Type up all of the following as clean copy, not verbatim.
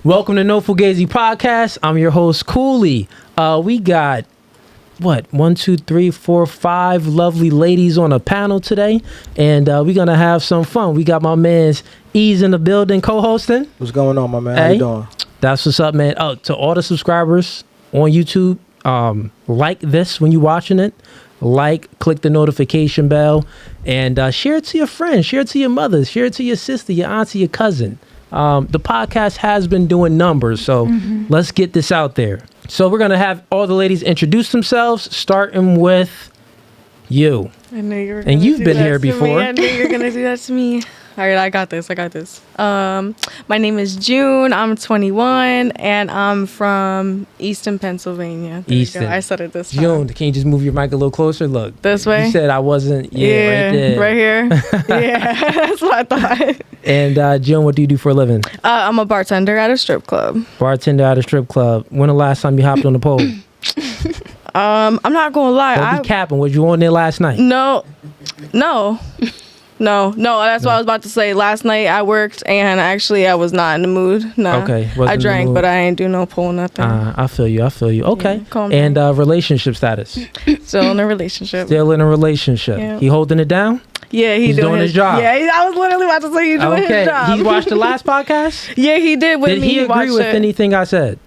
Welcome to No Fugazee Podcast. I'm your host, Cooley. We got, 1, 2, 3, 4, 5 lovely ladies on a panel today, and we're going to have some fun. We got my man's Ease in the building co-hosting. What's going on, my man? How you doing? That's what's up, man. Oh, to all the subscribers on YouTube, like this when you're watching it. Click the notification bell, and share it to your friends, share it to your mother, share it to your sister, your auntie, your cousin. The podcast has been doing numbers, so let's get this out there. So we're going to have all the ladies introduce themselves, starting with you. I knew you were gonna and you've do been that here to before. Me. I knew you were going to do that to me. All right, I got this. My name is June. I'm 21, and I'm from Easton, Pennsylvania. There Easton. I said it this time. June, can you just move your mic a little closer? Look. This way? You said I wasn't. Yeah, right there. Right here. Yeah, that's what I thought. And June, what do you do for a living? I'm a bartender at a strip club. Bartender at a strip club. When the last time you hopped on the pole? I'm not going to lie. Don't be capping. Was you on there last night? No. That's what I was about to say. Last night I worked, and actually I was not in the mood. No. Okay. I drank, but I ain't do no pull, nothing. I feel you. Okay. Yeah, calm and down. Relationship status? Still in a relationship. Still in a relationship. Yeah. He holding it down? Yeah, he's doing his job. Yeah, I was literally about to say he's doing his job. He watched the last podcast? Yeah, he did with me. Did he agree with anything I said?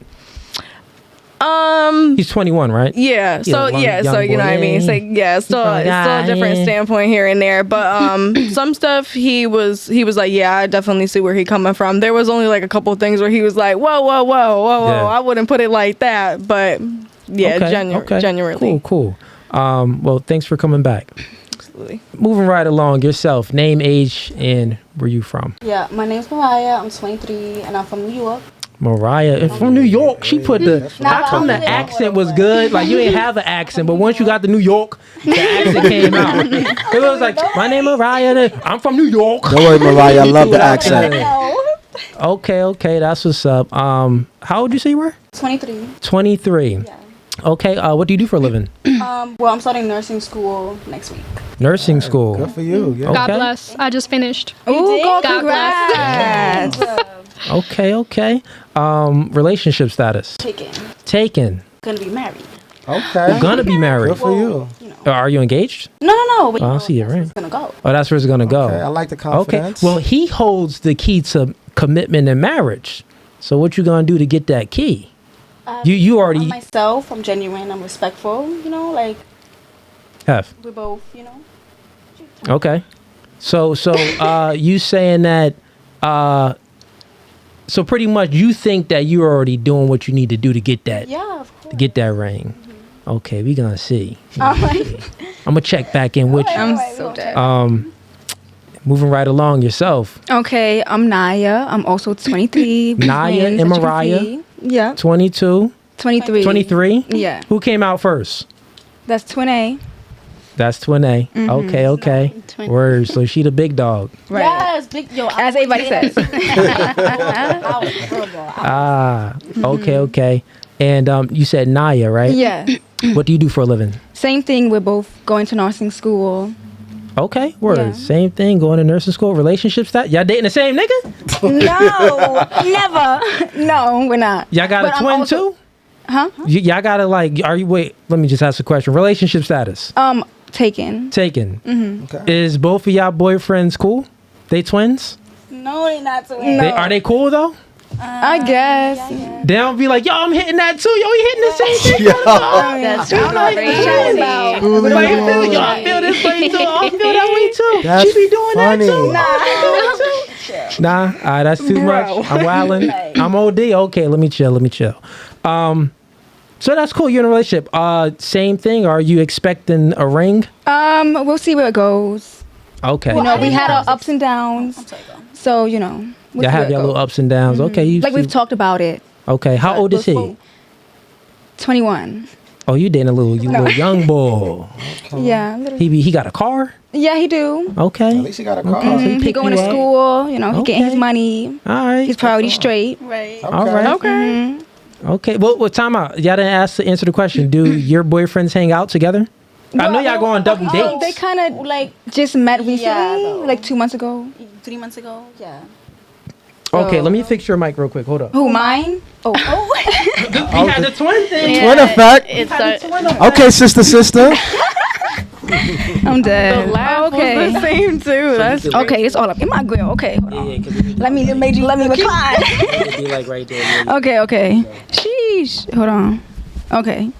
He's 21, right? Yeah. So you know what I mean. So yeah, still a different standpoint here and there. But some stuff he was like, yeah, I definitely see where he coming from. There was only like a couple of things where he was like, whoa, Yeah. I wouldn't put it like that. But yeah, genuinely. Cool. Well, thanks for coming back. Absolutely. Moving right along, yourself, name, age, and where you from? Yeah, my name's Mariah. I'm 23, and I'm from New York. Mariah, and from New York. She put the. How come the accent was good? Like you ain't have an accent, but once you got the New York, the accent came out. It was like, my name Mariah. I'm from New York. Don't worry, Mariah. I love the accent. Okay, that's what's up. How old you say you were? 23. 23. Yeah. Okay. What do you do for a living? Well, I'm starting nursing school next week. Nursing school. Good for you. Yeah. Okay. God bless. I just finished. Ooh, God bless. Okay. Relationship status? Taken. Gonna be married. Okay. Gonna be married. Good for you. Are you engaged? No. Oh, I see it, right. It's gonna go. Oh, that's where it's gonna go. Okay. I like the confidence. Okay. Well, he holds the key to commitment and marriage. So what you gonna do to get that key? You already. I'm myself. I'm genuine. I'm respectful. Have. We're both. Okay. So you saying that? So pretty much you think that you're already doing what you need to do to get that. Yeah, of course. To get that ring. Mm-hmm. Okay, we gonna see. All right. I'm gonna check back in with you. I'm so dead. Moving right along yourself. Okay, I'm Naya. I'm also 23. Naya and Mariah. Yeah. 22. 23. 23? Yeah. Who came out first? That's twin A. That's twin A. Okay. Twin. Word. So she the big dog. Right. Yes, big yo. As everybody says. Okay. And you said Naya, right? Yeah. What do you do for a living? Same thing. We're both going to nursing school. Okay, word. Yeah. Same thing, going to nursing school, relationships, that? Y'all dating the same nigga? No, never. No, we're not. Y'all got But a I'm twin also- too? Huh? Y'all got to wait, let me just ask a question. Relationship status? Taken. Taken. Okay. Is both of y'all boyfriends cool? They twins? No, they're not twins. Are they cool though? I guess. Yeah. They don't be like, yo, I'm hitting that too. Yo, he hitting the same thing. That's I'm like, I feel this way too. I feel that way too. That's She be doing funny. that too. Nah, that's too much. I'm wilding. I'm OD. Okay, let me chill. So that's cool. You're in a relationship. Same thing. Are you expecting a ring? We'll see where it goes. Okay. We had our ups and downs. So, we'll Y'all see have where it your little goes. ups and downs. Okay. We've talked about it. Okay. How old is he? 21. Oh, you dating a little young boy. Yeah. Little. He got a car? Yeah, he do. Okay. At least you got a car. Okay, so He pick going you to up. school. He getting his money. All right. He's priority straight. Right. All right. Okay. Okay. Well, time out. Y'all didn't ask to answer the question. Do your boyfriends hang out together? I know y'all go on double dates. They kind of just met recently, like 2 months ago. 3 months ago. Yeah. Okay, let me fix your mic real quick. Hold up. Who, mine? Oh. We had the twin thing. Twin effect. It's Okay, sister. I'm dead. The laugh was the same too. That's Okay, it's all up in my grill. Okay, hold on. Yeah, because Let me recline. it'd be like right there. Yeah. Okay. Sheesh. Hold on. Okay.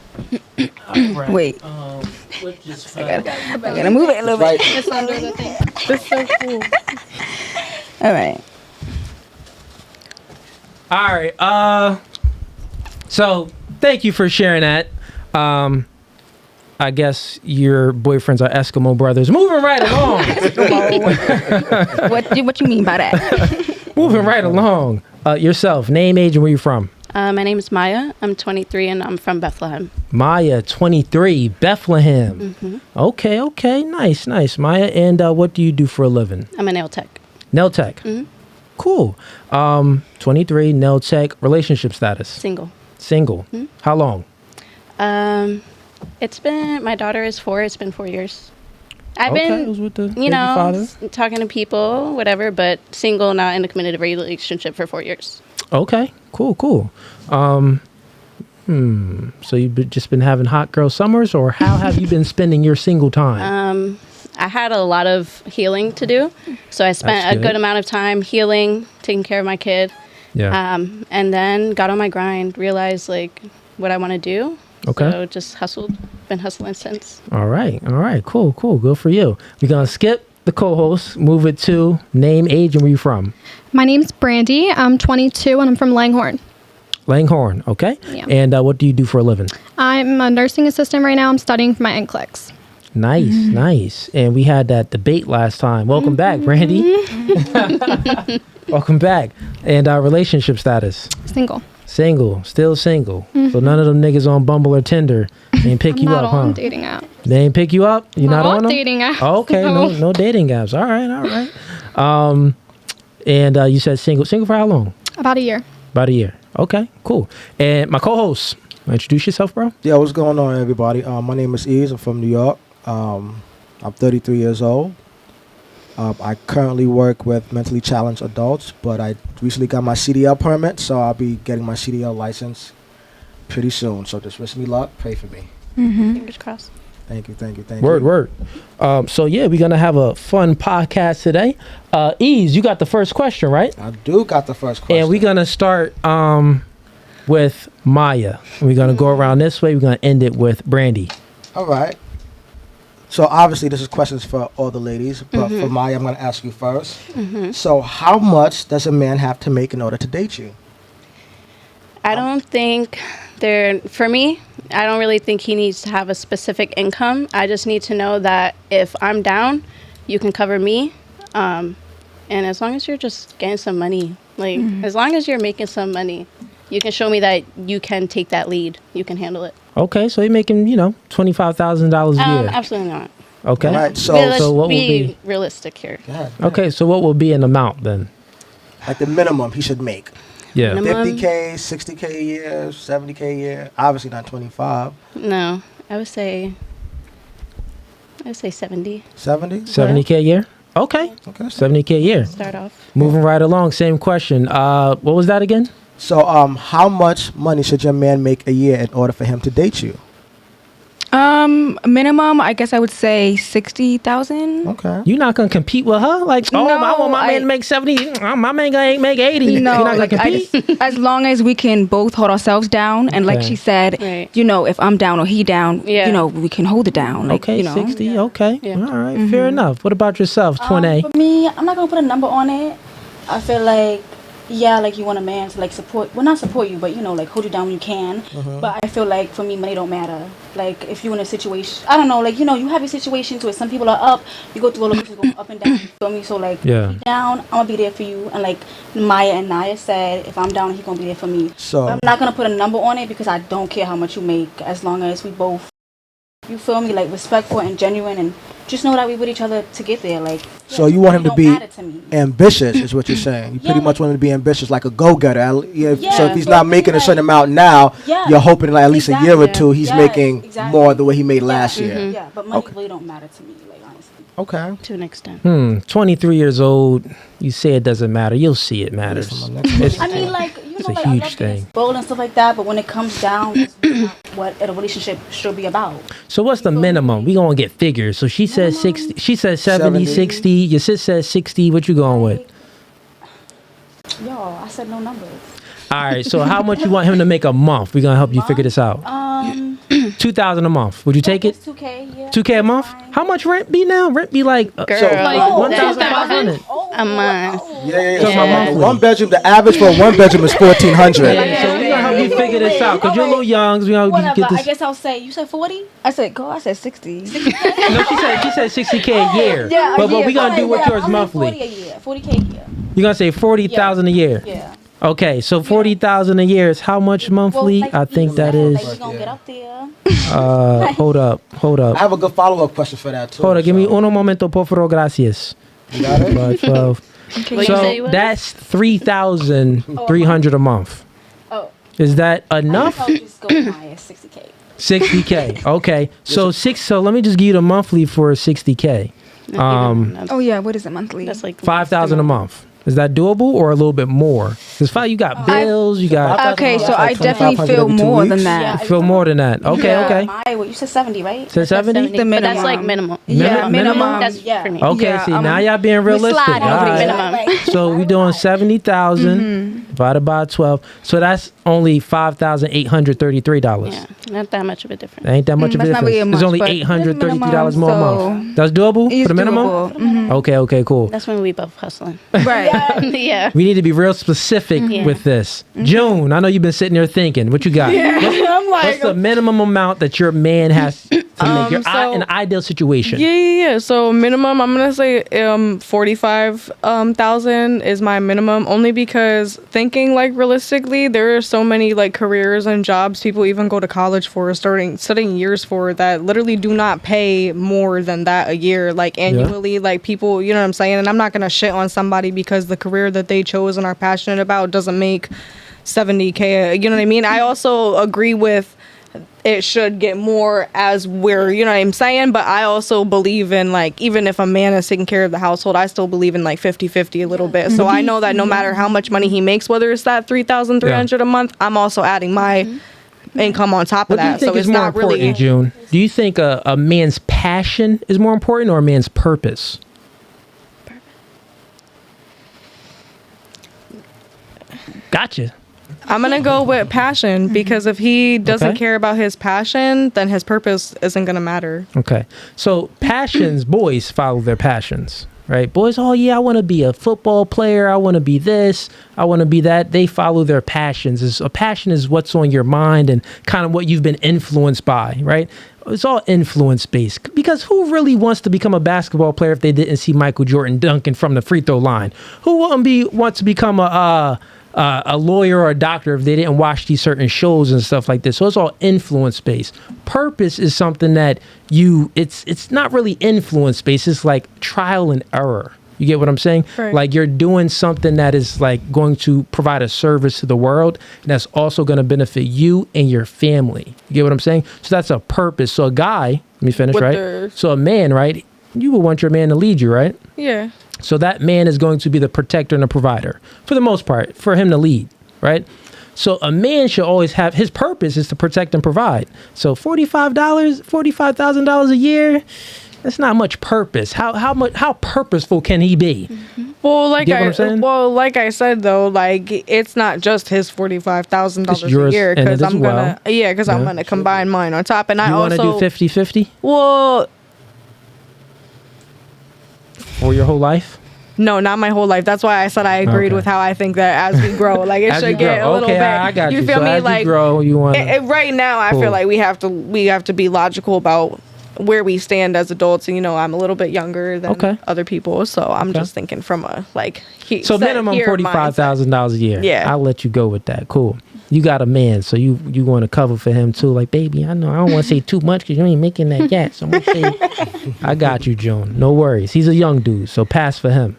Right. Wait. What just I gotta move it a little bit. It's under the thing. that's so cool. All right. All right. So thank you for sharing that. I guess your boyfriends are Eskimo brothers. Moving right along. What you mean by that? Moving right along. Yourself, name, age, and where you from? My name is Maya. I'm 23 and I'm from Bethlehem. Maya, 23, Bethlehem. Okay. Nice. Maya, and what do you do for a living? I'm a nail tech. Nail tech. Cool. 23, nail tech, relationship status? Single. How long? It's been, my daughter is 4. It's been 4 years. I've It was with the been, father. talking to people, whatever, but single, not in a committed relationship for 4 years. Okay, cool. So you've just been having hot girl summers, or how have you been spending your single time? I had a lot of healing to do. So I spent That's a good amount of time healing, taking care of my kid. Yeah. And then got on my grind, realized like what I want to do. Okay. So just hustled, been hustling since. All right. Cool. Good for you. We're gonna skip the co-host, move it to name, age, and where you from? My name's Brandy. I'm 22 and I'm from Langhorne. Langhorne. Okay. Yeah. And what do you do for a living? I'm a nursing assistant right now. I'm studying for my NCLEX. Nice. And we had that debate last time. Welcome back, Brandy. Welcome back. And relationship status? Single. Still single. So none of them niggas on Bumble or Tinder ain't pick I'm you not up, on huh? dating app. They ain't pick you up? You're not on them? dating apps. Okay, no dating apps. All right. And you said single. Single for how long? About a year. About a year. Okay, cool. And my co-host, introduce yourself, bro. Yeah, what's going on, everybody? My name is Ease. I'm from New York. I'm 33 years old. I currently work with mentally challenged adults, but I recently got my CDL permit, so I'll be getting my CDL license pretty soon. So just wish me luck. Pray for me. Fingers crossed. Thank you. Word. So yeah, we're gonna have a fun podcast today. Ease, you got the first question, right? I do got the first question. And we're gonna start with Maya. We're gonna go around this way. We're gonna end it with Brandy. All right. So obviously this is questions for all the ladies, but for Maya, I'm going to ask you first. So how much does a man have to make in order to date you? I don't think for me, I don't really think he needs to have a specific income. I just need to know that if I'm down, you can cover me. And as long as you're just getting some money, like as long as you're making some money, you can show me that you can take that lead. You can handle it. Okay, so you're making, $25,000 a year. Absolutely not. Okay. All right, Let's so what will be be realistic here. Yeah. Okay, so what will be an amount then? Like the minimum he should make. Yeah. Minimum. 50K, 60K a year, 70K a year. Obviously not 25. No, I would say 70. 70? 70K a year? Okay. 70K a year. Start off. Moving right along, same question. What was that again? So how much money should your man make a year in order for him to date you? Minimum, I guess I would say 60,000. Okay. You're not gonna compete with her? Like, No, I want my man to make 70. My man ain't make 80. You're No, not gonna compete? as long as we can both hold ourselves down, and like Okay. she said, Right. if I'm down or he down, Yeah. we can hold it down. Like, Okay, 60. Okay. Yeah. All right. Fair enough. What about yourself, Twin A? For me, I'm not gonna put a number on it. I feel like, like you want a man to like support, well not support you, but like hold you down when you can. But I feel like for me, money don't matter. Like if you're in a situation, I don't know, like you have your situations where some people are up, you go through all of this, going up and down. You feel me? So like, Yeah. if you're down, I'm gonna be there for you. And like Maya and Naya said, if I'm down, he's gonna be there for me. So But I'm not gonna put a number on it because I don't care how much you make, as long as we both, you feel me, like respectful and genuine, and just know that we with each other to get there. Like, So you want him to don't be matter to me. ambitious is what you're saying. You pretty Yeah. much want him to be ambitious, like a go-getter. Yeah. So if he's So not really, making a like- certain amount now, Yeah. you're hoping like at least a year or Exactly. two he's Yes, making exactly. more than what he made last year. Yeah, but money Okay. really don't matter to me, like honestly. Okay. to an extent. 23 years old. You say it doesn't matter. You'll see it matters. It's- I mean, like, you It's know, a like, huge I love thing. being spoiled and stuff like that, but when it comes down, that's not what a relationship should be about. So what's the minimum? We gonna get figures. So she says 60. She says 70, 60. Your sis says 60. What you going with? Yo, I said no numbers. All right. So how much you want him to make a month? We're gonna help you figure this out. 2,000 a month. Would you take it? 2K, yeah. 2K a month? How much rent be now? Rent be like Girl, Like 1,500. a month. Yeah. So my monthly. One bedroom. The average for a one bedroom is 1,400. Yeah, so we gonna help you figure this out because you're a little young. So we gonna Whatever. get I this. guess I'll say, you said 40? I said 60. No, she said 60K a year. Yeah, a but year. we gonna do with yours 40 monthly. a year. 40K a year. You're gonna say 40,000 a year. Yeah. Okay, so 40,000 a year is how much monthly? Well, like I think you that said, is. Like, we gonna get up there. Hold up. I have a good follow-up question for that too. Hold up. Give me so- uno momento, por favor, gracias. You got it? 5, 12. What you say So you was? that's 3,300 a month. Oh. Is that enough? I'll just go higher, 60K. 60K. Okay. So let me just give you the monthly for 60K. Oh yeah, what is it monthly? That's like 5,000 a month. Is that doable or a little bit more? Because you got bills, you got. Okay, so That's I like definitely 2,500 feel every 2 more than weeks. that. Yeah. Feel more than that. Okay, okay. You said 70, right? Said 70? The But that's like minimum. minimum. Yeah, minimum. That's Yeah. for me. Okay, Yeah, see, now y'all being realistic. sliding All over the right. minimum. So we doing 70,000 divided by 12. So that's only $5,833. Yeah, not that much of a difference. That ain't that much of a that's not difference. really It's much, only but $833 more a minimum, month. That's doable It's for the minimum? doable. Mhm. Okay, cool. That's when we both hustling. Right. Yeah. We need to be real specific with this. June, I know you've been sitting there thinking. What you got? I'm like, What's the minimum amount that your man has to make your so- an ideal situation? Yeah. So minimum, I'm gonna say 45,000 is my minimum, only because thinking like realistically, there are so many like careers and jobs people even go to college for, studying years for, that literally do not pay more than that a year, like annually. Like people, you know what I'm saying? And I'm not gonna shit on somebody because the career that they chose and are passionate about doesn't make 70K. You know what I mean? I also agree with it should get more as we're, you know what I'm saying? But I also believe in, like, even if a man is taking care of the household, I still believe in like 50-50 a little bit. So I know that no matter how much money he makes, whether it's that 3,300 a month, I'm also adding my income on top of What do you that. think So is it's more not important, really. June? Do you think a man's passion is more important or a man's purpose? Gotcha. I'm gonna go with passion, because if he doesn't Okay. care about his passion, then his purpose isn't gonna matter. Okay. So passions, boys follow their passions, right? Boys, oh yeah, I want to be a football player. I want to be this. I want to be that. They follow their passions. A passion is what's on your mind and kind of what you've been influenced by, right? It's all influence based, because who really wants to become a basketball player if they didn't see Michael Jordan dunking from the free throw line? Who wants to become a lawyer or a doctor if they didn't watch these certain shows and stuff like this? So it's all influence based. Purpose is something that it's not really influence based. It's like trial and error. You get what I'm saying? Right. Like you're doing something that is like going to provide a service to the world, and that's also going to benefit you and your family. You get what I'm saying? So that's a purpose. So a guy, let me finish, With right? the- So a man, right? You would want your man to lead you, right? Yeah. So that man is going to be the protector and the provider for the most part, for him to lead, right? So a man should always have, his purpose is to protect and provide. So $45,000 a year, that's not much purpose. How purposeful can he be? Well, like Get what I'm saying? I said though, like it's not just his $45,000 It's yours a year, in it because as I'm well. I'm Yeah. gonna combine mine on top, and I You want to also do 50-50 well. for your whole life? No, not my whole life. That's why I said I agreed Okay. with how I think that as we grow, like it As you should get grow. a little Okay, bit. I got you. feel So me? as Like you grow, you want right now, I Cool. feel like we have to be logical about where we stand as adults. And you know, I'm a little bit younger than Okay. other people, so I'm Okay. just thinking from a like. So minimum $45,000 a year. Yeah. I'll let you go with that. Cool. You got a man, so you want to cover for him too. Like, baby, I know I don't want to say too much because you ain't making that yet. So I'm gonna say, I got you, June. No worries. He's a young dude, so pass for him.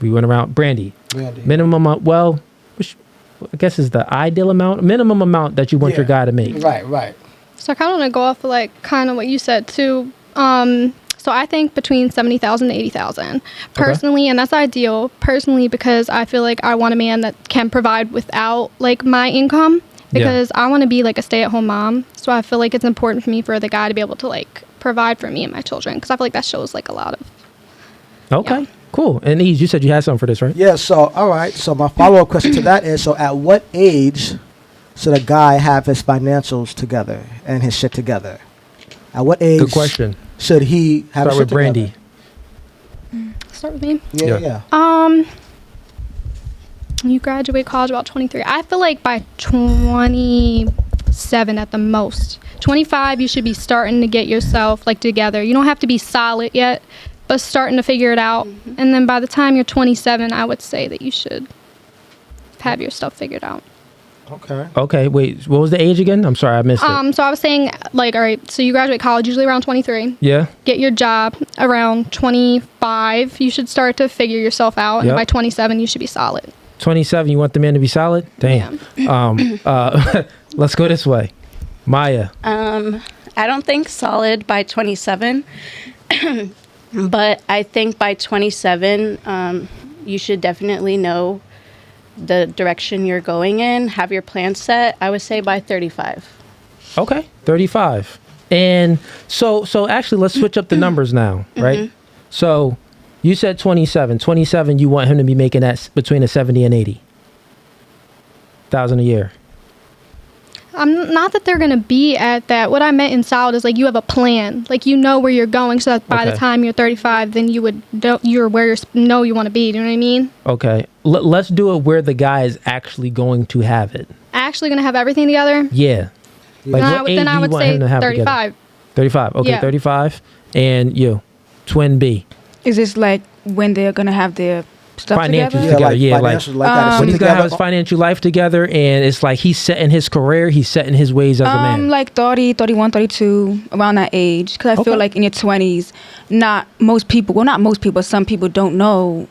We went around Brandy. Minimum amount. Well, which I guess is the ideal amount. Minimum amount that you want your guy to make. Right. So I kind of want to go off of like kind of what you said too. So I think between 70,000 to 80,000 personally, and that's ideal personally because I feel like I want a man that can provide without like my income because I want to be like a stay-at-home mom. So I feel like it's important for me for the guy to be able to like provide for me and my children because I feel like that shows like a lot of. Okay, cool. And Eve, you said you had something for this, right? Yeah. So all right. So my follow-up question to that is: so at what age should a guy have his financials together and his shit together? At what age? Good question. Should he have Start his with shit Brandy. together? Start with me. Yeah. You graduate college about 23. I feel like by 27 at the most. 25, you should be starting to get yourself like together. You don't have to be solid yet, but starting to figure it out. And then by the time you're 27, I would say that you should have your stuff figured out. Okay, wait. What was the age again? I'm sorry, I missed it. So I was saying, like, all right, so you graduate college usually around 23. Yeah. Get your job around 25. You should start to figure yourself out. And by 27, you should be solid. 27, you want the man to be solid? Damn. Let's go this way. Maya. I don't think solid by 27, but I think by 27, you should definitely know the direction you're going in, have your plan set. I would say by 35. Okay, 35. And so actually, let's switch up the numbers now, right? So you said 27. 27, you want him to be making that between a 70 and 80,000 a year. Not that they're going to be at that. What I meant in solid is like you have a plan. Like you know where you're going so that by the time you're 35, then you're where you want to be. Do you know what I mean? Okay. Let's do it where the guy is actually going to have it. Actually going to have everything together? Yeah. Like then I would say 35. 35. Okay, yeah. 35. And you, twin B. Is this like when they're going to have their stuff financials together? together. When he's gonna have his financial life together, and it's like he's setting his career, he's setting his ways as a man. Like 30, 31, 32, around that age. Because I feel like in your 20s, not most people, but some people don't know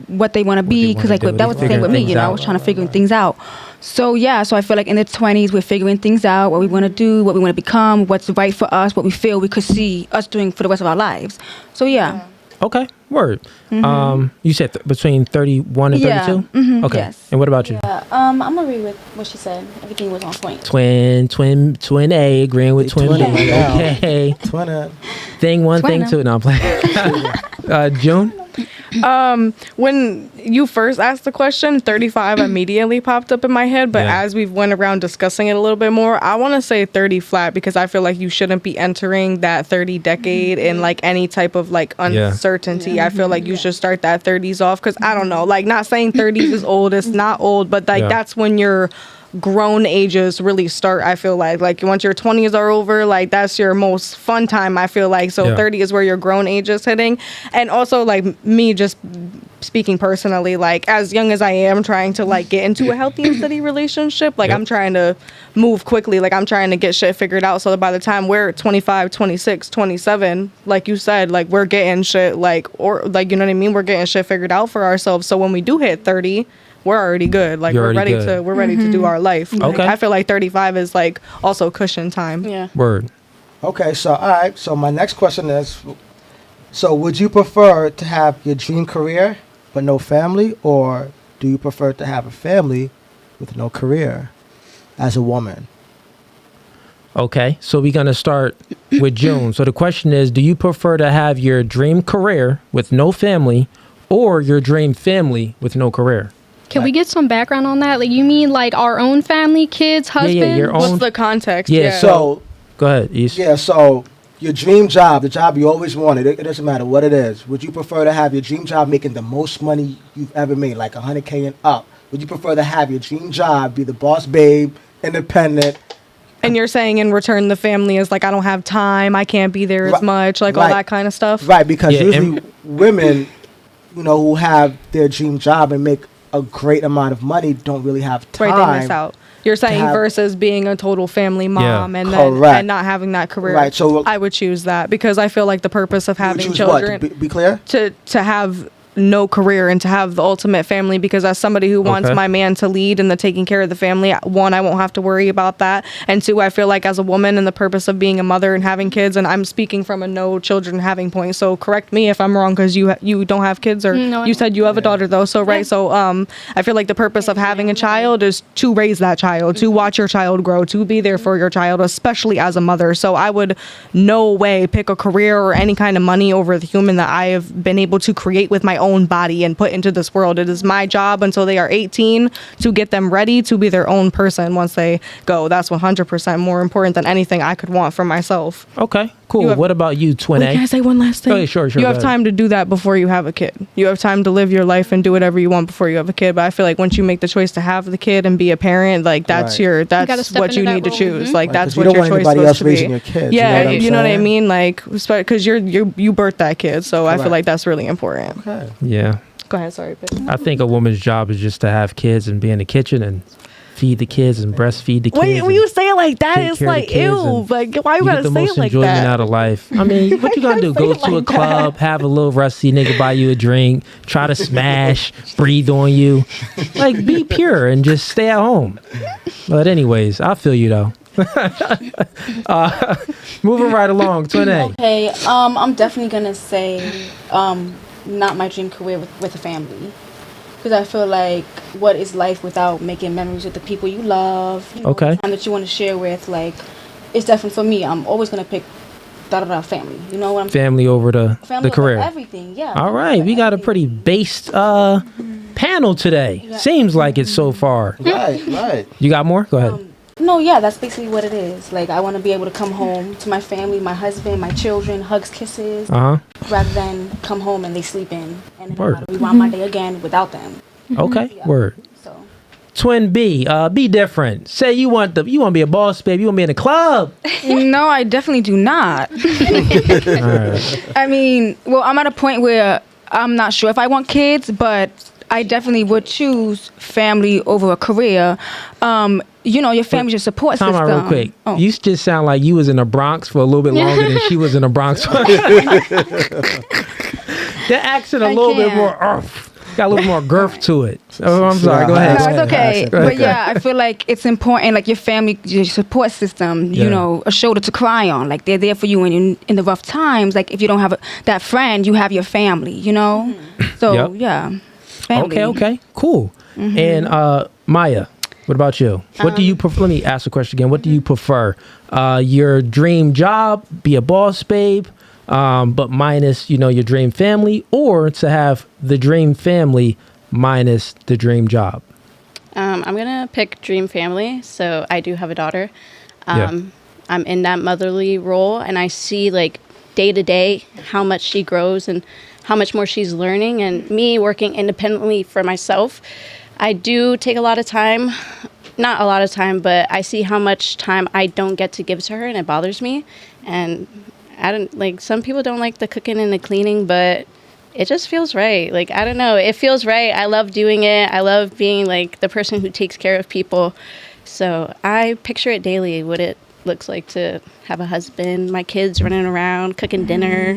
what they want to be. Because like that was the thing with me, I was trying to figure things out. So yeah, so I feel like in the 20s, we're figuring things out, what we want to do, what we want to become, what's right for us, what we feel we could see us doing for the rest of our lives. So yeah. Okay, word. You said between 31 and 32? Okay. Yes. And what about you? Yeah, I'm gonna agree with what she said. Everything was on point. Twin A agreeing with twin B. Okay. Twin. Thing one, thing two. No, I'm playing. June? When you first asked the question, 35 immediately popped up in my head, but as we've went around discussing it a little bit more, I want to say 30 flat because I feel like you shouldn't be entering that 30 decade in like any type of like uncertainty. I feel like you should start that 30s off because I don't know, like not saying 30s is old, it's not old, but like that's when you're grown ages really start. I feel like once your 20s are over, like that's your most fun time, I feel like. So 30 is where your grown age is hitting. And also like me just speaking personally, like as young as I am trying to like get into a healthy and steady relationship, like I'm trying to move quickly, like I'm trying to get shit figured out so that by the time we're 25, 26, 27, like you said, like we're getting shit like, or like, you know what I mean, we're getting shit figured out for ourselves. So when we do hit 30, we're already good. Like we're ready to do our life. Like, I feel like 35 is like also cushion time. Yeah. Word. Okay, so all right. So my next question is, so would you prefer to have your dream career but no family, or do you prefer to have a family with no career as a woman? Okay, so we're going to start with June. So the question is, do you prefer to have your dream career with no family or your dream family with no career? Can we get some background on that? Like, you mean like our own family, kids, husband? Yeah, your own. What's the context? Yeah, so go ahead, East. Yeah, so your dream job, the job you always wanted, it doesn't matter what it is. Would you prefer to have your dream job making the most money you've ever made, like $100K and up? Would you prefer to have your dream job be the boss babe, independent? And you're saying in return the family is like, I don't have time, I can't be there as much, like all that kind of stuff? Right, because usually women, who have their dream job and make a great amount of money don't really have time. Right, they miss out. You're saying versus being a total family mom and not having that career. Right, so I would choose that because I feel like the purpose of having choose children. What? Be clear? To have no career and to have the ultimate family, because as somebody who wants my man to lead in the taking care of the family, one, I won't have to worry about that, and two, I feel like as a woman and the purpose of being a mother and having kids, and I'm speaking from a no children having point, so correct me if I'm wrong, because you don't have kids, or you said you have a daughter though, so right, so I feel like the purpose of having a child is to raise that child, to watch your child grow, to be there for your child, especially as a mother. So I would no way pick a career or any kind of money over the human that I have been able to create with my own body and put into this world. It is my job until they are 18 to get them ready to be their own person once they go. That's 100% more important than anything I could want for myself. Okay, cool. What about you, Twin A? Can I say one last thing? Oh, sure. You have time to do that before you have a kid. You have time to live your life and do whatever you want before you have a kid. But I feel like once you make the choice to have the kid and be a parent, like that's what you need to choose. Like that's what your choice is supposed to be. Your kids, yeah, you know what I mean? Like, because you birthed that kid, so I feel like that's really important. Okay. Yeah. Go ahead, sorry. Bitch. I think a woman's job is just to have kids and be in the kitchen and feed the kids and breastfeed the kids. When you say it like that, it's like, ew. Like, why you gotta say it like that? You get the most enjoyment out of life. I mean, what you gonna do? Go to a club, have a little rusty nigga buy you a drink, try to smash, breathe on you. Like, be pure and just stay at home. But anyways, I feel you though. Moving right along, Twin A. Okay, I'm definitely gonna say not my dream career with a family, because I feel like what is life without making memories with the people you love, the time that you want to share with. Like, it's definitely for me. I'm always gonna pick family. You know what I'm saying? Family over the career. Everything, yeah. All right, we got a pretty based panel today. Seems like it so far. Right. You got more? Go ahead. No, yeah, that's basically what it is. Like, I want to be able to come home to my family, my husband, my children, hugs, kisses, rather than come home and they sleeping and then I gotta rewind my day again without them. Okay, Yeah. word. So. Twin B, be different. Say you want to be a boss, baby. You want to be in a club. No, I definitely do not. All right. I mean, well, I'm at a point where I'm not sure if I want kids, but I definitely would choose family over a career. Your family's your support system. Time out real quick. Oh. You just sound like you was in the Bronx for a little bit longer than she was in the Bronx. That accent a little bit more got a little more girth to it. Oh, I'm sorry. Go ahead. No, it's okay. But yeah, I feel like it's important, like your family, your support system, a shoulder to cry on. Like, they're there for you in the rough times. Like, if you don't have that friend, you have your family, So, yeah. Family. Okay. Cool. Mm-hmm. And Maya, what about you? What do you prefer? Let me ask the question again. What do you prefer? Your dream job, be a boss babe, but minus, your dream family, or to have the dream family minus the dream job? I'm going to pick dream family. So I do have a daughter. I'm in that motherly role, and I see, like, day to day how much she grows and how much more she's learning. And me working independently for myself, I do take a lot of time. Not a lot of time, but I see how much time I don't get to give to her, and it bothers me. And I don't like, some people don't like the cooking and the cleaning, but it just feels right. Like, I don't know, it feels right. I love doing it. I love being like the person who takes care of people. So I picture it daily, what it looks like to have a husband, my kids running around, cooking dinner.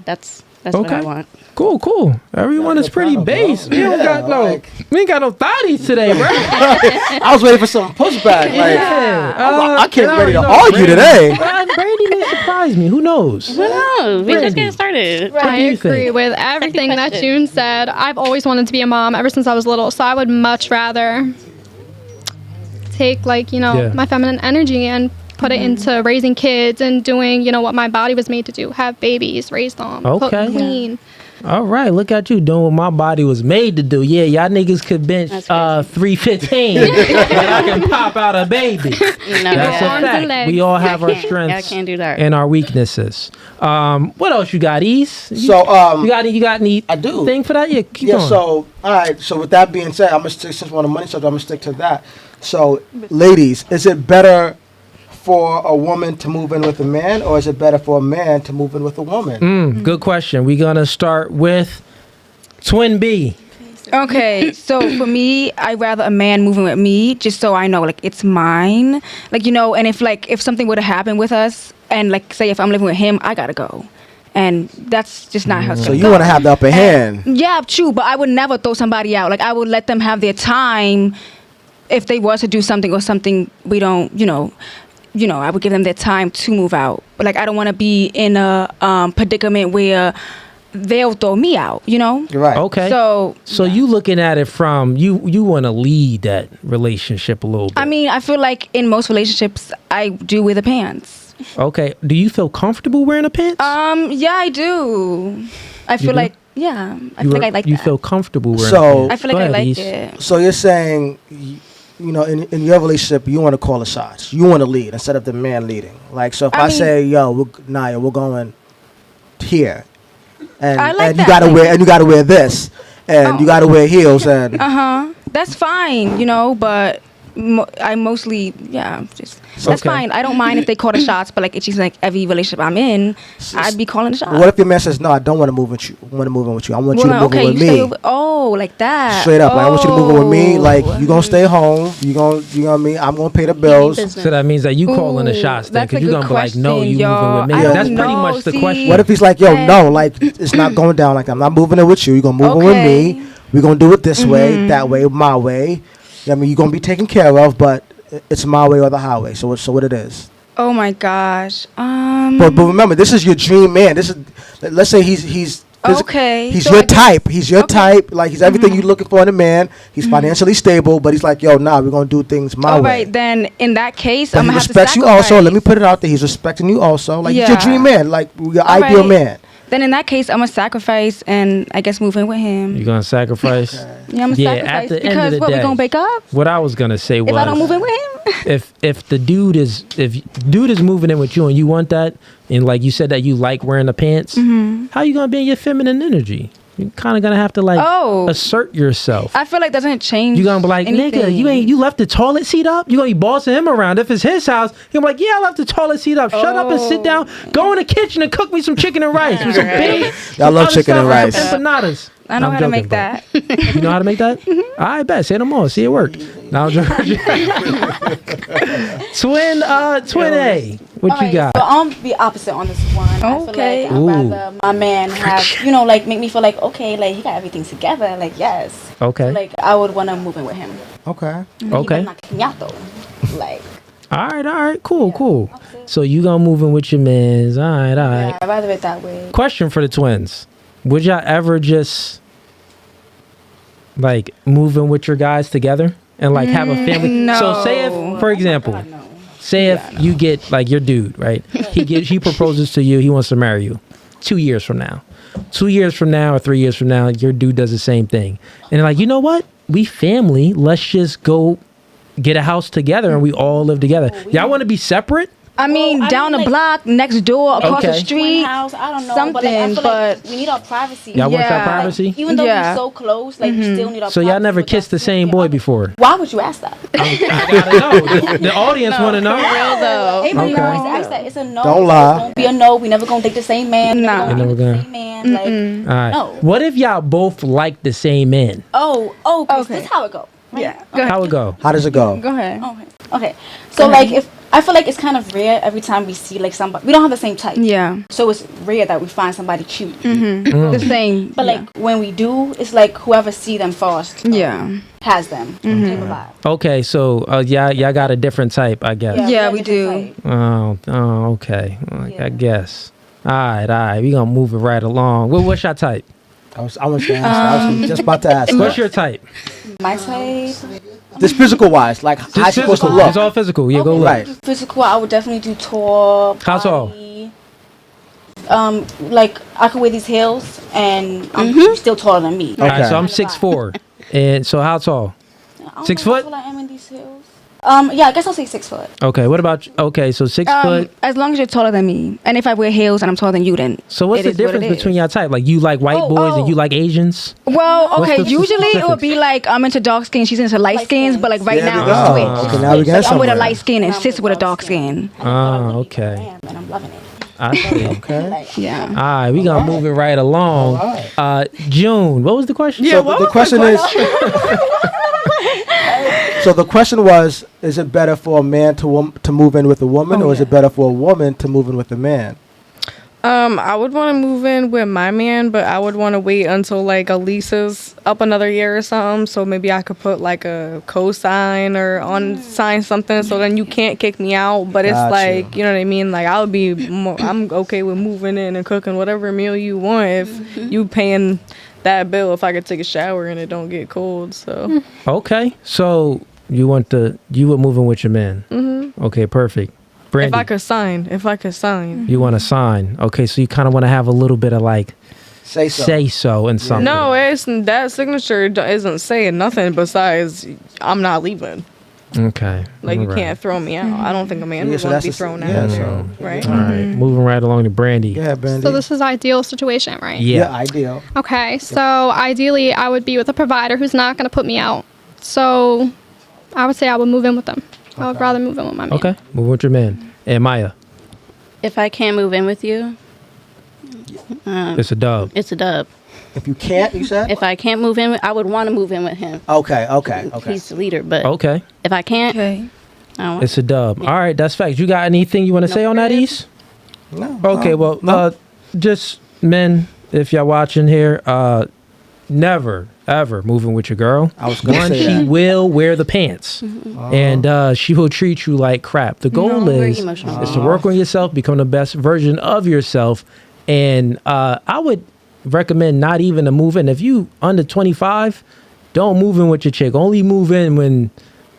That's what I want. Cool. Everyone is pretty base. We ain't got no thotties today, bro. I was waiting for some pushback. I can't ready to argue today. Brandy may surprise me. Who knows? We just getting started. I agree with everything that June said. I've always wanted to be a mom ever since I was little, so I would much rather take my feminine energy and put it into raising kids and doing, what my body was made to do. Have babies, raise them, cook, clean. All right, look at you doing what my body was made to do. Yeah, y'all niggas could bench 315 and I can pop out a baby. That's a fact. We all have our strengths and our weaknesses. What else you got, East? You got any I do. thing for that? Yeah, keep going. So, all right, so with that being said, I'm going to stick, since we're on the money subject, I'm going to stick to that. So, ladies, is it better for a woman to move in with a man, or is it better for a man to move in with a woman? Good question. We're going to start with Twin B. Okay, so for me, I'd rather a man moving with me, just so I know, like, it's mine. Like, and if something were to happen with us, and, like, say if I'm living with him, I gotta go. and that's just not how it's So gonna you go. want to have the upper hand. Yeah, true, but I would never throw somebody out. Like, I would let them have their time if they was to do something or something we don't, I would give them their time to move out. But like, I don't want to be in a predicament where they'll throw me out, You're right. Okay. So you looking at it from you want to lead that relationship a little bit. I mean, I feel like in most relationships, I do wear the pants. Okay. Do you feel comfortable wearing the pants? Yeah, I do. I feel do? like, yeah, I feel like I like you that. feel comfortable wearing So- the pants. I feel like Go I ahead, like Lise. it. So you're saying, in your relationship, you want to call the shots. You want to lead instead of the man leading. Like, so if I mean- say, yo, Naya, we're going here. And, I like and you that. gotta Like- wear, and you gotta wear this. And you gotta wear heels and That's fine, but I mostly, that's Okay. fine. I don't mind if they call the shots, but like, it's just like every relationship I'm in, I'd be calling the shots. what if your man says, no, I don't want to move with you. I want to move in with you. I want you to Well, move in okay, with you stay me. over. Oh, like that. Straight up. Like, I want you to move in with me. Like, Oh. you gonna stay home. You know what I mean? I'm gonna pay the bills. Business. So that means that you calling the Ooh, shots then, that's because a you're good gonna be like, no, question, you y'all. moving with me. I That's don't pretty know, much the see? question. What if he's like, yo, And- no, like, it's not going down like that. I'm not moving in with you. You're gonna move in with Okay. me. We're gonna do it this way, that way, my way. I mean, you're gonna be taken care of, but it's my way or the highway. So what it is. Oh my gosh. But remember, this is your dream man. This is, let's say he's Okay. He's So your I guess- type. He's your okay. type. Like, he's everything you're looking for in a man. He's financially stable, but he's like, yo, nah, we're gonna do things my All way. right, then in that case, But I'm he gonna have to respects you sacrifice. also. Let me put it out there. He's respecting you also. Like, he's your Yeah. dream man. Like, your All ideal right. man. Then in that case, I'm gonna sacrifice and I guess move in with him. You're gonna sacrifice. Yeah, I'm gonna Yeah, sacrifice at the end because of the what, we day, gonna break up What I was gonna say was, if I don't move in with him? if the dude is moving in with you and you want that, and like you said that you like wearing the pants, how you gonna be in your feminine energy? You're kind of gonna have to like assert yourself. I feel like that doesn't change. You gonna be like, nigga, anything. you left the toilet seat up? You gonna be bossing him around. If it's his house, he'll be like, yeah, I left the toilet seat up. Shut up and sit down. Go in the kitchen and cook me some chicken and rice. With some big Y'all love other chicken and stuff, rice. some empanadas. I know I'm how to joking, make but- that. You know how to make that? I bet. Say no more. See it work. Now, Twin A, what you Alright, got? So I'm be opposite on this one. Okay. I feel like I'd rather my man have, like make me feel like, okay, like he got everything together. Like, yes. Okay. So, like, I would want to move in with him. Okay. He Okay. better not kick me out though. Like, All right. Cool. So you gonna move in with your mans. All right. yeah, I'd rather it that way. Question for the twins. Would y'all ever just like move in with your guys together and like have a family? no. So say if, for example, God, no. say if you get like your dude, right? He proposes to you, he wants to marry you 2 years from now. 2 years from now or 3 years from now, your dude does the same thing. And they're like, you know what? We family, let's just go get a house together and we all live together. Y'all want to be separate? I mean, Well, I down mean, the like- block, next door, across the Okay. street. Twin house, I don't know, something, but like, I feel like but we need our privacy. Y'all want Yeah. that Like, privacy? Even though Yeah. we're so close, like we still need our So privacy. y'all never with kissed our the same significant boy other. before? Why would you ask that? I gotta know. The audience want to know. Everybody Okay. always asks that. It's a no. Don't It's lie. gonna be a no. We never gonna date the same man. We Nah. never gonna You're be never with the same man. Like, All right. no. What if y'all both like the same men? oh, Okay. this is how it go. Right? Yeah. Go ahead. How it go? How does it go? Go ahead. Okay. So like, if I feel like it's kind of rare every time we see like somebody, we don't have the same type. Yeah. So it's rare that we find somebody cute. The same. But like when we do, it's like whoever see them first. Yeah. Has them. Type of vibe. Okay, so y'all got a different type, I guess. Yeah, got we different do. type. Oh, okay. I Yeah. guess. All right. We gonna move it right along. What's your type? I was gonna ask. I was just about to ask. What's your type? My type. This physical wise, like, how you supposed to physical. look? It's all physical. Yeah, go look. Right. Physical, I would definitely do tall. How tall? body. Like I could wear these heels, and I'm still taller than me. All right, Okay. so I'm 6'4", and so how tall? I don't 6 know how foot? tall I am in these heels. Yeah, I guess I'll say 6 foot. Okay, what about okay? So 6 foot. As long as you're taller than me, and if I wear heels and I'm taller than you, then So what's it the is what it difference is. between y'all type? Like you like white boys and you like Asians? Well, What's okay. the Usually it would specifics? be like I'm into dark skin, she's into light skins, but like right There now we it's go. switched. Okay, now we got Like I'm with a somewhere. light skin and I'm sis with a dark skin. Oh, okay. Damn, and I'm loving it. I see. Okay. Like, Yeah. All right, we gonna move it right along. June, what was the question? So the question is. So the question was: is it better for a man to move in with a woman, or is it better for a woman to move in with a man? I would want to move in with my man, but I would want to wait until like a lease is up another year or something. So maybe I could put like a cosign or on sign something, so then you can't kick me out. But it's like, you know what I mean? Like I'm okay with moving in and cooking whatever meal you want if you paying that bill. If I could take a shower and it don't get cold, so. Okay, so you would move in with your man. Mm-hmm. Okay, perfect. Brandy, If I could sign. you want to sign. Okay, so you kind of want to have a little bit of like say so in something. No, that signature isn't saying nothing besides I'm not leaving. Okay. Like, you can't throw me out. I don't think a man would want to be thrown out. So, right? All right. Moving right along to Brandy. Yeah, Brandy. So this is ideal situation, right? Yeah. Ideal. Okay, so ideally I would be with a provider who's not going to put me out. So I would say I would move in with them. I would rather move in with my man. Okay. Move with your man. And Maya, If I can't move in with you, it's a dub. it's a dub. If you can't, you said? If I can't move in, I would want to move in with him. Okay. He's the leader, but Okay. if I can't, Okay. I don't want. It's a dub. All right. That's facts. You got anything you want to say on that, East? No. Okay. Well, just men, if y'all watching here, never ever moving with your girl. I was gonna say she that. will wear the pants, and she will treat you like crap. The goal very is emotional. to work on yourself, become the best version of yourself, and I would recommend not even to move in. If you under 25, don't move in with your chick. Only move in when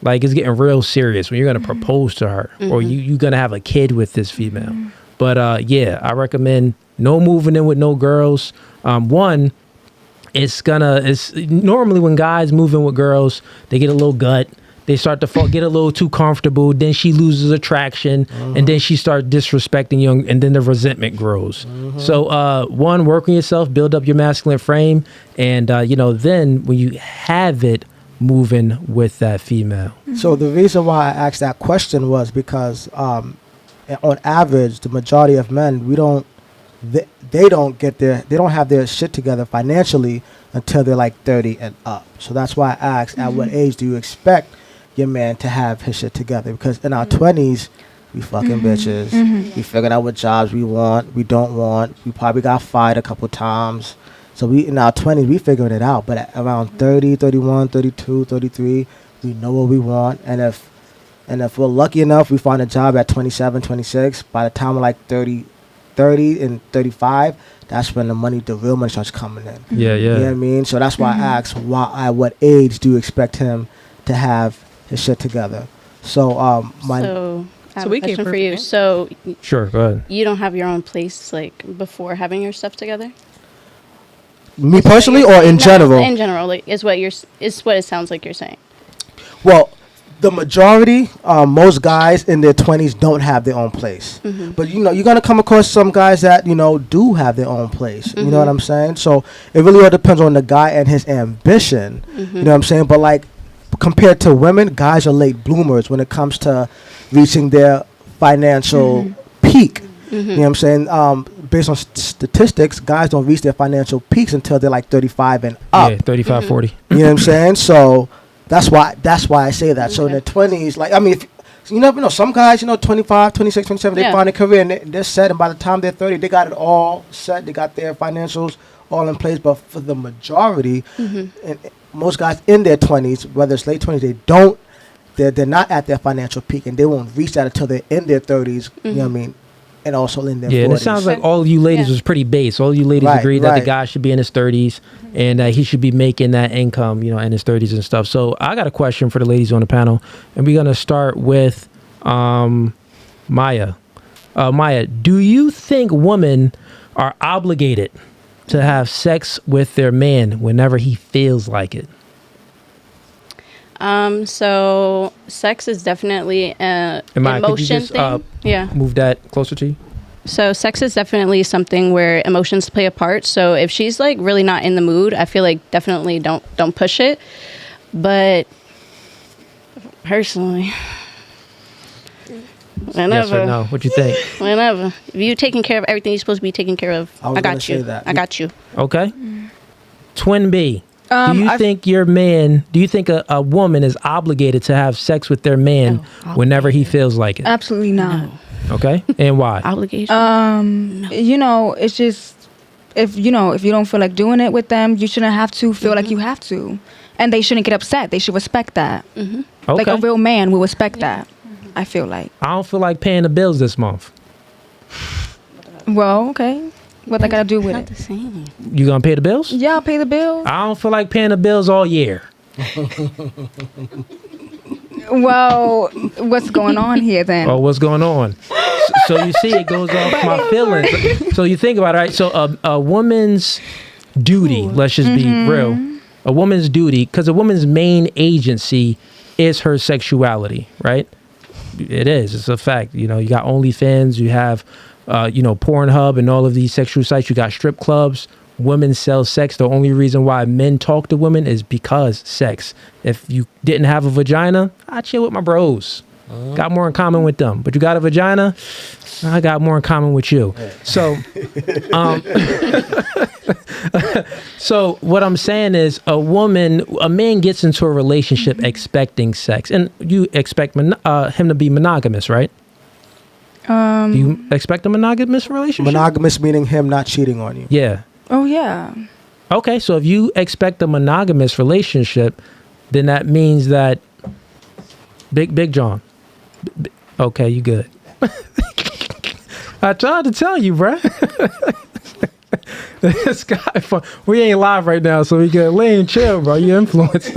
like it's getting real serious, when you're gonna propose to her or you're gonna have a kid with this female. But yeah, I recommend no moving in with no girls. One, it's normally when guys move in with girls, they get a little gut. They start to get a little too comfortable. Then she loses attraction, and then she starts disrespecting you, and then the resentment grows. So, one, work on yourself, build up your masculine frame, and then when you have it, move in with that female. So the reason why I asked that question was because, on average, the majority of men, they don't have their shit together financially until they're like 30 and up. So that's why I asked, at what age do you expect your man to have his shit together? Because in our 20s, we fucking bitches. We figured out what jobs we want, we don't want. We probably got fired a couple times. So in our 20s, we figured it out. But at around 30, 31, 32, 33, we know what we want. And if we're lucky enough, we find a job at 27, 26. By the time we're like 30 and 35, that's when the real money starts coming in. Yeah. You know what I mean? So that's why I asked, at what age do you expect him to have his shit together? So, So I have we a can't question for prove you. it. So Sure, go ahead. you don't have your own place like before having your stuff together? me personally, or in No, general? in general, like is what it sounds like you're saying. Well, the majority, most guys in their 20s don't have their own place. But, you're going to come across some guys that, do have their own place. You know what I'm saying? So it really all depends on the guy and his ambition. You know what I'm saying? But, like, compared to women, guys are late bloomers when it comes to reaching their financial peak. You know what I'm saying? Based on statistics, guys don't reach their financial peaks until they're like 35 and up. Yeah, 35, 40. You know what I'm saying? So that's why I say that. So in their 20s, like, I mean, you never know. Some guys, 25, 26, 27, they find a career and they're set. And by the time they're 30, they got it all set. They got their financials all in place. But for the majority, and most guys in their 20s, whether it's late 20s, they're not at their financial peak. And they won't reach that until they're in their 30s. You know what I mean? And also in their 40s. And it sounds like all you ladies was pretty base. All you ladies agree that the guy should be in his 30s and he should be making that income, in his 30s and stuff. So I got a question for the ladies on the panel, and we're going to start with Maya. Maya, do you think women are obligated to have sex with their man whenever he feels like it? So sex is definitely an emotion thing. Move that closer to you. So sex is definitely something where emotions play a part. So if she's like really not in the mood, I feel like definitely don't push it. But personally, whenever, yes or no? What you think? Whenever, if you taking care of everything you're supposed to be taking care of, I got you. I got you. Okay. Twin B. Do you think a woman is obligated to have sex with their man whenever he feels like it? Absolutely not. Okay, and why? Obligation. You know, it's just if you don't feel like doing it with them, you shouldn't have to feel like you have to, and they shouldn't get upset. They should respect that. Okay. Like a real man will respect that. I feel like. I don't feel like paying the bills this month. Well, okay. What I gotta do with Not it? the same. You gonna pay the bills? Yeah, I'll pay the bill. I don't feel like paying the bills all year. Well, what's going on here then? Oh, what's going on? So you see, it goes off my feelings. So you think about it, right? So a woman's duty, let's just be real, a woman's duty, because a woman's main agency is her sexuality, right? It is. It's a fact. You know, you got OnlyFans, you have, Pornhub and all of these sexual sites. You got strip clubs. Women sell sex. The only reason why men talk to women is because sex. If you didn't have a vagina, I chill with my bros. Got more in common with them. But you got a vagina, I got more in common with you. So, so what I'm saying is a man gets into a relationship expecting sex. And you expect him to be monogamous, right? Do you expect a monogamous relationship? Monogamous meaning him not cheating on you. Yeah. Oh yeah. Okay, so if you expect a monogamous relationship, then that means that Big John. Okay, you good. I tried to tell you, bruh. This guy, we ain't live right now, so we can lay and chill, bro. You influenced.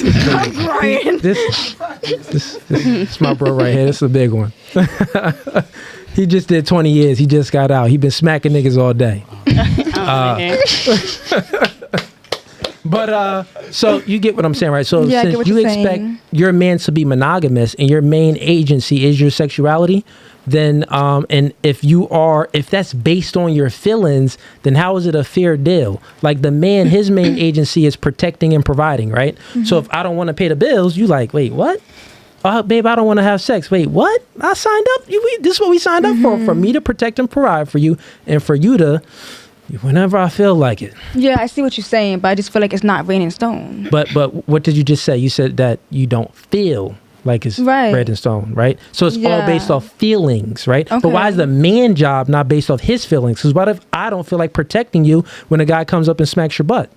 I'm crying. This my bro right here. This is a big one. He just did 20 years. He just got out. He been smacking niggas all day. But so you get what I'm saying, right? So Yeah, since you expect your man to be monogamous and your main agency is your sexuality, then and if that's based on your feelings, then how is it a fair deal? Like the man, his main agency is protecting and providing, right? So if I don't want to pay the bills, you like, wait, what? Babe, I don't want to have sex. Wait, what? I signed up. This is what we signed up for me to protect and provide for you, and for you to, whenever I feel like it. Yeah, I see what you're saying, but I just feel like it's not written in stone. But what did you just say? You said that you don't feel like it's written in stone, right? So it's all based off feelings, right? Okay. But why is the man job not based off his feelings? Because what if I don't feel like protecting you when a guy comes up and smacks your butt?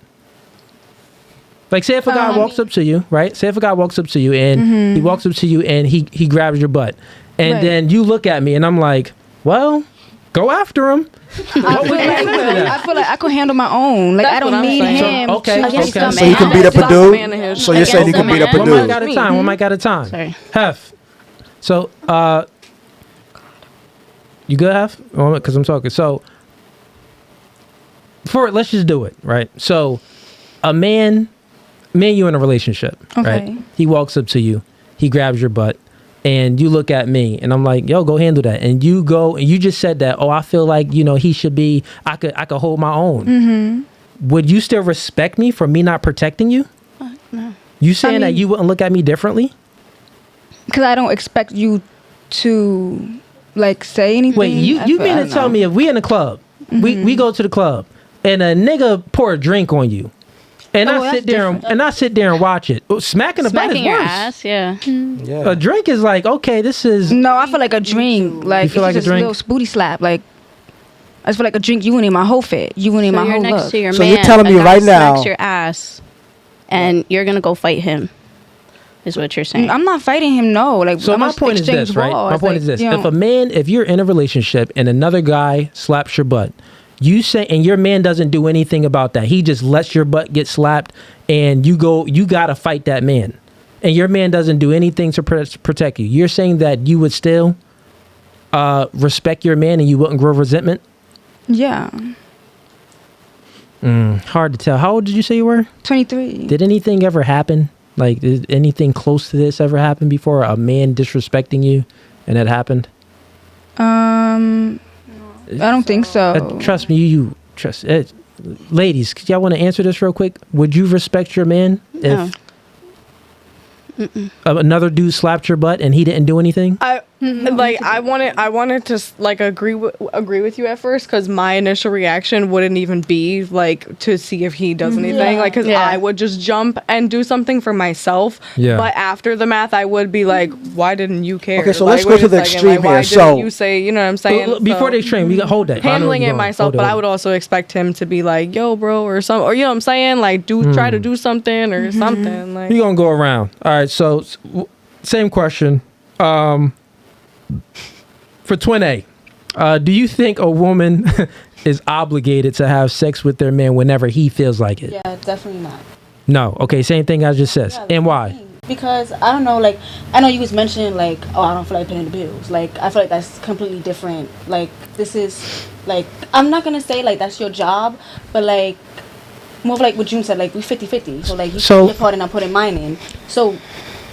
Like, say if a guy walks up to you, right? Say if a guy walks up to you and he walks up to you and he grabs your butt. And then you look at me and I'm like, well, go after him. I feel like I can handle my own. Like, I don't need him. So, okay. So you can beat up a dude? So you're saying you can beat up a One dude? mic at a time. One mic at a time. Sorry. Hef. So, you good, Hef? Because I'm talking. So, let's just do it, right? So, me and you in a relationship, right? He walks up to you, he grabs your butt, and you look at me, and I'm like, yo, go handle that. And you go, and you just said that, I feel like, he should be, I could hold my own. Would you still respect me for me not protecting you? No. You saying that you wouldn't look at me differently? Because I don't expect you to, like, say anything. Wait, you mean to tell me if we in a club, we go to the club, and a nigga pour a drink on you, and I sit there and watch it. Smacking the butt is your worse. ass, yeah. A drink is like, okay, this is. No, I feel like a drink. Like, you feel like it's a just drink? a little booty slap. Like, I just feel like a drink. You ain't in my whole fit. You ain't in my whole next look. to your So man, you're telling me a guy right now- smacks your ass, and you're gonna go fight him. Is what you're saying? I'm not fighting him. No, like. So my point is this, right? My point is this: if you're in a relationship and another guy slaps your butt, you say, and your man doesn't do anything about that, he just lets your butt get slapped, and you gotta fight that man, and your man doesn't do anything to protect you. You're saying that you would still respect your man and you wouldn't grow resentment? Yeah. Hard to tell. How old did you say you were? 23. Did anything ever happen? Like, did anything close to this ever happen before? A man disrespecting you, and it happened? I don't think so. Trust me, you trust. Ladies, y'all want to answer this real quick? Would you respect your man if another dude slapped your butt and he didn't do anything? like I wanted to like agree with you at first, because my initial reaction wouldn't even be like to see if he does anything, like because I would just jump and do something for myself. But after the math, I would be like, why didn't you care? Okay, so like, let's go to the extreme here. Why So didn't you say, you know what I'm saying? Before the extreme, we got hold that. Handling it myself, but I would also expect him to be like, yo, bro, or something, or you know what I'm saying, like try to do something or something. Like, we gonna go around. All right, so same question. For Twin A, do you think a woman is obligated to have sex with their man whenever he feels like it? Yeah, definitely not. No. Okay, same thing I just said. Yeah, and why? Because I don't know, like, I know you was mentioning, like, oh, I don't feel like paying the bills. Like, I feel like that's completely different. Like, this is, like, I'm not going to say, like, that's your job, but, like, more of, like, what June said, like, we 50-50. So, like, you put your part in, I'm putting mine in. So,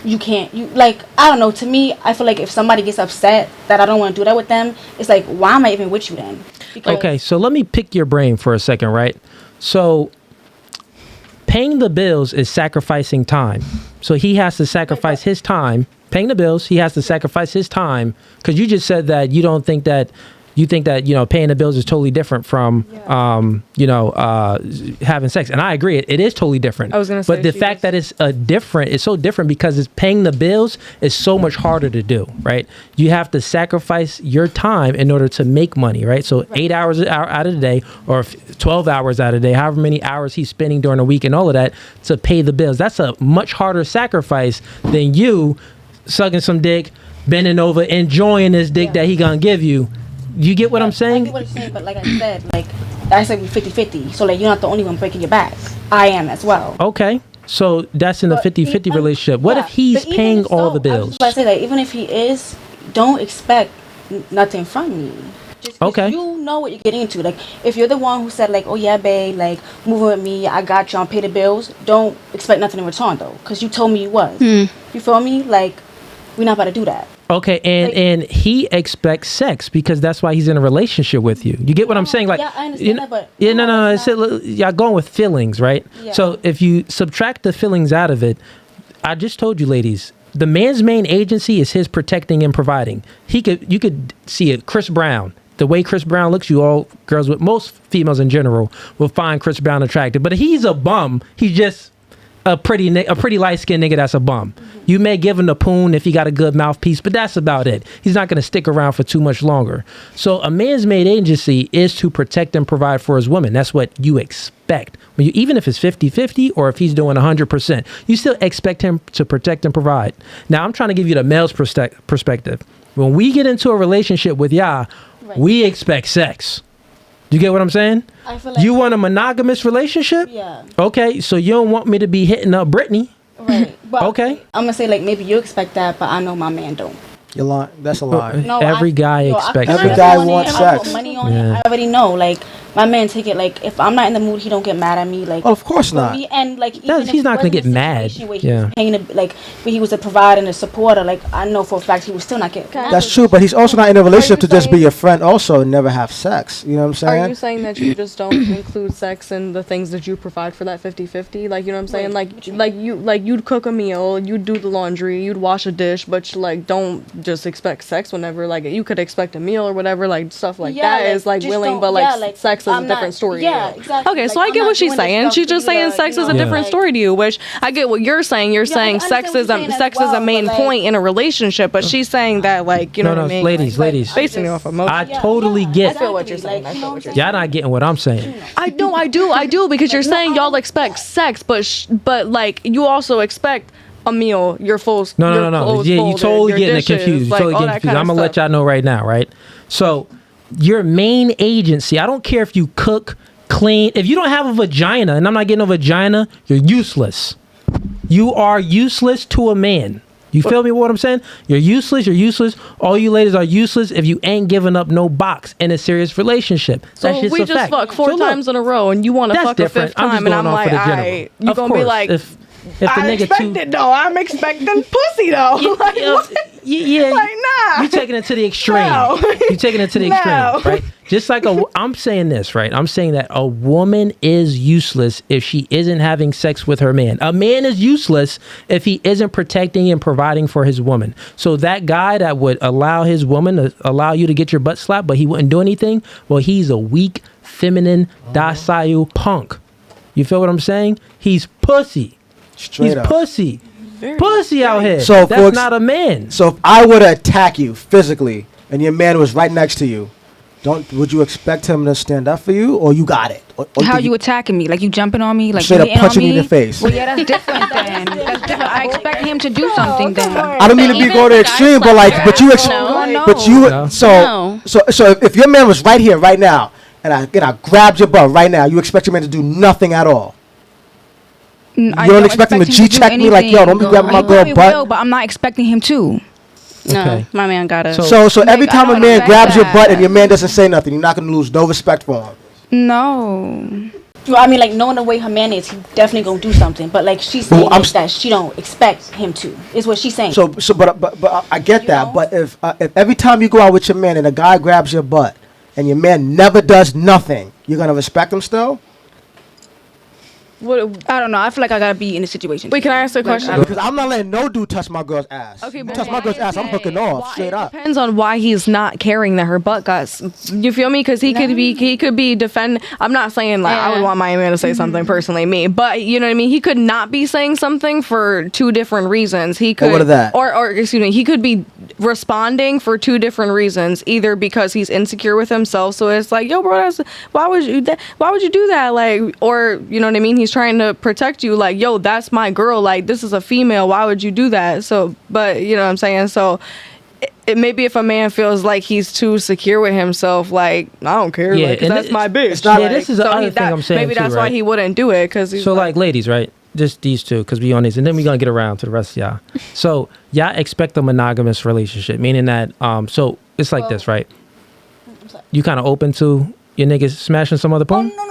you can't, like, I don't know, to me, I feel like if somebody gets upset that I don't want to do that with them, it's like, why am I even with you then? Because okay, so let me pick your brain for a second, right? So, paying the bills is sacrificing time. So he has to sacrifice his time. Paying the bills, he has to sacrifice his time, because you just said that you don't think that, you think that, you know, paying the bills is totally different from, having sex. And I agree, it is totally different. I was gonna say, but the fact that it's it's so different because it's paying the bills is so much harder to do, right? You have to sacrifice your time in order to make money, right? So 8 hours out of the day, or 12 hours out of the day, however many hours he's spending during the week and all of that to pay the bills. That's a much harder sacrifice than you sucking some dick, bending over, enjoying this dick that he gonna give you. You get what I'm saying? I get what you're saying, but like I said, like, I said we 50-50. So, like, you're not the only one breaking your back. I am as well. Okay. So that's in a 50-50 relationship. What if he's paying all the bills? I was about to say that even if he is, don't expect nothing from me. Just you know what you're getting into. Like, if you're the one who said, like, oh yeah, babe, like, moving with me, I got you, I'll pay the bills, don't expect nothing in return, though, because you told me you was. You feel me? Like, we're not about to do that. Okay, and he expects sex because that's why he's in a relationship with you. You get what I'm saying? Like, yeah, I understand that, but no. Y'all going with feelings, right? Yeah. So if you subtract the feelings out of it, I just told you, ladies, the man's main agency is his protecting and providing. You could see it. Chris Brown, the way Chris Brown looks, you all girls, with most females in general, will find Chris Brown attractive. But he's a bum. He's just a pretty light-skinned nigga that's a bum. You may give him the poon if he got a good mouthpiece, but that's about it. He's not going to stick around for too much longer. So a man's main agency is to protect and provide for his woman. That's what you expect. Even if it's 50-50 or if he's doing 100%, you still expect him to protect and provide. Now, I'm trying to give you the male's perspective. When we get into a relationship with y'all, we expect sex. You get what I'm saying? I feel like you want a monogamous relationship? Yeah. Okay, so you don't want me to be hitting up Brittany. Right. But okay. I'm gonna say, like, maybe you expect that, but I know my man don't. You're lying. That's a lie. No, every guy expects every sex. guy wants I sex. put money on it. I already know. Like, my man take it. Like, if I'm not in the mood, he don't get mad at me. Like, of course not. And like, even he's not gonna get mad. Where he was paying like, where he was a provider and a supporter. Like, I know for a fact he would still not get. That's true, but he's also not in a relationship to just be your friend. Also, and never have sex. You know what I'm saying? Are you saying that you just don't include sex in the things that you provide for that 50-50? Like, you know what I'm saying? Like you'd cook a meal, you'd do the laundry, you'd wash a dish, but you, like, don't just expect sex whenever. Like, you could expect a meal or whatever. Like, stuff like that is like willing, but like sex is a different story. Yeah, exactly. Okay, so I get what she's saying. She's just saying sex is a different story to you, which I get what you're saying. You're saying sex is a main point in a relationship, but she's saying that, like, you know what I mean? Ladies, basing it off emotion. I totally get. I feel what you're saying. Y'all not getting what I'm saying. I do because you're saying y'all expect sex, but like, you also expect a meal, your full. No. Yeah, you totally getting it confused. I'm gonna let y'all know right now, right? So, your main agency, I don't care if you cook, clean. If you don't have a vagina, and I'm not getting a vagina, you're useless. You are useless to a man. You feel me what I'm saying? You're useless. All you ladies are useless if you ain't giving up no box in a serious relationship. So that's we just fuck four times in a row, and you want to fuck a fifth time, and I'm like, alright, you gonna be like, if the nigga I'm expecting pussy though. Yeah, Like, nah. You're taking it to the extreme. No. You're taking it to the extreme, right? Just like I'm saying this, right? I'm saying that a woman is useless if she isn't having sex with her man. A man is useless if he isn't protecting and providing for his woman. So that guy that would allow his woman to allow you to get your butt slapped, but he wouldn't do anything, well, he's a weak, feminine, docile punk. You feel what I'm saying? He's pussy. He's pussy. Pussy out here. So that's not a man. So if I were to attack you physically and your man was right next to you, would you expect him to stand up for you, or you got it? Or how you attacking me? Like you jumping on me? Like straight up punching me in the face? Well, yeah, that's different then. That's different. I expect him to do something then. I don't mean to be going to the extreme, but like, so if your man was right here, right now, and I grabbed your butt right now, you expect your man to do nothing at all? You don't expect him to G-check me like, yo, don't be grabbing my girl butt? Will, but I'm not expecting him to. No, my man gotta. So every time a man grabs your butt and your man doesn't say nothing, you're not gonna lose no respect for him. No. Well, I mean, like, knowing the way her man is, he definitely gonna do something. But like she's saying that she don't expect him to. Is what she's saying. But I get that. Know? But if every time you go out with your man and a guy grabs your butt and your man never does nothing, you're gonna respect him still? I don't know. I feel like I gotta be in a situation. Wait, can I ask a question? Because I'm not letting no dude touch my girl's ass. Okay, but touch my girl's ass, I'm hooking off straight up. Depends on why he's not caring that her butt got. You feel me? Because he could be defend. I'm not saying like I would want my man to say something personally, me, but you know what I mean. He could not be saying something for two different reasons. He could, what are that? Or excuse me, he could be responding for two different reasons. Either because he's insecure with himself, so it's like, yo, bro, why would you do that? Like, or you know what I mean? He's trying to protect you, like, yo, that's my girl, like, this is a female, why would you do that? So, but you know what I'm saying? So it maybe if a man feels like he's too secure with himself, like, I don't care, like, that's my bitch. It's not, this is the other thing I'm saying maybe that's too, why right? he wouldn't do it, because so like ladies, right? Just these two, because we on these, and then we're gonna get around to the rest of y'all. So y'all expect a monogamous relationship, meaning that so it's like this, right? You kind of open to your niggas smashing some other porn? No.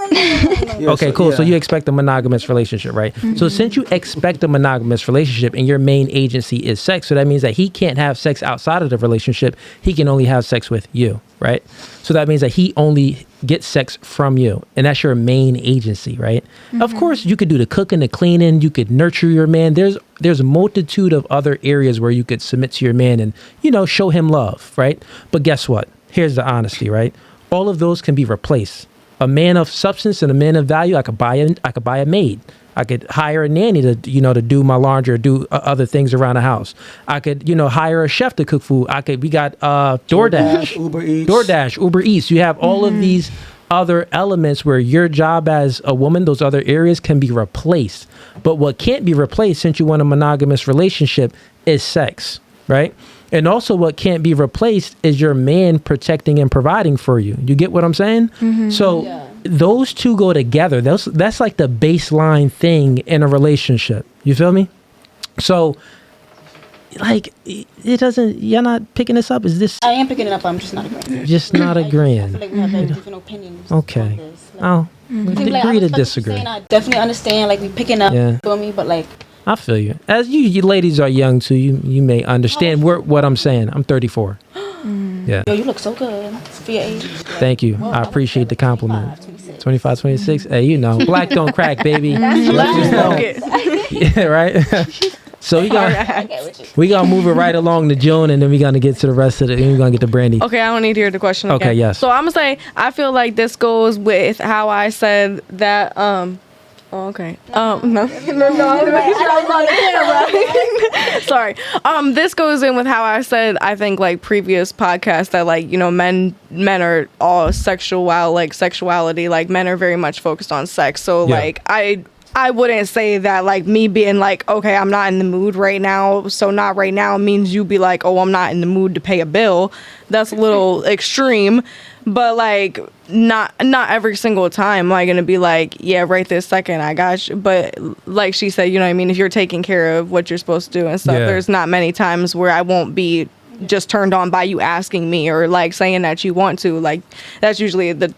Okay, cool. Yeah. So you expect a monogamous relationship, right? Mm-hmm. So since you expect a monogamous relationship and your main agency is sex, so that means that he can't have sex outside of the relationship. He can only have sex with you, right? So that means that he only gets sex from you, and that's your main agency, right? Mm-hmm. Of course, you could do the cooking, the cleaning, you could nurture your man. There's a multitude of other areas where you could submit to your man and, you know, show him love, right? But guess what? Here's the honesty, right? All of those can be replaced. A man of substance and a man of value, I could buy a maid. I could hire a nanny to do my laundry or do other things around the house. I could, hire a chef to cook food. We got DoorDash, Uber Eats. You have all of these other elements where your job as a woman, those other areas can be replaced. But what can't be replaced, since you want a monogamous relationship, is sex, right? And also what can't be replaced is your man protecting and providing for you. You get what I'm saying? Mm-hmm. So those two go together. That's like the baseline thing in a relationship. You feel me? So like it doesn't, you're not picking this up? Is this? I am picking it up, I'm just not agreeing. Just not agreeing. I feel like we have like different opinions. Okay. On this. Like, agree to disagree. I definitely understand, like we picking up, feel me, but like. I feel you. As you ladies are young too, you may understand what I'm saying. I'm 34. Yeah. Yo, you look so good for your age. Like, thank you. I appreciate the compliment. 25, 26. Hey, black don't crack, baby. Yeah, right? So we gonna move it right along to June, and then we're gonna get to the rest of it, and we're gonna get to Brandy. Okay, I don't need to hear the question again. Okay, yes. So I'm gonna say, I feel like this goes with how I said that, Oh, okay. No. Sorry. This goes in with how I said, I think, like, previous podcasts that, like, men are all sexuality, like, men are very much focused on sex. So, like, I wouldn't say that, like, me being like, okay, I'm not in the mood right now, so not right now means you be like, oh, I'm not in the mood to pay a bill. That's a little extreme. But, like, not every single time am I going to be like, yeah, right this second, I got you. But like she said, if you're taking care of what you're supposed to do and stuff, there's not many times where I won't be just turned on by you asking me or, like, saying that you want to. Like, that's usually the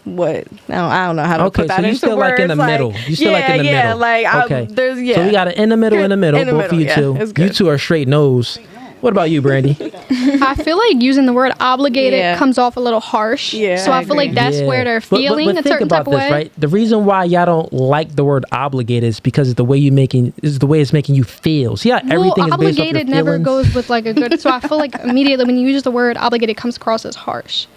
what, I don't know how to put that into words. Okay, so you still, like, in the middle. You still, like, in the middle. Like, okay. So we got an in the middle, both of you two. You two are straight nose. What about you, Brandy? I feel like using the word obligated Yeah. comes off a little harsh. Yeah, So I feel like that's where they're feeling but a think certain about type of this, way. right? The reason why y'all don't like the word obligated is because it's the way it's making you feel. See how everything is based off your Obligated never feelings? goes with like a good. So I feel like immediately when you use the word obligated, it comes across as harsh.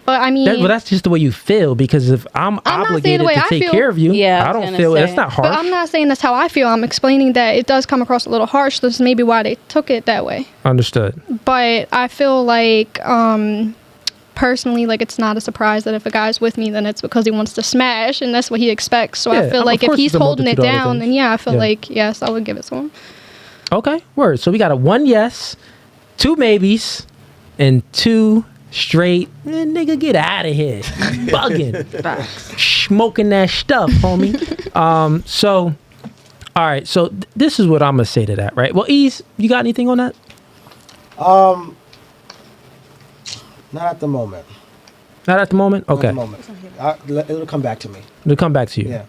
But I mean, That's just the way you feel, because if I'm not saying the obligated way to I take feel. care of you, Yeah, I I was don't gonna feel say. that's not harsh. but I'm not saying that's how I feel. I'm explaining that it does come across a little harsh. That's maybe why they took it that way. Understood. But I feel like personally, like it's not a surprise that if a guy's with me, then it's because he wants to smash, and that's what he expects. So Yeah, I feel of like if course he's it's a holding it multitude of other down, things. then I feel Yeah. like yes, I would give it to him. Okay, word. So we got a 1 yes, 2 maybes, and 2 straight. Nigga, get out of here. Bugging. Smoking that stuff, homie. So, all right. So this is what I'm gonna say to that, right? Well, Ease, you got anything on that? Not at the moment. Not at the moment. Not Okay, at the moment. It'll come back to me. we'll come back to you. Yeah.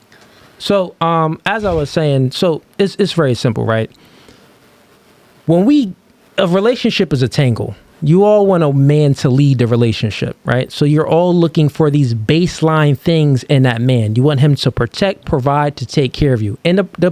So, as I was saying, so it's very simple, right? When a relationship is a tangle, you all want a man to lead the relationship, right? So you're all looking for these baseline things in that man. You want him to protect, provide, to take care of you. And the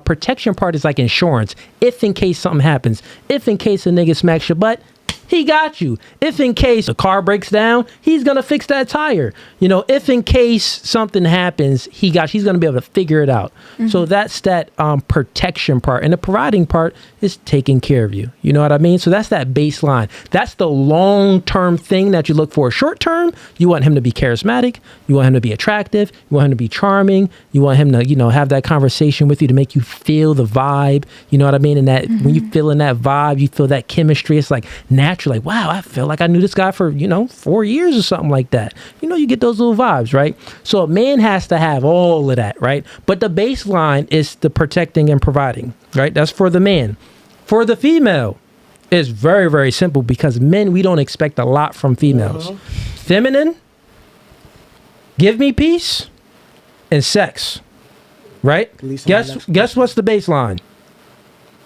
protection part is like insurance. If in case something happens, if in case a nigga smacks your butt, he got you. If in case a car breaks down, he's gonna fix that tire. If in case something happens, he's gonna be able to figure it out. So that's that protection part, and the providing part is taking care of you. You know what I mean? So that's that baseline. That's the long-term thing that you look for. Short term, you want him to be charismatic. You want him to be attractive. You want him to be charming. You want him to, have that conversation with you to make you feel the vibe. You know what I mean? And that when you feel in that vibe, you feel that chemistry. It's like natural. Like, wow, I feel like I knew this guy for, 4 years or something like that. You get those little vibes, right? So a man has to have all of that, right? But the baseline is the protecting and providing, right? That's for the man. For the female, it's very, very simple, because men, we don't expect a lot from females. Feminine, give me peace and sex, right? Guess what's the baseline?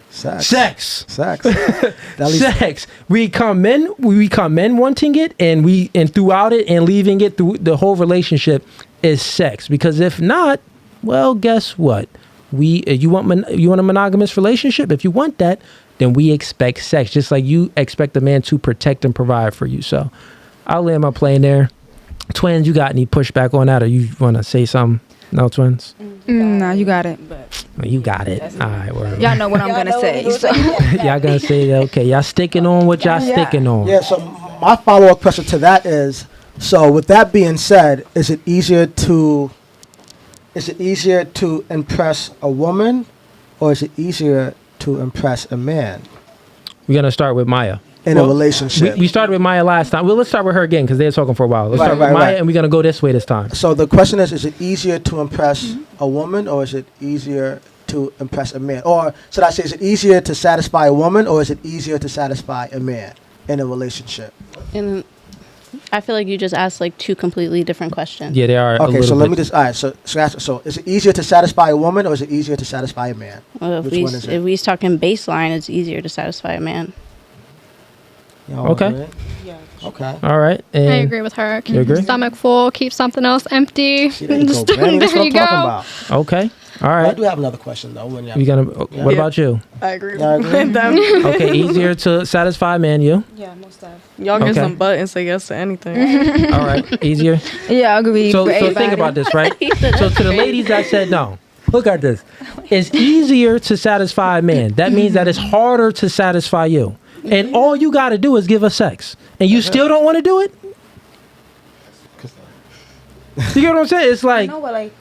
Sex. Sex. We come men wanting it, and throughout it and leaving it through the whole relationship is sex. Because if not, well, guess what? You want a monogamous relationship? If you want that, then we expect sex, just like you expect a man to protect and provide for you. So I'll land my plane there. Twins, you got any pushback on that, or you want to say something? No, twins? No, you got it. You got it. All right, word. Y'all know what I'm gonna say. So. Y'all gonna say that? Okay, y'all sticking on what y'all sticking on. Yeah, so my follow-up question to that is, so with that being said, is it easier to impress a woman, or is it easier to impress a man We're gonna start with Maya. in a relationship? We started with Maya last time. Well, let's start with her again, because they were talking for a while. Let's start with Maya, and we're gonna go this way this time. So the question is it easier to impress a woman, or is it easier to impress a man? Or should I say, is it easier to satisfy a woman, or is it easier to satisfy a man in a relationship? And I feel like you just asked like 2 completely different questions. Yeah, they are. Okay, so let me just, all right, so is it easier to satisfy a woman, or is it easier to satisfy a man? Well, Which one is it? if we's talking baseline, it's easier to satisfy a man. Y'all Okay. agree? Okay. All right. I And agree with her. Keep You agree? your stomach full. Keep something else empty. See, there you go, Just- Brandon. That's there what you I'm talking go. about. okay. All I right. do have another question, though. When You gonna? What about you? I agree Yeah, I agree. with them. Okay, easier to satisfy a man. You? Yeah, most of. Y'all get Okay. some butt and say yes to anything. All right. Easier. Yeah, I agree. So with think everybody. about this, right? So to the ladies that said no, look at this. It's easier to satisfy a man. That means that it's harder to satisfy you. And all you got to do is give us sex. And you still don't want to do it? You get what I'm saying? It's like, No, but like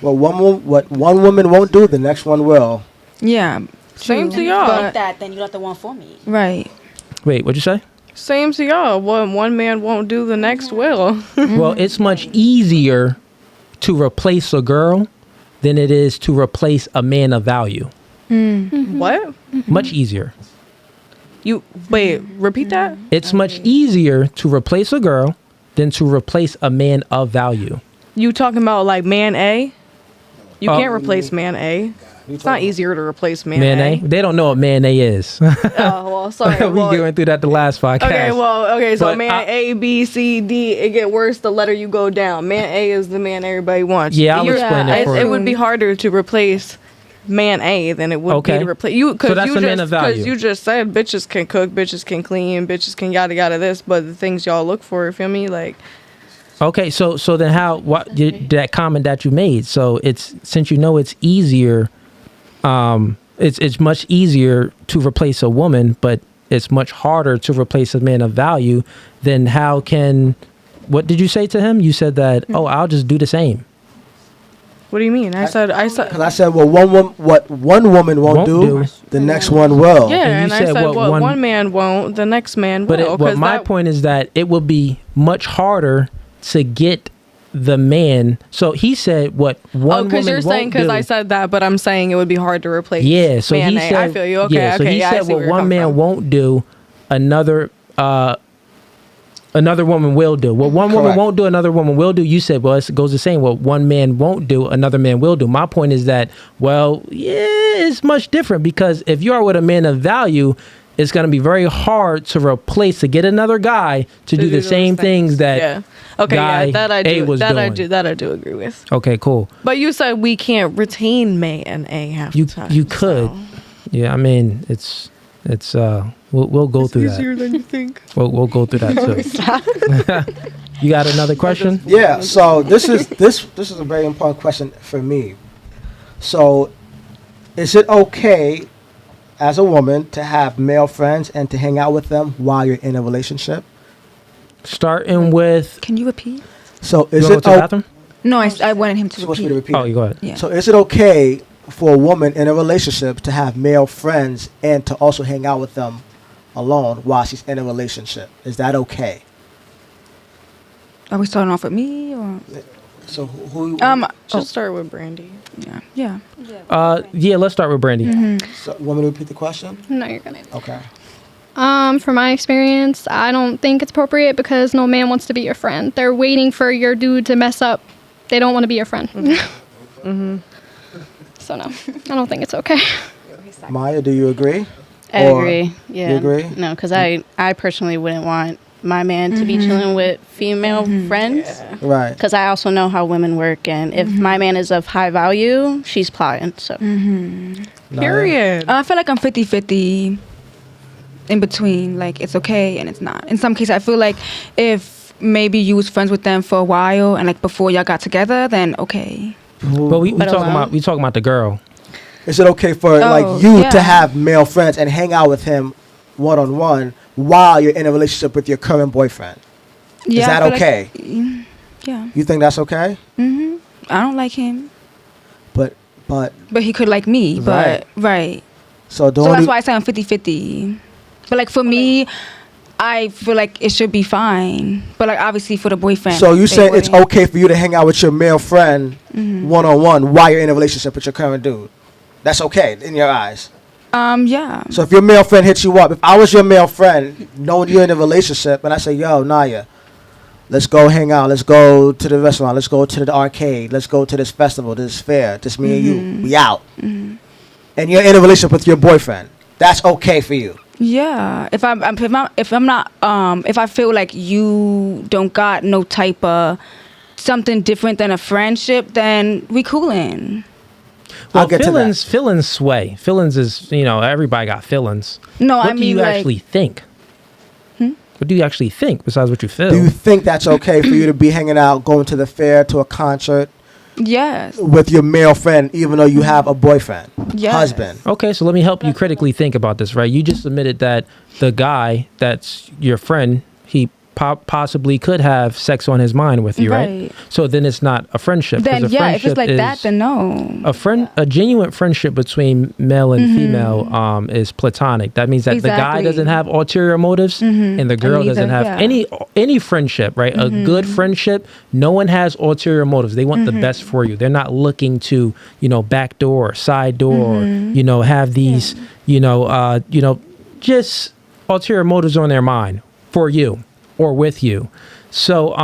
Well, what one woman won't do, the next one will. Yeah. Same true, to y'all. but- like that, then you got the one for me. Right. wait, what'd you say? Same to y'all. What one man won't do, the next will. Well, it's much easier to replace a girl than it is to replace a man of value. What? Much easier. You wait. Repeat that. It's much easier to replace a girl than to replace a man of value. You talking about like man A? You can't replace man A. It's not easier to replace man, Man A. A? They don't know what man A is. Oh, well, sorry. We going through that the last podcast. So But man A, B, C, D, it get worse the letter you go down. Man A is the man everybody wants. Yeah, I'll explain it for It you. would be harder to replace man A than it would be to replace you. So that's a man of value. Because you just said bitches can cook, bitches can clean, bitches can yada yada this, but the things y'all look for, you feel me? Like, Okay, so then that comment that you made? So it's, since you know it's easier, it's much easier to replace a woman, but it's much harder to replace a man of value. Then how can? What did you say to him? You said that, oh, I'll just do the same. what do you mean? I said. Because I said, well, what one woman won't do, the next one will. Yeah, And and you I said said what what one- one man won't, the next man will. But my point is that it will be much harder to get the man. So he said what one because woman you're saying won't because do. I said that, but I'm saying it would be hard to replace. Yeah, so man he A. said. I feel you. Okay, yeah, so okay. he I said see what where you're one coming man from. won't do, another woman will do. What one woman Correct. won't do, another woman will do. You said, well, it goes the same. What one man won't do, another man will do. My point is that, well, yeah, it's much different, because if you are with a man of value, it's going to be very hard to get another guy to do the those same things that guy that I A do. was doing. That I do agree with. Okay, cool. But you said we can't retain man A half You the time. you could. so. Yeah, I mean, it's we'll go through that. Easier than you think. We'll go through that too. You got another question? Yeah, so this is a very important question for me. So, is it okay as a woman to have male friends and to hang out with them while you're in a relationship? Starting with. Can you repeat? So You is wanna it go to the bathroom? No, I wanted him to supposed to be repeat. to repeat? Oh, you go ahead. Yeah. So is it okay for a woman in a relationship to have male friends and to also hang out with them alone while she's in a relationship? Is that okay? Are we starting off with me or? So who? Just start with Brandy. Yeah. Yeah, let's start with Brandy. So, want me to repeat the question? No, you're good. Okay. From my experience, I don't think it's appropriate because no man wants to be your friend. They're waiting for your dude to mess up. They don't want to be your friend. So no, I don't think it's okay. Maya, do you agree? I Or agree. Yeah. you agree? No, because I personally wouldn't want my man to be chilling with female friends. Right. Because I also know how women work, and if my man is of high value, she's plotting. So Period. I feel like I'm 50-50 in between. Like, it's okay and it's not. In some cases, I feel like if maybe you was friends with them for a while and like before y'all got together, then okay. But we But talking alone? about the girl. Is it okay for like you yeah. to have male friends and hang out with him one-on-one while you're in a relationship with your current boyfriend? Yeah, Is I that feel like- okay? yeah. You think that's okay? I don't like him, But but he could like me. But right. so the So only that's why I say I'm 50-50. But like for me, I feel like it should be fine. But like obviously for the boyfriend. so you they say it's wouldn't. okay for you to hang out with your male friend one-on-one while you're in a relationship with your current dude? That's okay in your eyes. Yeah. So if your male friend hits you up, if I was your male friend, knowing you're in a relationship, and I say, yo, Naya, let's go hang out, let's go to the restaurant, let's go to the arcade, let's go to this festival, this fair, just me and you, we out. And you're in a relationship with your boyfriend, that's okay for you. Yeah. If I feel like you don't got no type of something different than a friendship, then we coolin'. Well, I'll get to that. feelings sway. Feelings is, everybody got feelings. No, What I do mean you like actually think? What do you actually think besides what you feel? Do you think that's okay for you to be hanging out, going to the fair, to a concert yes. with your male friend, even though you have a boyfriend, Yes. husband? Okay, so let me help you critically think about this, right? You just admitted that the guy that's your friend, he possibly could have sex on his mind with you, right? So then it's not a friendship. 'cause Then a yeah, if it's friendship like that, is- then no. a genuine friendship between male and female is platonic. That means that the guy Exactly. doesn't have ulterior motives and the girl doesn't have any friendship, right? A good friendship, no one has ulterior motives. They want the best for you. They're not looking to, backdoor, side door, have these, just ulterior motives on their mind for you or with you. So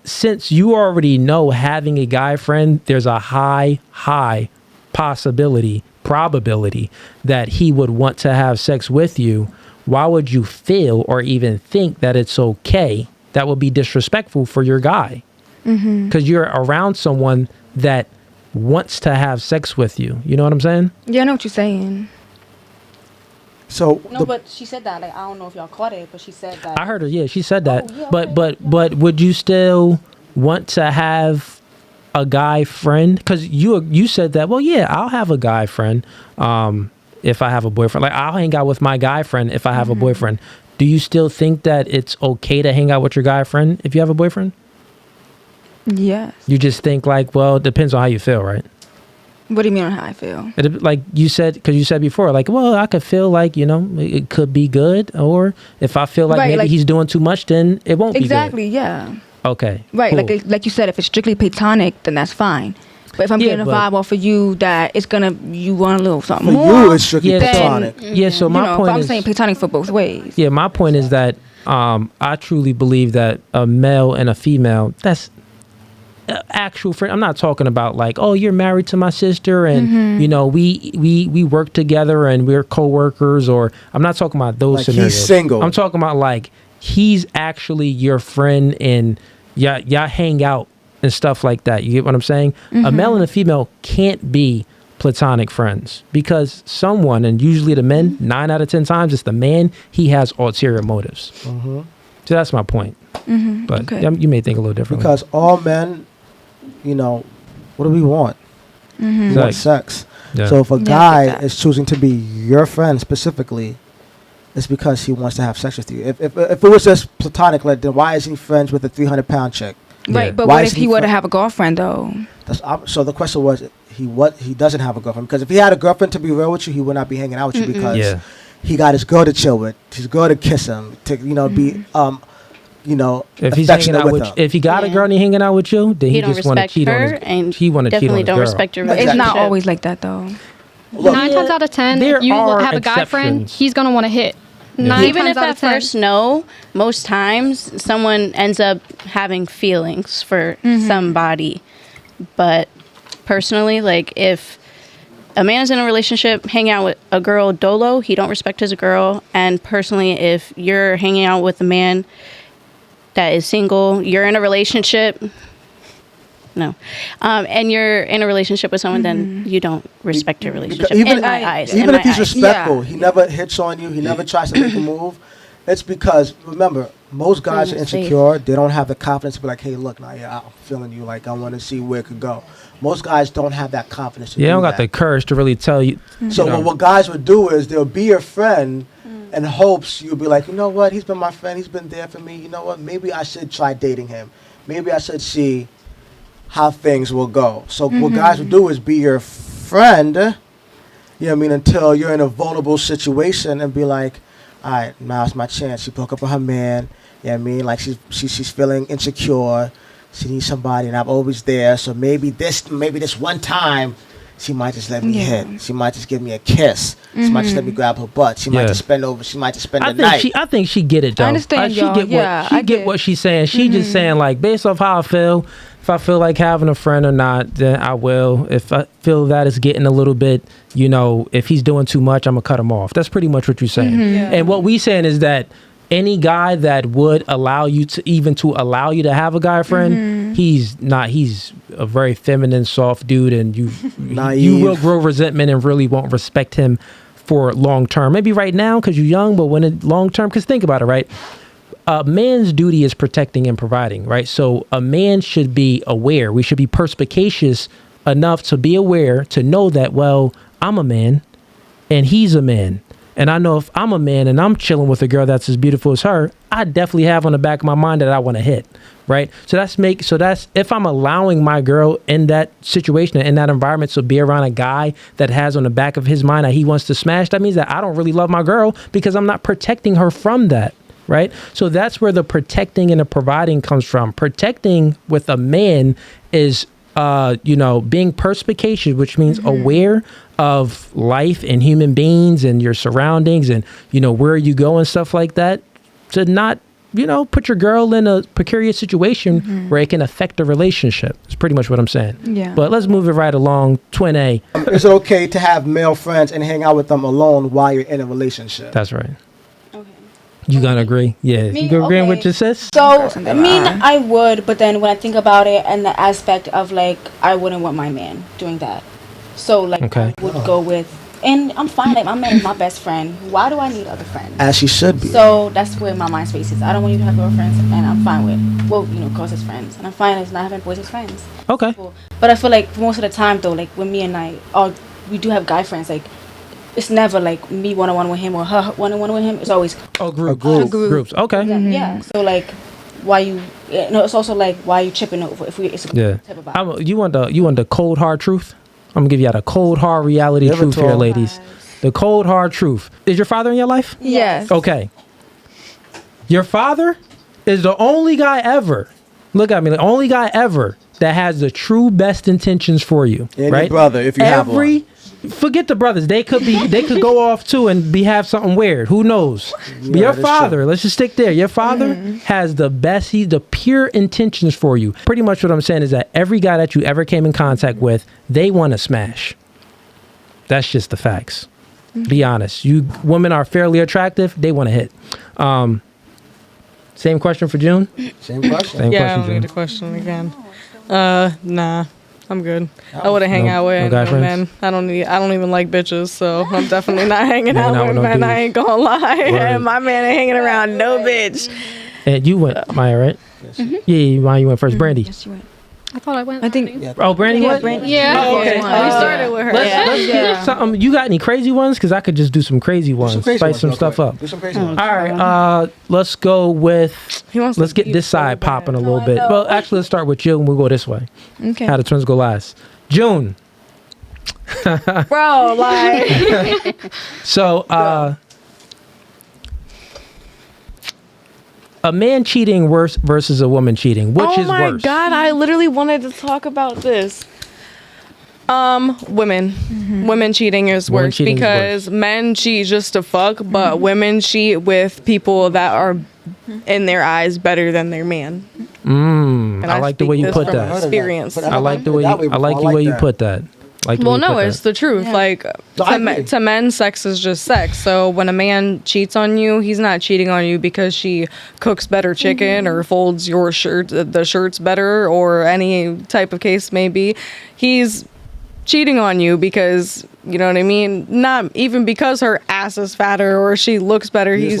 since you already know having a guy friend, there's a high possibility, probability that he would want to have sex with you, why would you feel or even think that it's okay? That would be disrespectful for your guy. Because you're around someone that wants to have sex with you. You know what I'm saying? Yeah, I know what you're saying. So No, but she said that. Like, I don't know if y'all caught it, but she said that. I heard her. Yeah, she said that. Oh, yeah, but would you still want to have a guy friend? Because you said that. Well, yeah, I'll have a guy friend if I have a boyfriend. Like, I'll hang out with my guy friend if I have a boyfriend. Do you still think that it's okay to hang out with your guy friend if you have a boyfriend? Yes. You just think like, well, it depends on how you feel, right? What do you mean on how I feel? Like you said, because you said before, like, well, I could feel like, it could be good. Or if I feel like maybe he's doing too much, then it won't be good. Exactly, yeah. Okay. Right, cool. like you said, if it's strictly platonic, then that's fine. But if I'm getting a vibe off of you that it's you want a little something for more. you, it's strictly platonic. Yeah, so my point but I'm is... saying platonic for both ways. Yeah, my point is that I truly believe that a male and a female, that's actual friend. I'm not talking about like, oh, you're married to my sister and we work together and we're co-workers, or I'm not talking about those like scenarios. He's single. I'm talking about like he's actually your friend and y'all hang out and stuff like that. You get what I'm saying? A male and a female can't be platonic friends because someone, and usually the men, 9 out of 10 times, it's the man, he has ulterior motives. So that's my point. But you may think a little differently. Because all men, what do we want? We want sex. Yeah. So if a guy is choosing to be your friend specifically, it's because he wants to have sex with you. If it was just platonic, like, then why isn't he friends with a 300-pound chick? Right, but what if he were to have a girlfriend though? So the question was, he doesn't have a girlfriend, because if he had a girlfriend, to be real with you, he would not be hanging out with you because he got his girl to chill with, his girl to kiss him, to be if he's hanging out with, if he got a girl and he hanging out with you, then he just want to cheat on his, and he want to cheat on definitely his don't girl. respect your But relationship. it's not always like that though. Look, 9 times out of 10, if you have a guy friend, exceptions. he's gonna want to hit. Even if out at of 10. first no, most times someone ends up having feelings for somebody. But personally, like if a man is in a relationship, hang out with a girl dolo, he don't respect his girl. And personally, if you're hanging out with a man that is single, you're in a relationship. No. And you're in a relationship with someone, then you don't respect your relationship. Even, in my eyes. even in if my he's eyes. respectful, he never hits on you, he never tries to make a move. It's because, remember, most guys are insecure. They don't have the confidence to be like, hey, look, now, I'm feeling you. Like, I want to see where it could go. Most guys don't have that confidence to do they don't that. got the courage to really tell you. So what guys would do is they'll be your friend in hopes you'll be like, you know what, he's been my friend, he's been there for me. You know what, maybe I should try dating him. Maybe I should see how things will go. So what guys would do is be your friend, you know what I mean, until you're in a vulnerable situation and be like, all right, now's my chance. She broke up with her man, you know what I mean, like she's feeling insecure. She needs somebody, and I'm always there. So maybe this one time, she might just let me hit. She might just give me a kiss. She might just let me grab her butt. She might just spend the night. I think she get it though. I understand, she get what she's saying. She just saying like, based off how I feel, if I feel like having a friend or not, then I will. If I feel that it's getting a little bit, if he's doing too much, I'm gonna cut him off. That's pretty much what you're saying. And what we saying is that any guy that would allow you to have a guy friend, he's a very feminine, soft dude, and you will grow resentment and really won't respect him for long term. Maybe right now because you're young, but when it long term, because think about it, right? A man's duty is protecting and providing, right? So a man should be aware. We should be perspicacious enough to be aware, to know that, well, I'm a man and he's a man. And I know if I'm a man and I'm chilling with a girl that's as beautiful as her, I definitely have on the back of my mind that I want to hit, right? So that's if I'm allowing my girl in that situation, in that environment, to be around a guy that has on the back of his mind that he wants to smash, that means that I don't really love my girl because I'm not protecting her from that, right? So that's where the protecting and the providing comes from. Protecting with a man is being perspicacious, which means aware of life and human beings and your surroundings and, where you go and stuff like that, to not put your girl in a precarious situation where it can affect the relationship. It's pretty much what I'm saying. Yeah. But let's move it right along. Twin A. Is it okay to have male friends and hang out with them alone while you're in a relationship? That's right. Okay. You gonna agree? Yeah. Me, You gonna agree okay. with your sis? So, I mean, I would, but then when I think about it and the aspect of, like, I wouldn't want my man doing that. So, like, Okay. I would go with, and I'm fine, like, my man is my best friend. Why do I need other friends? As she should be. So, that's where my mind space is. I don't want you to have girlfriends, and I'm fine with, girls as friends. And I'm fine as not having boys as friends. Okay. Cool. But I feel like most of the time, though, like, when me and we do have guy friends, like, it's never like me one-on-one with him or her one-on-one with him. It's always Groups. Okay. yeah. So like, why you? It's also like why you chipping over if it's a group type of vibe. You want the cold hard truth? I'm gonna give you the cold hard reality truth here, ladies. The cold hard truth. Is your father in your life? Yes. Okay. Your father is the only guy ever. Look at me, the only guy ever that has the true best intentions for you. And right? your brother, if you have one. Forget the brothers. They could go off too and have something weird. Who knows? But your father, let's just stick there. Your father has the pure intentions for you. Pretty much what I'm saying is that every guy that you ever came in contact with, they want to smash. That's just the facts. Be honest. You women are fairly attractive. They want to hit. Same question for June? Same question. Same Yeah, question, I don't June. need a question again. Nah. I'm good. I wouldn't hang out with guy no friends? men. I don't even like bitches, so I'm definitely not hanging out with no men. dudes. I ain't gonna lie. Word. My man ain't hanging around no bitch. And you went, Maya, right? Yeah, Maya, you went first. Brandy. Yes, you went. I thought I went. I think. Oh, Brandy went? Yeah. Oh, okay. We started with her. Let's do something. You got any crazy ones? Because I could just do some crazy ones. Spice some stuff up. Do some crazy ones. All right. Let's go with. He wants Let's to get beat this so side bad. popping a little bit. Well, actually, let's start with June. We'll go this way. Okay. How the twins go last. June. Bro, like. So, a man cheating worse versus a woman cheating. Which is worse? Oh my God, I literally wanted to talk about this. Women. Women cheating is Women worse cheating is because men cheat just to fuck, but women cheat with people that are in their eyes better than their man. And I like the way you speak put this from that. experience. I like the way you put that. Like the Well, way you no, put it's that. the truth. Like to men, sex is just sex. So when a man cheats on you, he's not cheating on you because she cooks better chicken or folds your shirt, the shirts better, or any type of case may be. He's cheating on you because, you know what I mean? Not even because her ass is fatter or she looks better. He's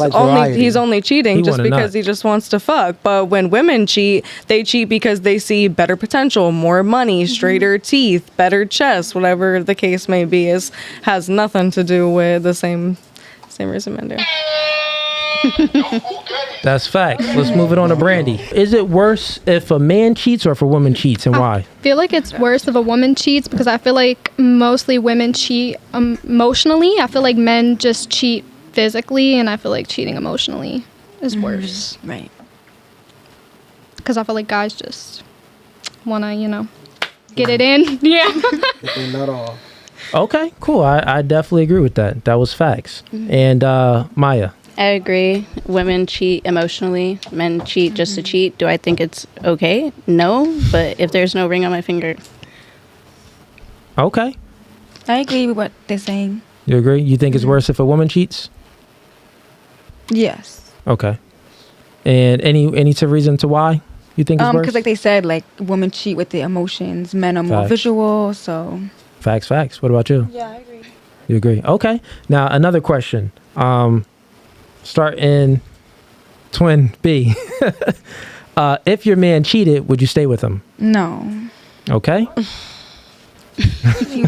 only cheating just because he just wants to fuck. But when women cheat, they cheat because they see better potential, more money, straighter teeth, better chest, whatever the case may be. Has nothing to do with the same reason men do. That's facts. Let's move it on to Brandy. Is it worse if a man cheats or if a woman cheats, and why? I feel like it's worse if a woman cheats because I feel like mostly women cheat emotionally. I feel like men just cheat physically, and I feel like cheating emotionally is worse. Right. Because I feel like guys just want to, get it in. Yeah. Not all. Okay, cool. I definitely agree with that. That was facts. And Maya. I agree. Women cheat emotionally. Men cheat just to cheat. Do I think it's okay? No. But if there's no ring on my finger. Okay. I agree with what they're saying. You agree? You think it's worse if a woman cheats? Yes. Okay. And any reason to why you think it's worse? Because like they said, like women cheat with their emotions. Men are more Facts. visual. So. Facts. What about you? Yeah, I agree. You agree? Okay. Now another question. Start in twin B. If your man cheated, would you stay with him? No. Okay.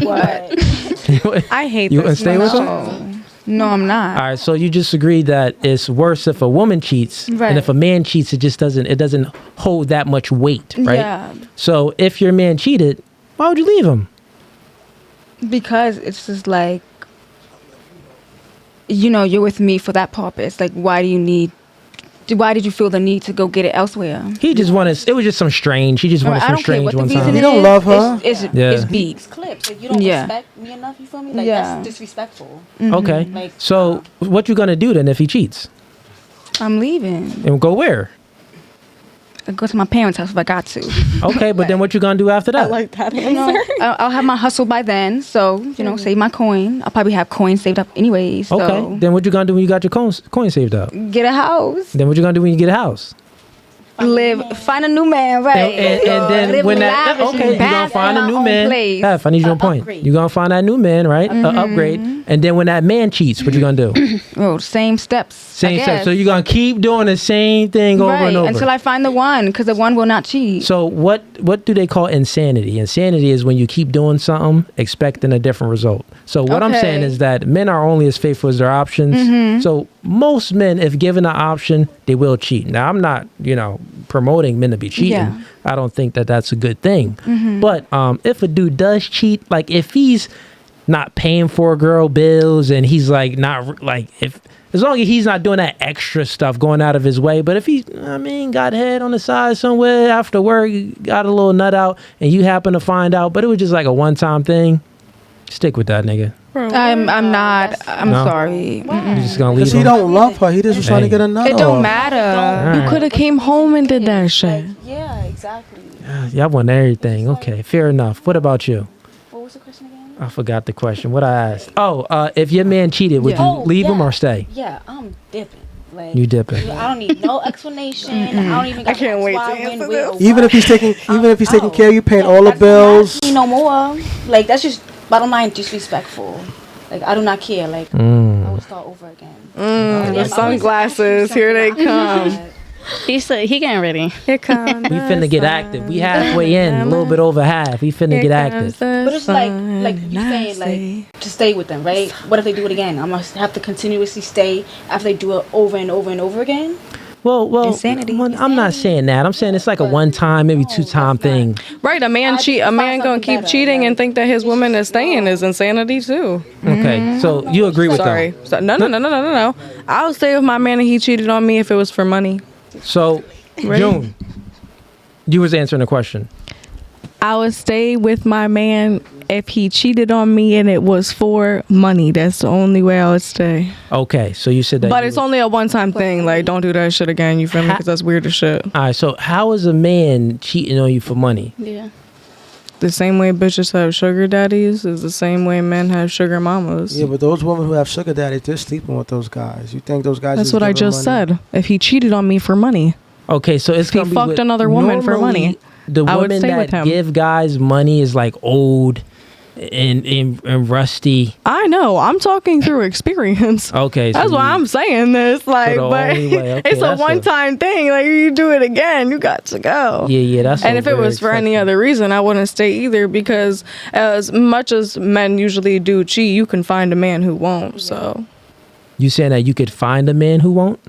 What? I hate You this. wouldn't stay with him? No, I'm not. All right. So you just agreed that it's worse if a woman cheats, Right. and if a man cheats, it doesn't hold that much weight, right? Yeah. So if your man cheated, why would you leave him? Because it's just like, you're with me for that purpose. Like, why did you feel the need to go get it elsewhere? He just wanted. It was just some strange. He just wanted I some don't care strange what the one reason time. is. You don't love her? It's beat. These clips, like you don't Yeah. respect me enough. You feel me? Like Yeah. that's disrespectful. Okay. Like, So what you gonna do then if he cheats? I'm leaving. And go where? I go to my parents' house if I got to. Okay, but then what you gonna do after that? I like that answer. I'll have my hustle by then. So, save my coin. I'll probably have coins saved up anyway. So. Okay, then what you gonna do when you got your coin saved up? Get a house. Then what you gonna do when you get a house? Find a new man, right? And then live when that, lavish okay, you and gonna find a new man. Place. I need your point. Upgrade. You gonna find that new man, right? Upgrade. And then when that man cheats, what you gonna do? Oh, same steps. Same steps. So you're gonna keep doing the same thing over and over until I find the one, because the one will not cheat. So what do they call insanity? Insanity is when you keep doing something expecting a different result. So what I'm saying is that men are only as faithful as their options. So most men, if given an option, they will cheat. Now I'm not, promoting men to be cheating. Yeah. I don't think that that's a good thing. But if a dude does cheat, like if he's not paying for a girl bills and he's like not like as long as he's not doing that extra stuff going out of his way, but if he got head on the side somewhere after work, got a little nut out and you happen to find out, but it was just like a one-time thing, stick with that nigga. I'm not. I'm sorry. You're just gonna leave Because him? he don't love her. He just was trying to get a nut It don't off. matter. You could have came home and did that shit. Yeah, exactly. Y'all want everything. Okay, fair enough. What about you? What was the question again? I forgot the question. What I asked. If your man cheated, would you leave him or stay? Yeah, I'm dipping. Like, You dipping. I don't need no explanation. I don't even. Got I can't wait to why, answer when, where, this. Even if he's taking care of you, paying all the bills. No more. Like that's just bottom line disrespectful. Like I do not care. Like I would start over again. The sunglasses, here they come. He getting ready. Here come. We finna get active. We halfway in, a little bit over half. We finna get active. But it's like you saying like to stay with them, right? What if they do it again? I must have to continuously stay after they do it over and over and over again. Well, Insanity. I'm not saying that. I'm saying it's like a one-time, maybe two-time thing. Right, a man gonna keep cheating and think that his woman is staying is insanity too. Okay, so you agree with Sorry. that? So, no. I'll stay with my man and he cheated on me if it was for money. So, June, you was answering the question. I would stay with my man if he cheated on me and it was for money. That's the only way I would stay. Okay, so you said that. But it's only a one-time thing. Like, don't do that shit again. You feel me? Because that's weird as shit. All right, so how is a man cheating on you for money? Yeah. The same way bitches have sugar daddies is the same way men have sugar mamas. Yeah, but those women who have sugar daddies, they're sleeping with those guys. You think those guys? That's what I just said. If he cheated on me for money. Okay, so it's He gonna be fucked with- another woman for normally, money. The I would women stay with that him. give guys money is like old and rusty. I know. I'm talking through experience. Okay, so That's why I'm saying this. Like, the but only way- okay, it's a that's a- one-time thing. Like, you do it again, you got to go. Yeah, that's. And if it very was for any expensive. other reason, I wouldn't stay either, because as much as men usually do cheat, you can find a man who won't. So You saying that you could find a man who won't?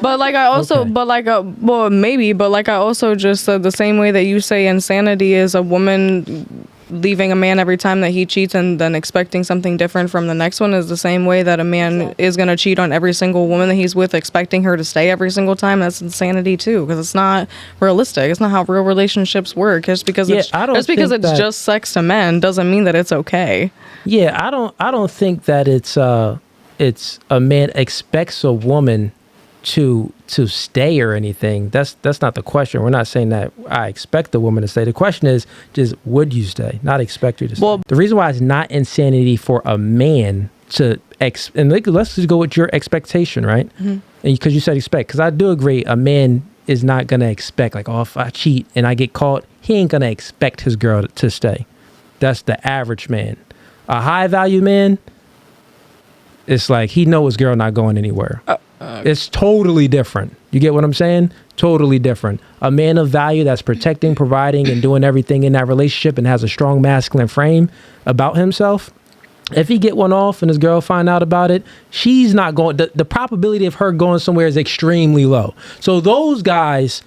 but like I also Okay. but like I also just said, the same way that you say insanity is a woman leaving a man every time that he cheats and then expecting something different from the next one, is the same way that a man is going to cheat on every single woman that he's with, expecting her to stay every single time. That's insanity too, because it's not realistic. It's not how real relationships work. Just because it's I don't just because think it's that- just sex to men doesn't mean that it's okay. Yeah, I don't think that it's a man expects a woman to stay or anything. That's not the question. We're not saying that I expect the woman to stay. The question is just, would you stay? Not expect you to stay. Well- The reason why it's not insanity for a man to let's just go with your expectation, right? Mm-hmm. And because you said expect, because I do agree, a man is not gonna expect like, oh, if I cheat and I get caught, he ain't gonna expect his girl to stay. That's the average man. A high value man, it's like he know his girl not going anywhere. It's totally different. You get what I'm saying? Totally different. A man of value that's protecting, providing, and doing everything in that relationship and has a strong masculine frame about himself. If he get one off and his girl find out about it, she's not going. The probability of her going somewhere is extremely low. So those guys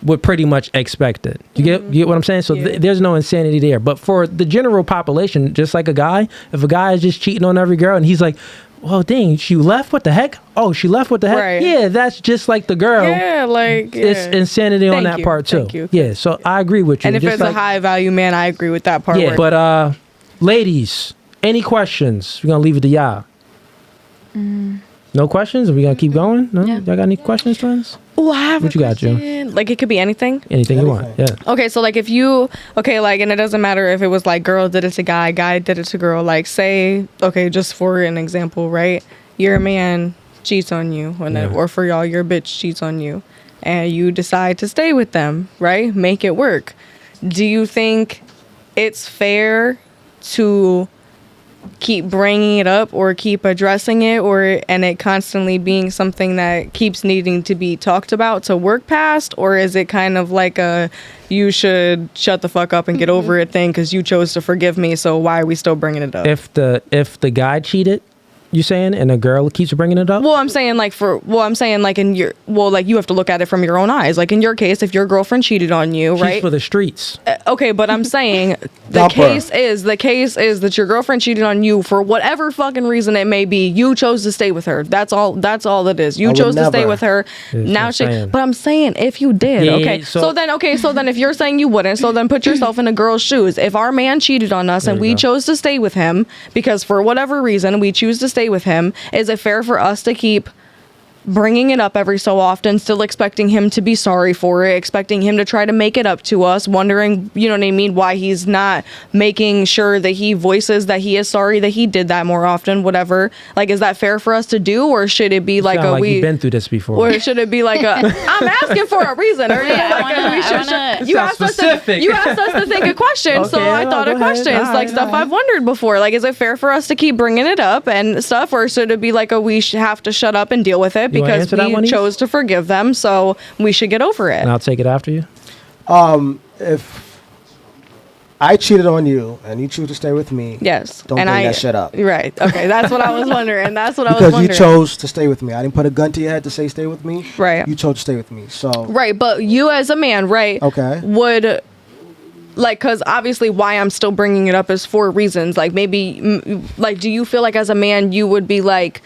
would pretty much expect it. You get what I'm saying? So there's no insanity there. But for the general population, just like a guy, if a guy is just cheating on every girl and he's like, well, dang, she left? What the heck? Oh, she left? What the heck? Right. Yeah, that's just like the girl. Yeah, like It's insanity on Thank that you. part too. Thank you. Yeah, so I agree with you. And if Just it's like, a high value man, I agree with that part. yeah, but ladies, any questions? We're gonna leave it to y'all. No? No questions? Are we gonna keep going? No? Y'all got any questions, friends? Oh, I have what you got, Joe? Like, it could be anything. Anything you want. Yeah. Okay, so like if you like, and it doesn't matter if it was like girl did it to guy did it to girl. Like, say, okay, just for an example, right? Your man cheats on you, or for y'all, your bitch cheats on you, and you decide to stay with them, right? Make it work. Do you think it's fair to keep bringing it up or keep addressing it, and it constantly being something that keeps needing to be talked about to work past? Or is it kind of like a you should shut the fuck up and get over it thing because you chose to forgive me, so why are we still bringing it up? If the guy cheated, you saying, and a girl keeps bringing it up? Well, I'm saying like in your, like you have to look at it from your own eyes. Like in your case, if your girlfriend cheated on you, She's right? for the streets. Okay, but I'm saying the case is that your girlfriend cheated on you for whatever fucking reason it may be. You chose to stay with her. That's all it is. You chose to stay with her. Now but I'm saying if you did, okay. So then if you're saying you wouldn't, so then put yourself in a girl's shoes. If our man cheated on us and we chose to stay with him because for whatever reason we choose to stay with him, is it fair for us to keep bringing it up every so often, still expecting him to be sorry for it, expecting him to try to make it up to us, wondering, you know what I mean, why he's not making sure that he voices that he is sorry that he did that more often, whatever? Like, is that fair for us to do, or should it be you've been through this before, or should it be like a I'm asking for a reason, or you asked us to think of questions, so I thought of questions, stuff I've wondered before. Like, is it fair for us to keep bringing it up and stuff, or should it be like we have to shut up and deal with it because we chose to forgive them, so we should get over it? And I'll take it after you. If I cheated on you and you choose to stay with me, yes, don't bring that shit up. Right. Okay, that's what I was wondering. Because you chose to stay with me. I didn't put a gun to your head to say stay with me. Right. You chose to stay with me. So. Right, but you as a man, right? Okay. Would. Like, because obviously why I'm still bringing it up is for reasons. Like, maybe, like, do you feel like as a man you would be like,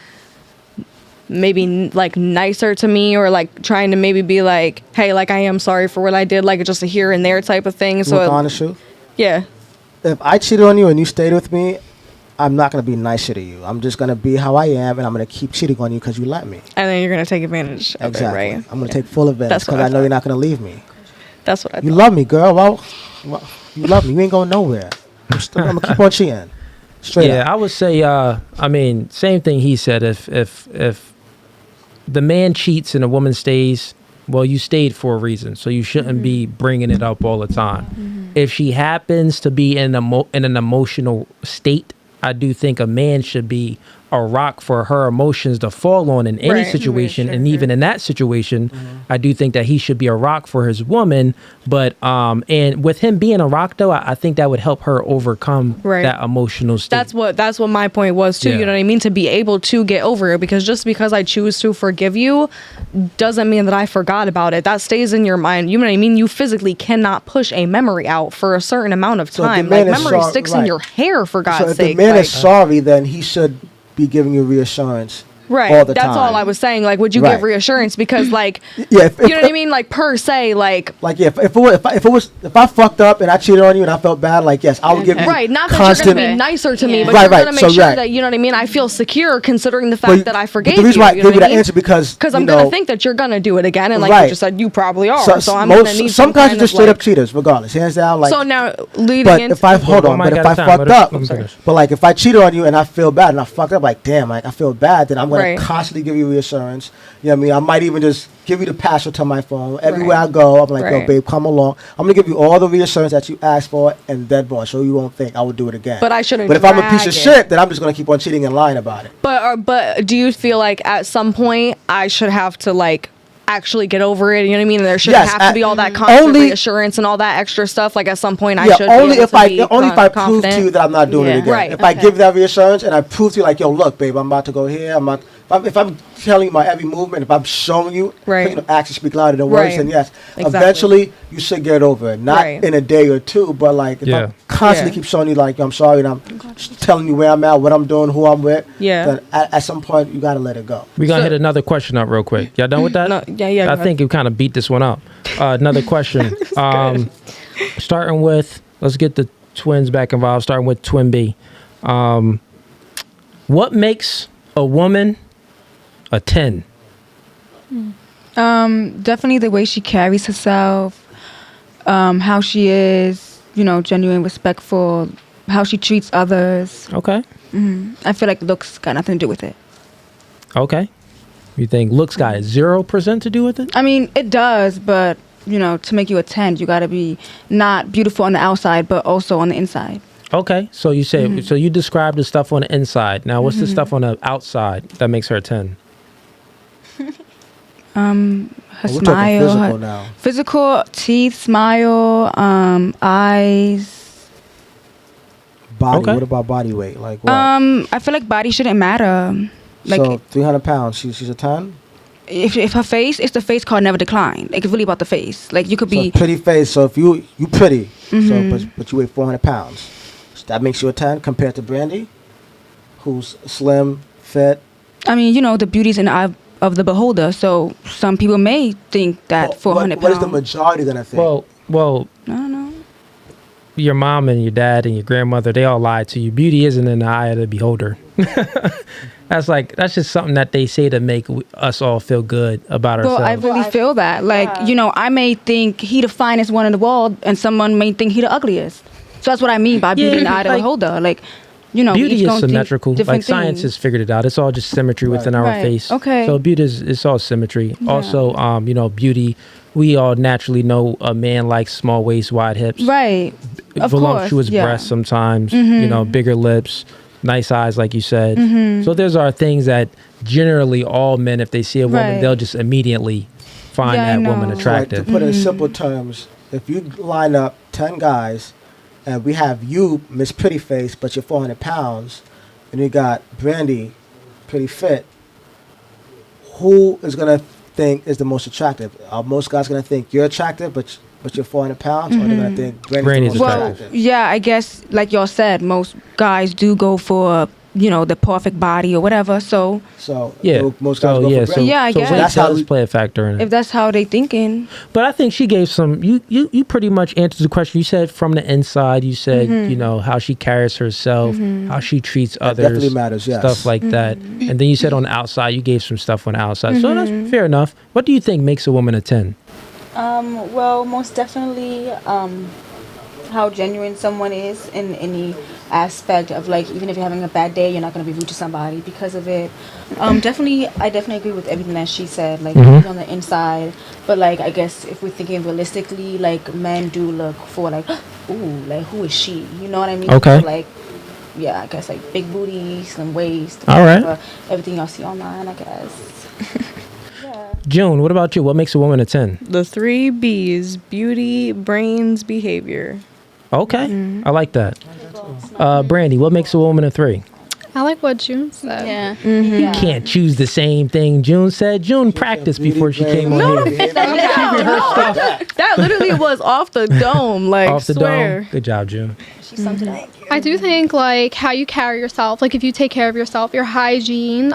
maybe like nicer to me, or like trying to maybe be like, hey, like I am sorry for what I did, like just a here and there type of thing? So honest truth? Yeah. If I cheated on you and you stayed with me, I'm not going to be nicer to you. I'm just going to be how I am, and I'm going to keep cheating on you because you let me. And then you're going to take advantage of it, right? I'm going to take full advantage because I know you're not going to leave me. That's what I thought. You love me, girl. Well, you love me. You ain't going nowhere. I'm going to keep on cheating. Straight up. I would say, I mean, same thing he said. If the man cheats and a woman stays, well, you stayed for a reason, so you shouldn't be bringing it up all the time. If she happens to be in an emotional state, I do think a man should be a rock for her emotions to fall on in any situation. And even in that situation, I do think that he should be a rock for his woman. But and with him being a rock, though, I think that would help her overcome that emotional state. That's what my point was too. You know what I mean? To be able to get over it, because just because I choose to forgive you doesn't mean that I forgot about it. That stays in your mind. You know what I mean? You physically cannot push a memory out for a certain amount of time. Like, memory sticks in your hair, for God's sake. So if the man is sorry, then he should be giving you reassurance. Right. All the That's time. all I was saying. Like, would you give reassurance? Because, like, if, you know what I mean? Like, per se, like if I fucked up and I cheated on you and I felt bad, like, yes, I would give you not constant, that you're gonna be nicer to me, but you're gonna make sure that, you know what I mean, I feel secure considering the fact that I forgave you. The reason why I gave you that answer because I'm gonna think that you're gonna do it again, and like you just said, you probably are. So I'm gonna need some guys are just straight up cheaters, regardless, hands down. Like, so now leading but into if I fucked up, but like if I cheated on you and I feel bad and I fucked up, like damn, like I feel bad, then I'm gonna constantly give you reassurance. You know what I mean? I might even just give you the password to my phone. Everywhere I go, I'm like, yo, babe, come along. I'm going to give you all the reassurance that you asked for and dead ball, so you won't think I would do it again. But I shouldn't. But if I'm a piece of shit, then I'm just going to keep on cheating and lying about it. But do you feel like at some point I should have to, like, actually get over it? You know what I mean? And there shouldn't have to be all that constant reassurance and all that extra stuff. Like, at some point I should only be if I prove to you that I'm not doing it again. Right. If I give that reassurance and I prove to you, like, yo, look, babe, I'm about to go here. If I'm telling you my every movement, if I'm showing you, actions speak louder than words, then yes, eventually you should get over it. Not in a day or two, but like if I constantly keep showing you, like, I'm sorry, and I'm telling you where I'm at, what I'm doing, who I'm with, then at some point you got to let it go. We're going to hit another question up real quick. Y'all done with that? No, I think you kind of beat this one up. Another question. Starting with, let's get the twins back involved, starting with Twin B. What makes a woman a 10? Definitely the way she carries herself, how she is, genuine, respectful, how she treats others. Okay. I feel like looks got nothing to do with it. Okay. You think looks got 0% to do with it? I mean, it does, but to make you a 10, you got to be not beautiful on the outside, but also on the inside. Okay. So you say so you described the stuff on the inside. Now, what's the stuff on the outside that makes her a 10? Her We're talking smile, physical now. physical, teeth, smile, eyes. Body. Okay. What about body weight? Like what? I feel like body shouldn't matter. Like so 300 pounds. She's a 10. if her face, it's the face card never decline. Like it's really about the face. Like you could So be pretty face. So if you pretty, so but you weigh 400 pounds, that makes you a 10 compared to Brandy, who's slim, fit. I mean, the beauty's in the eye of the beholder. So some people may think that 400 What is pounds. the majority gonna think? Well, I don't know. your mom and your dad and your grandmother, they all lied to you. Beauty isn't in the eye of the beholder. That's just something that they say to make us all feel good about ourselves. Well, I really feel that. Like, I may think he the finest one in the world, and someone may think he the ugliest. So that's what I mean by beauty in the eye of the beholder. Like, beauty each is gonna think symmetrical. different Like science things. has figured it out. It's all just symmetry within our Right. face. Okay. So beauty it's all symmetry. Also, beauty. We all naturally know a man likes small waist, wide hips, Right. Of voluptuous course, yeah. breasts sometimes. Bigger lips, nice eyes, like you said. So those are things that generally all men, if they see a woman, Right. they'll just immediately find Yeah, I that know. woman Like, attractive. to put it in simple terms, if you line up 10 guys, and we have you, Miss Pretty Face, but you're 400 pounds, and you got Brandy, pretty fit, who is gonna think is the most attractive? Are most guys gonna think you're attractive, but you're 400 pounds, or they're gonna think Brandy's Brandy's the most Well, attractive? yeah, I guess like y'all said, most guys do go for the perfect body or whatever. So So Yeah. most guys go for Brandy. Yeah, I guess. weight That's how does we- play a factor in it. if that's how they thinking, But I think she gave some. You pretty much answered the question. You said from the inside. You said how she carries herself, how she treats others. definitely matters, yes. Stuff like that. And then you said on the outside. You gave some stuff on the outside. So that's fair enough. What do you think makes a woman a 10? Well, most definitely, how genuine someone is in any aspect of, like, even if you're having a bad day, you're not going to be rude to somebody because of it. I definitely agree with everything that she said, like, on the inside. But, like, I guess if we're thinking realistically, like, men do look for, like, ooh, like, who is she? You know what I mean? Okay. So, like, yeah, I guess, like, big booty, slim waist. All right. whatever, everything y'all see online, I guess. June, what about you? What makes a woman a 10? The 3 B's: beauty, brains, behavior. Okay. I like that. Brandy, what makes a woman a 3? I like what June said. Yeah. You can't choose the same thing June said. June practiced before she came on here. That literally was off the dome, like, Off the swear. dome. Good job, June. She summed it up. I do think like how you carry yourself, like if you take care of yourself, your hygiene,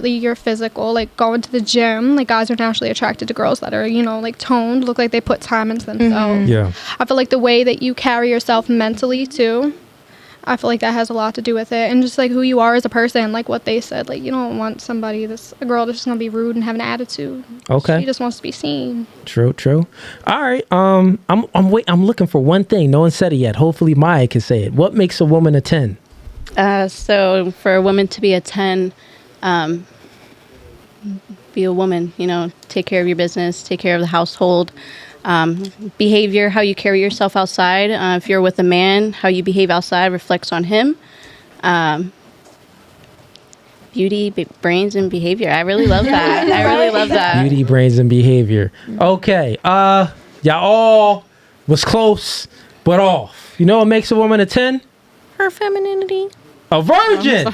your physical, like going to the gym, like guys are naturally attracted to girls that are, like toned, look like they put time into themselves. Yeah. I feel like the way that you carry yourself mentally too, I feel like that has a lot to do with it, and just like who you are as a person, like what they said, like you don't want a girl that's just gonna be rude and have an attitude. Okay. She just wants to be seen. True. All right. I'm looking for one thing. No one said it yet. Hopefully Maya can say it. What makes a woman a 10? So for a woman to be a 10, be a woman, take care of your business, take care of the household. Behavior, how you carry yourself outside. If you're with a man, how you behave outside reflects on him. Beauty, brains, and behavior. I really love that. I really love that. Beauty, brains, and behavior. Okay. Y'all all was close, but off. You know what makes a woman a 10? Her femininity. A virgin.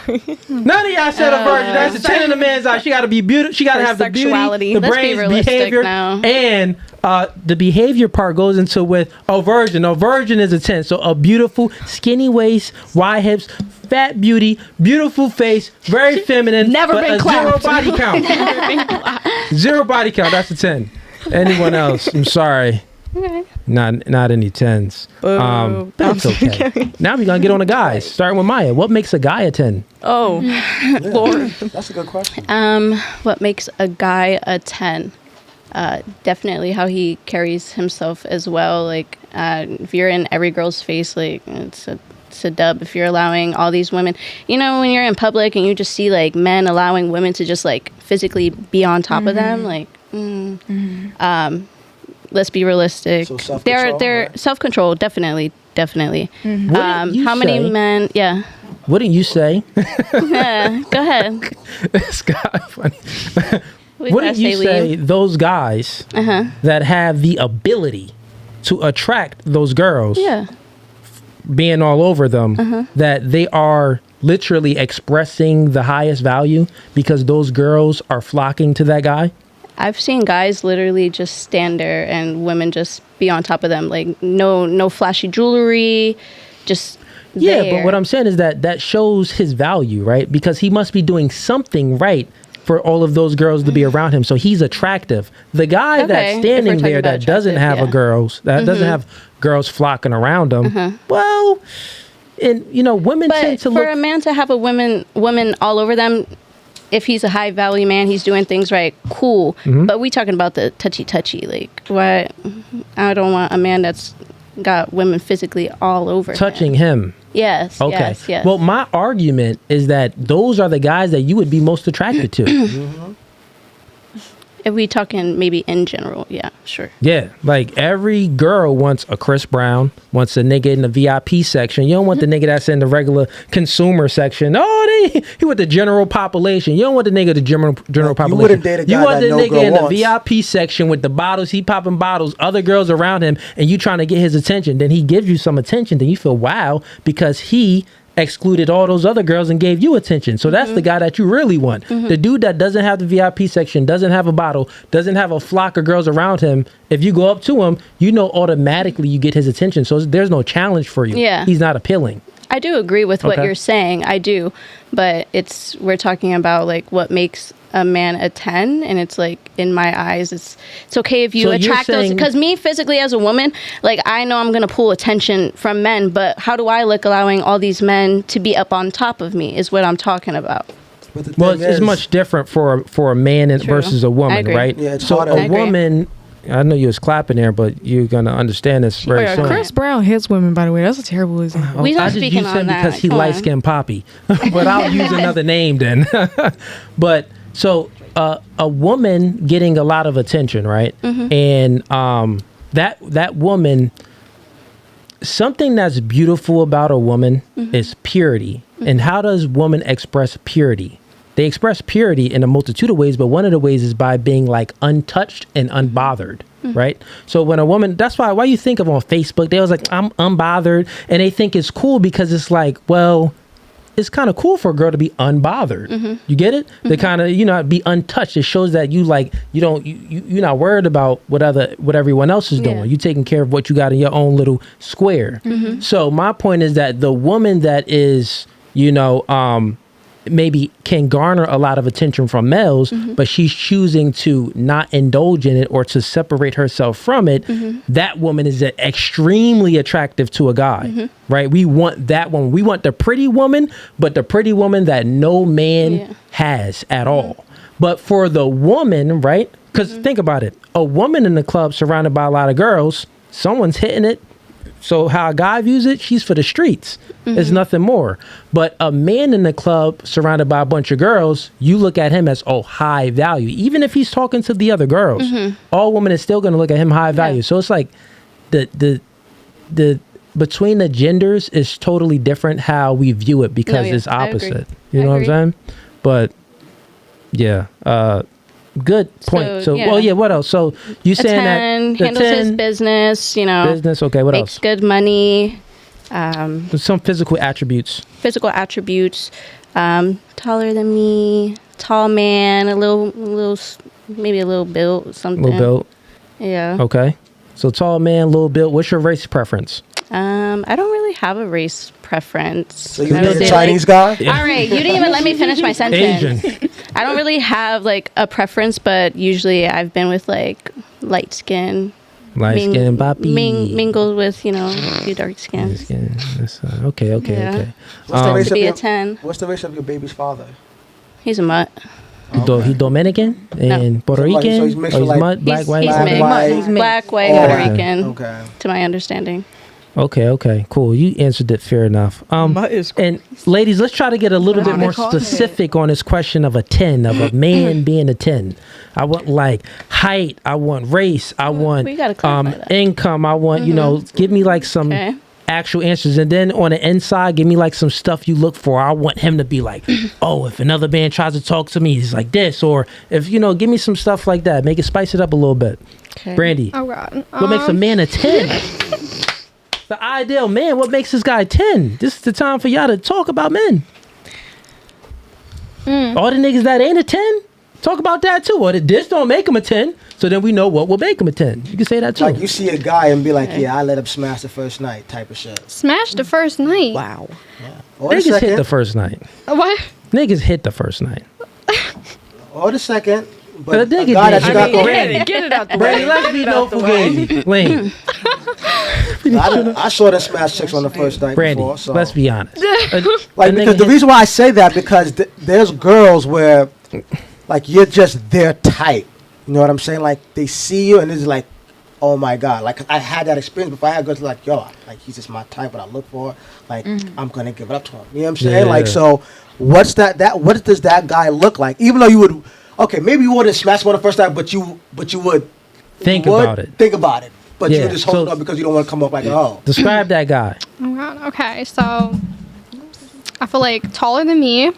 None of y'all said a virgin. That's a 10 in a man's eye. She got to be beautiful. She got to Her have the beauty, sexuality. the Let's be brains, realistic behavior, now. and the behavior part goes into with a virgin. A virgin is a 10. So a beautiful, skinny waist, wide hips, fat beauty, beautiful face, very feminine. Never but been a clapped. 0 body count. 0 body count. That's a 10. Anyone else? I'm sorry. Okay. Not any 10s. But it's okay. Now we're gonna get on the guys. Starting with Maya. What makes a guy a 10? Oh, Lord. That's a good question. What makes a guy a 10? Definitely how he carries himself as well. Like, if you're in every girl's face, like, it's a dub. If you're allowing all these women, you know, when you're in public and you just see like men allowing women to just like physically be on top of them, like, let's be realistic. So they're right? self-control, definitely. How many men? Yeah. Wouldn't you say? Yeah, go ahead. It's kind of funny. Wouldn't you say those guys that have the ability to attract those girls, being all over them, that they are literally expressing the highest value because those girls are flocking to that guy? I've seen guys literally just stand there and women just be on top of them, like no flashy jewelry, just there. But what I'm saying is that shows his value, right? Because he must be doing something right for all of those girls to be around him. So he's attractive. The guy that's standing there that doesn't have doesn't have girls flocking around him. Well, and you know, women tend to for a man to have a women all over them, if he's a high value man, he's doing things right, cool. But we talking about the touchy, like, what? I don't want a man that's got women physically all over touching him. Yes. Okay. Yes. Well, my argument is that those are the guys that you would be most attracted to. If we talking maybe in general, yeah, sure. Yeah, like every girl wants a Chris Brown, wants a nigga in the VIP section. You don't want the nigga that's in the regular consumer section. Oh, he want the general population. You don't want the nigga the general population. You wouldn't date a guy you want that the no nigga girl in wants. the VIP section with the bottles. He popping bottles, other girls around him, and you trying to get his attention. Then he gives you some attention. Then you feel wow because he excluded all those other girls and gave you attention. So that's the guy that you really want. The dude that doesn't have the VIP section, doesn't have a bottle, doesn't have a flock of girls around him. If you go up to him, you know automatically you get his attention. So there's no challenge for you. Yeah. He's not appealing. I do agree with what you're saying. I do. But we're talking about like what makes a man a 10, and it's like in my eyes it's okay if you attract those, because me physically as a woman, like I know I'm gonna pull attention from men, but how do I look allowing all these men to be up on top of me is what I'm talking about. Well, it's much different for a man versus a woman, right? Yeah, it's so harder. a woman, I know you was clapping there, but you're gonna understand this very soon. Chris Brown hits women, by the way. That's a terrible example. We not I just speaking used on him that because he light-skinned Poppy, but I'll use another name then. But so a woman getting a lot of attention, right? And that woman, something that's beautiful about a woman is purity. And how does woman express purity? They express purity in a multitude of ways, but one of the ways is by being like untouched and unbothered, right? So when a woman, that's why you think of on Facebook, they was like, I'm unbothered. And they think it's cool because it's like, well, it's kind of cool for a girl to be unbothered. You get it? They kind of, be untouched. It shows that you like, you're not worried about what everyone else is doing. You taking care of what you got in your own little square. So my point is that the woman that is, maybe can garner a lot of attention from males, but she's choosing to not indulge in it or to separate herself from it, that woman is extremely attractive to a guy, right? We want that woman. We want the pretty woman, but the pretty woman that no man has at all. But for the woman, right? Because think about it. A woman in the club surrounded by a lot of girls, someone's hitting it. So how a guy views it, she's for the streets. It's nothing more. But a man in the club surrounded by a bunch of girls, you look at him as, high value. Even if he's talking to the other girls, all women is still going to look at him high value. So it's like the between the genders is totally different how we view it because it's opposite. You know what I'm saying? But yeah, good point. So what else? So you saying that the handles his business, business. Okay, what makes else? Good money. Some physical attributes. Taller than me, tall man, maybe a little built, something. Little built. Yeah. Okay. So tall man, little built. What's your race preference? I don't really have a race preference. So you date a Chinese guy? Yeah. All right, you didn't even let me finish my sentence. Asian. I don't really have like a preference, but usually I've been with like light skin, Light skin, Boppy. Mingled with, you know, a few dark skins. Okay. What's To be a 10. What's the race of your baby's father? He's a mutt. He Dominican and Puerto Rican? So he's mixed he's with, like, mutt, black, white? He's mixed. Black, white, Puerto Rican. Okay. To my understanding. Okay, cool. You answered it fair enough. And ladies, let's try to get a little bit more specific on this question of a 10, of a man being a 10. I want like height, I want race, I want income, I want, you know, give me like some actual answers. And then on the inside, give me like some stuff you look for. I want him to be like, oh, if another man tries to talk to me, he's like this. Or if, you know, give me some stuff like that. Make it spice it up a little bit. Okay. Brandy, oh God. What makes a man a 10? The ideal man, what makes this guy 10? This is the time for y'all to talk about men. All the niggas that ain't a 10, talk about that too. Or this don't make him a 10, so then we know what will make him a 10. You can say that too. Like you see a guy and be like, yeah, I let him smash the first night type of shit. Smash the first night? Wow. Yeah. Niggas hit the first night. What? Niggas hit the first night. Or the second. But the a guy that you got Get it out the way. Brandy, let's be no Fugazee. Lane. I saw them smash chicks on the first night Brandy, before. So. let's be honest. Like, because the reason why I say that, because there's girls where, like, you're just their type. You know what I'm saying? Like, they see you and it's like, oh my God. Like, I had that experience before. I had girls like, yo, like, he's just my type, what I look for. Like, I'm going to give it up to him. You know what I'm saying? Yeah. Like, so what does that guy look like? Even though you would, okay, maybe you wouldn't smash him on the first time, but you would think about it. Think about it. But Yeah, you just hold up because you don't want to come up like, oh. Describe that guy. Oh God. Okay, so I feel like taller than me.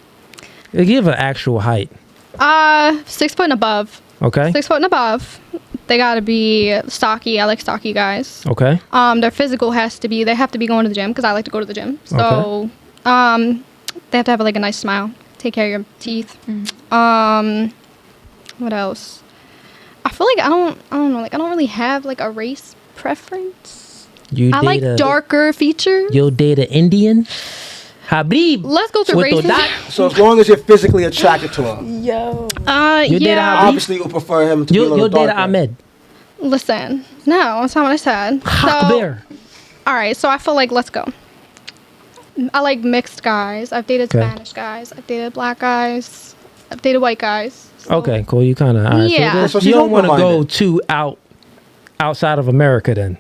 Give an actual height. 6 foot and above. Okay. 6 foot and above. They gotta be stocky. I like stocky guys. Okay. Their physical has to be. They have to be going to the gym because I like to go to the gym. So, they have to have like a nice smile. Take care of your teeth. What else? I feel like I don't know. Like I don't really have like a race preference. I like darker features. You'll date an Indian. Habib. Let's go through races. So as long as you're physically attracted to him. Yo. Yeah. Obviously, you'll prefer him to be a little You'll date darker. Ahmed. Listen, no, that's not what I said. Bear. All right, so I feel like let's go. I like mixed guys. I've dated Spanish guys. I've dated black guys. I've dated white guys. So. Okay, cool. You kind of yeah. So you don't want to go too outside of America then.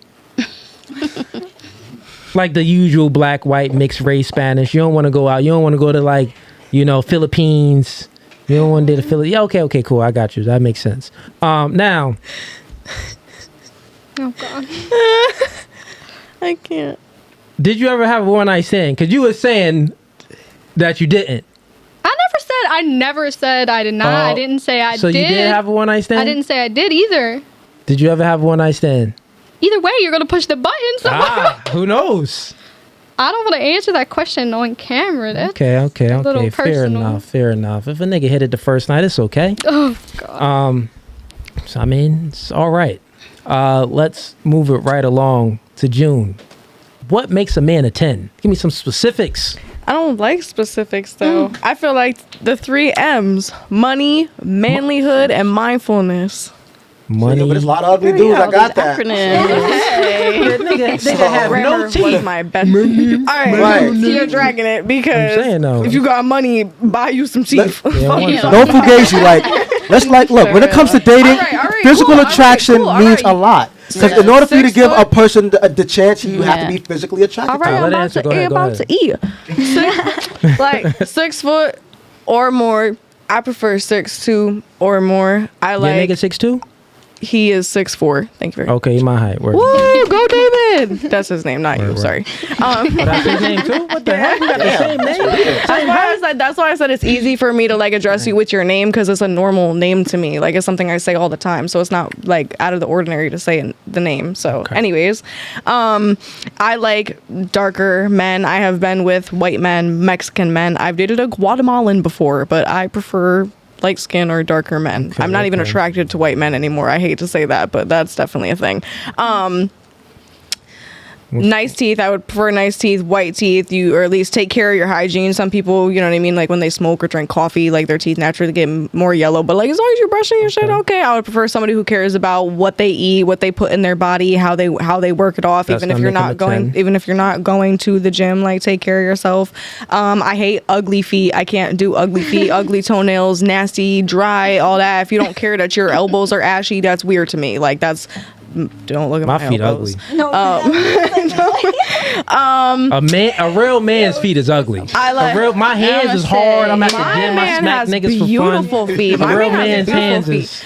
Like the usual black, white, mixed race Spanish. You don't want to go out. You don't want to go to like, you know, Philippines. You don't want to do the Philippines. Yeah, okay, cool. I got you. That makes sense. Now. Oh God. I can't. Did you ever have a one night stand? Because you were saying that you didn't. I never said I did not. I didn't say I did. So you did have a one night stand? I didn't say I did either. Did you ever have a one night stand? Either way, you're gonna push the button. So who knows? I don't want to answer that question on camera. That's Okay. little personal. Fair enough. If a nigga hit it the first night, it's okay. Oh God. So I mean, it's all right. Let's move it right along to June. What makes a man a 10? Give me some specifics. I don't like specifics though. I feel like the 3 M's: money, manlyhood, and mindfulness. Money. Yeah, but there's a lot of ugly dudes. I got that. Nigga have no teeth. Was my best. All right, you're dragging it because I'm saying, though. if you got money, buy you some teeth. Don't Fugazi. Look. When it comes to dating, physical attraction means a lot. Because in order for you to give a person the chance, you have to be physically attracted. All right, I'm about to eat. 6 foot or more. I prefer 6'2" or more. I like. Your nigga 6'2"? He is 6'4". Thank you very much. Okay, my height. Word. Woo, go David. That's his name, not you. Sorry. That's his name too? What the heck? You got the same name? That's why I said it's easy for me to like address you with your name because it's a normal name to me. Like it's something I say all the time, so it's not like out of the ordinary to say the name. So, anyways, I like darker men. I have been with white men, Mexican men. I've dated a Guatemalan before, but I prefer light skin or darker men. I'm not even attracted to white men anymore. I hate to say that, but that's definitely a thing. Nice teeth. I would prefer nice teeth, white teeth. Or at least take care of your hygiene. Some people, you know what I mean, like when they smoke or drink coffee, like their teeth naturally get more yellow. But like as long as you're brushing your shit, okay. I would prefer somebody who cares about what they eat, what they put in their body, how they work it off. Even if you're not going to the gym, like take care of yourself. I hate ugly feet. I can't do ugly feet, ugly toenails, nasty, dry, all that. If you don't care that your elbows are ashy, that's weird to me. Like that's. Don't look at my feet elbows. ugly. No. A real man's feet is ugly. My hands is hard. I'm at the gym. I smack niggas for fun. Beautiful feet. A real man's hands is.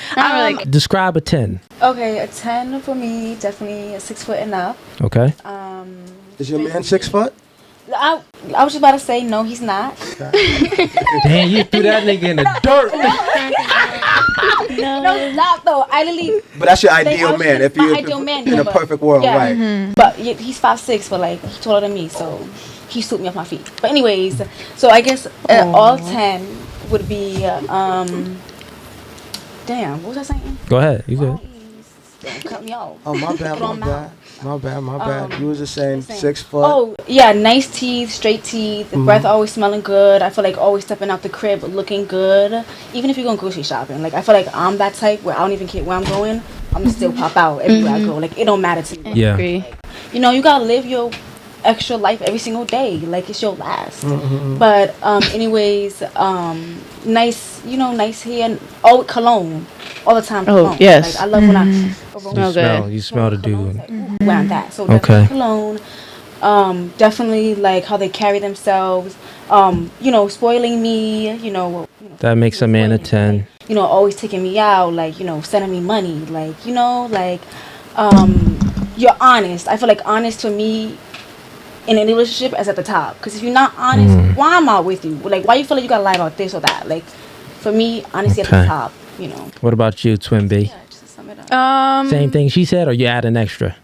Describe a 10. Okay, a 10 for me, definitely a 6 foot and up. Okay. Is your man 6 foot? I was just about to say no, he's not. Damn, you threw that nigga in the dirt. No, he's not though. I literally. But that's your ideal man. If you're in a perfect world, yeah. right? Mm-hmm. But he's 5'6", but like he's taller than me, so he swooped me off my feet. But anyways, so I guess all 10 would be. Damn, what was I saying? Go ahead, you good. Don't cut me off. Oh my bad. You was just saying 6 foot. Oh yeah, nice teeth, straight teeth. The breath always smelling good. I feel like always stepping out the crib looking good. Even if you're going grocery shopping, like I feel like I'm that type where I don't even care where I'm going. I'm gonna still pop out everywhere I go. Like it don't matter to me. Yeah. Like, you know, you gotta live your extra life every single day. Like it's your last. But anyways, nice hair and cologne all the time. Cologne. Oh yes. Like I love when I You smell the dude. Around that. So definitely cologne. Definitely like how they carry themselves. Spoiling me. That makes a man a 10. Like, always taking me out. Like sending me money. Like you're honest. I feel like honest to me in any relationship is at the top. Because if you're not honest, why am I with you? Like why you feel like you gotta lie about this or that? Like for me, honesty at the top. What about you, Twin B? Yeah, just to sum it up. Same thing she said, or you add an extra?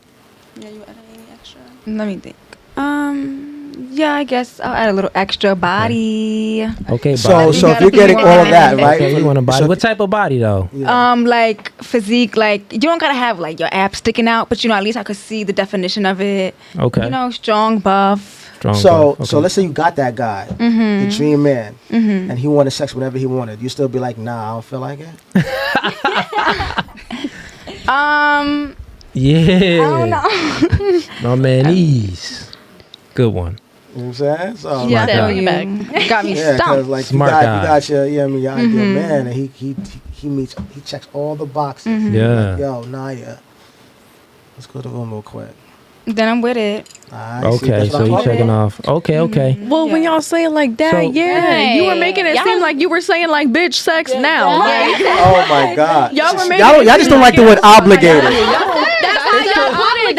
Yeah, you add any extra? Let me think. Yeah, I guess I'll add a little extra body. Okay, so body. if you're getting all of that, right? Okay, you want a body. What type of body though? Yeah. Like physique, like you don't gotta have like your abs sticking out, but at least I could see the definition of it. Okay. Strong, buff. So let's say you got that guy, the dream man, and he wanted sex whenever he wanted. You still be like, nah, I don't feel like it. Yeah. I don't know. My man, ease. Good one. You know what I'm saying? So, Yeah, Smart you got me yeah, stumped. like Smart you guy. got your ideal man, and he checks all the boxes. Yeah. Like, yo, Naya, let's go to the room real quick. Then I'm with it. Okay, so you checking off. Okay. Well, when y'all say it like that, you were making it seem like you were saying like bitch sex now. Like, Oh my God. y'all were making Y'all just don't like the word obligated.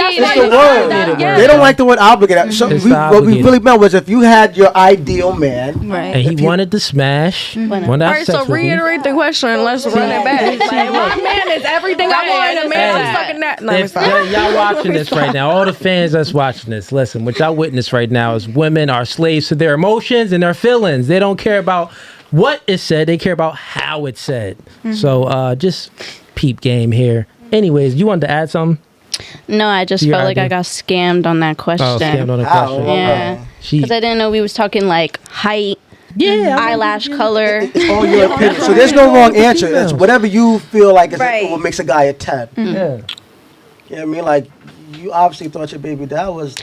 It's the word. They don't like the word obligated. So It's what we obligated. really meant was if you had your ideal man, Right. And he wanted to smash. Wanted to all have right, sex so with you. reiterate the question and let's run it back. Like, my man is everything I want in a man. I'm fucking that. No, If y'all watching this right now, all the fans that's watching this, listen, what y'all witness right now is women are slaves to their emotions and their feelings. They don't care about what is said, they care about how it's said. So just peep game here. Anyways, you wanted to add something? No, I just Your felt like idea? I got scammed on that question. Oh, scammed on the How? question. Yeah. Because I didn't know we was talking like height, eyelash color. it's all your opinion. So there's no wrong answer. It's whatever you feel like is what makes a guy a 10. Yeah. You know what I mean? Like, you obviously thought your baby dad was...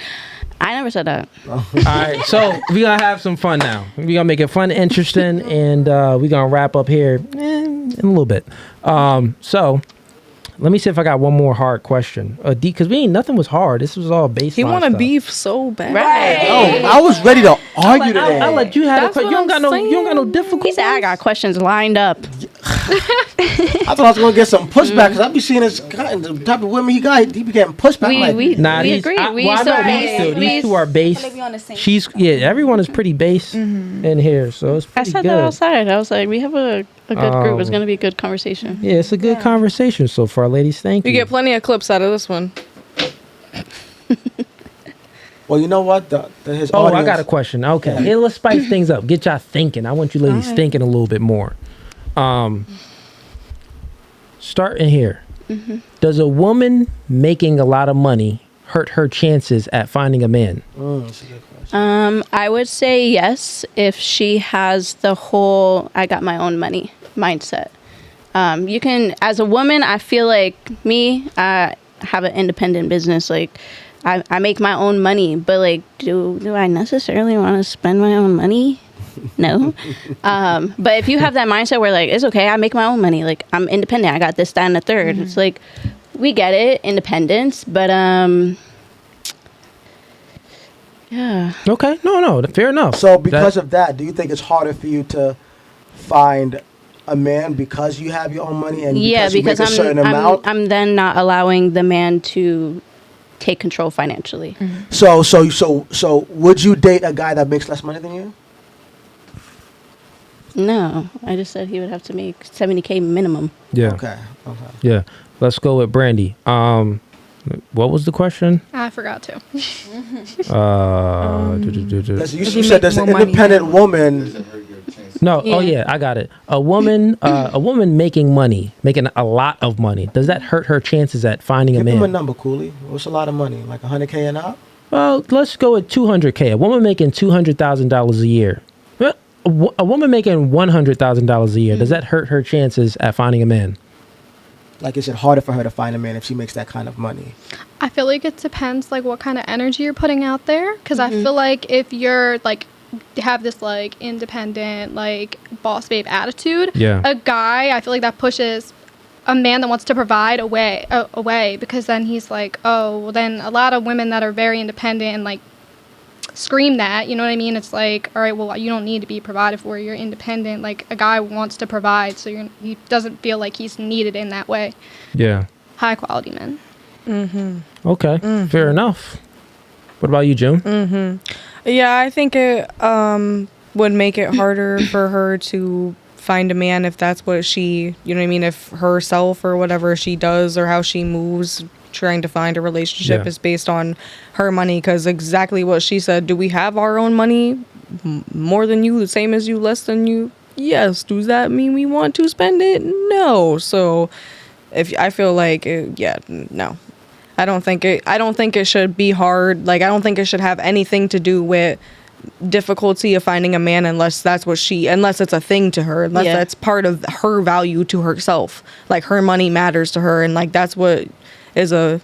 I never said that. All right, so we're going to have some fun now. We're going to make it fun, interesting, and we're going to wrap up here in a little bit. So let me see if I got one more hard question. Because nothing was hard. This was all baseline he want to stuff. beef so bad. Right. Oh, I was ready to argue today. I'll let you have a That's question. what You don't got no difficulty. He said I got questions lined up. I thought I was going to get some pushback because I be seeing this guy, the type of women he got, he be getting pushback. We like, agree. I know these two are base. Like we on the same. Everyone is pretty base in here, so it's I pretty said good. that outside. I was like, we have a good group. It's gonna be a good conversation. Yeah, it's a good conversation so far, ladies. Thank you. You get plenty of clips out of this one. well, you know what? His I audience, got a question. Okay, hey, let's spice things up. Get y'all thinking. I want you ladies thinking a little bit more. Starting here. Does a woman making a lot of money hurt her chances at finding a man? That's a good question. I would say yes if she has the whole "I got my own money" mindset. You can, as a woman, I feel like I have an independent business. Like, I make my own money, but like, do I necessarily want to spend my own money? No. But if you have that mindset where like, it's okay, I make my own money. Like, I'm independent. I got this, that, and the third. It's like, we get it, independence, but yeah. Okay. No, fair enough. So because of that, do you think it's harder for you to find a man because you have your own money and because you make a certain amount? I'm then not allowing the man to take control financially. So would you date a guy that makes less money than you? No, I just said he would have to make $70K minimum. Yeah. Okay. Yeah. Let's go with Brandy. What was the question? I forgot to. Listen, you said there's an independent woman. No. Yeah. Oh yeah, I got it. A woman making money, making a lot of money. Does that hurt her chances at finding a man? Give him a number, Cooley. What's a lot of money? Like $100K and up? Well, let's go with $200K. A woman making $200,000 a year. A woman making $100,000 a year. Does that hurt her chances at finding a man? Like, is it harder for her to find a man if she makes that kind of money? I feel like it depends, like, what kind of energy you're putting out there. Because I feel like if you're, like, have this, like, independent, like, boss babe attitude, a guy, I feel like that pushes a man that wants to provide away. Because then he's like, oh, well, then a lot of women that are very independent and, like, scream that, you know what I mean? It's like, all right, well, you don't need to be provided for. You're independent. Like, a guy wants to provide, so he doesn't feel like he's needed in that way. Yeah. High quality men. Okay. Fair enough. What about you, June? Yeah, I think it would make it harder for her to find a man if that's what she, you know what I mean, if herself or whatever she does or how she moves trying to find a relationship is based on her money. Because exactly what she said, do we have our own money? More than you, the same as you, less than you? Yes. Does that mean we want to spend it? No. So if I feel like no, I don't think it should be hard. Like, I don't think it should have anything to do with difficulty of finding a man unless it's a thing to her, unless that's part of her value to herself. Like, her money matters to her, and like that's what is a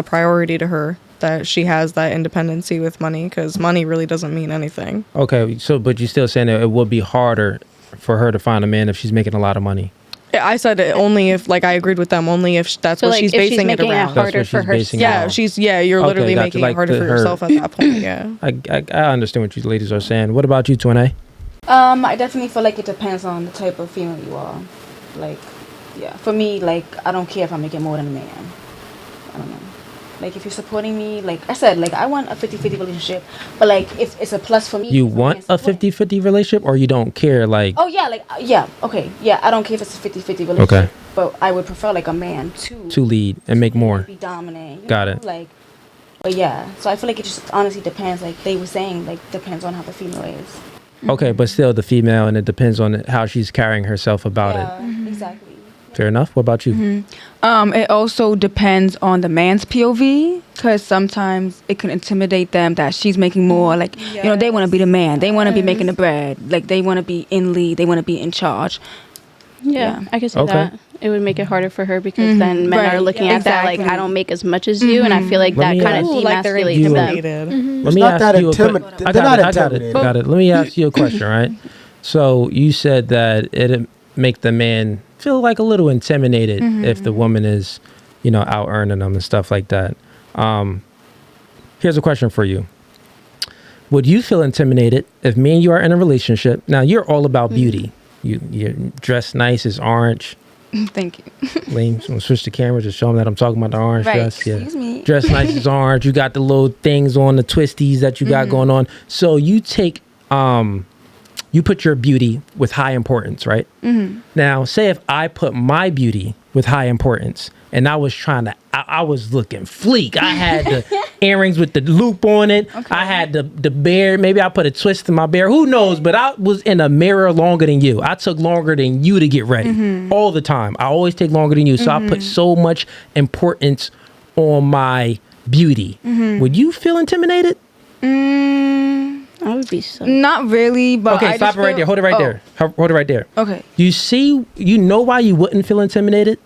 priority to her, that she has that independency with money, because money really doesn't mean anything. Okay, so but you're still saying that it would be harder for her to find a man if she's making a lot of money. I said it only if, like, I agreed with them, only if that's what she's basing it around. It harder for herself. You're literally making it harder for yourself at that point. Yeah. I understand what you ladies are saying. What about you, Twinne? I definitely feel like it depends on the type of female you are. Like, yeah, for me, like, I don't care if I'm making more than a man. I don't know. Like, if you're supporting me, like I said, like, I want a 50-50 relationship, but like, if it's a plus for me. You want a 50-50 relationship, or you don't care, like? Oh yeah, like, yeah, okay, yeah, I don't care if it's a 50-50 relationship. Okay. But I would prefer like a man to lead and make more. Be dominant. Got it. Like, but yeah, so I feel like it just honestly depends. Like they were saying, like, depends on how the female is. Okay, but still the female, and it depends on how she's carrying herself about it. Exactly. Fair enough. What about you? It also depends on the man's POV, because sometimes it can intimidate them that she's making more. Like, they want to be the man. They want to be making the bread. Like, they want to be in lead. They want to be in charge. Yeah, I can see that. It would make it harder for her, because then men are looking at that like, I don't make as much as you, and I feel like that kind of demasculates them. Let me ask you a question. I got it. Let me ask you a question, right? So you said that it'd make the man feel like a little intimidated if the woman is, out earning them and stuff like that. Here's a question for you. Would you feel intimidated if me and you are in a relationship? Now, you're all about beauty. You're dressed nice as orange. Thank you. Lane, so I'm gonna switch the camera to show them that I'm talking about the orange dress. Yeah. Excuse me. Dressed nice as orange. You got the little things on, the twisties that you got going on. So you take, you put your beauty with high importance, right? Now, say if I put my beauty with high importance, and I was I was looking fleek. I had the earrings with the loop on it. Okay. I had the beard. Maybe I put a twist in my beard. Who knows? But I was in a mirror longer than you. I took longer than you to get ready all the time. I always take longer than you. So I put so much importance on my beauty, would you feel intimidated? I would be so. Not really, but Okay, I stop just it right there. Hold it right there. Hold it right there. Okay. You know why you wouldn't feel intimidated?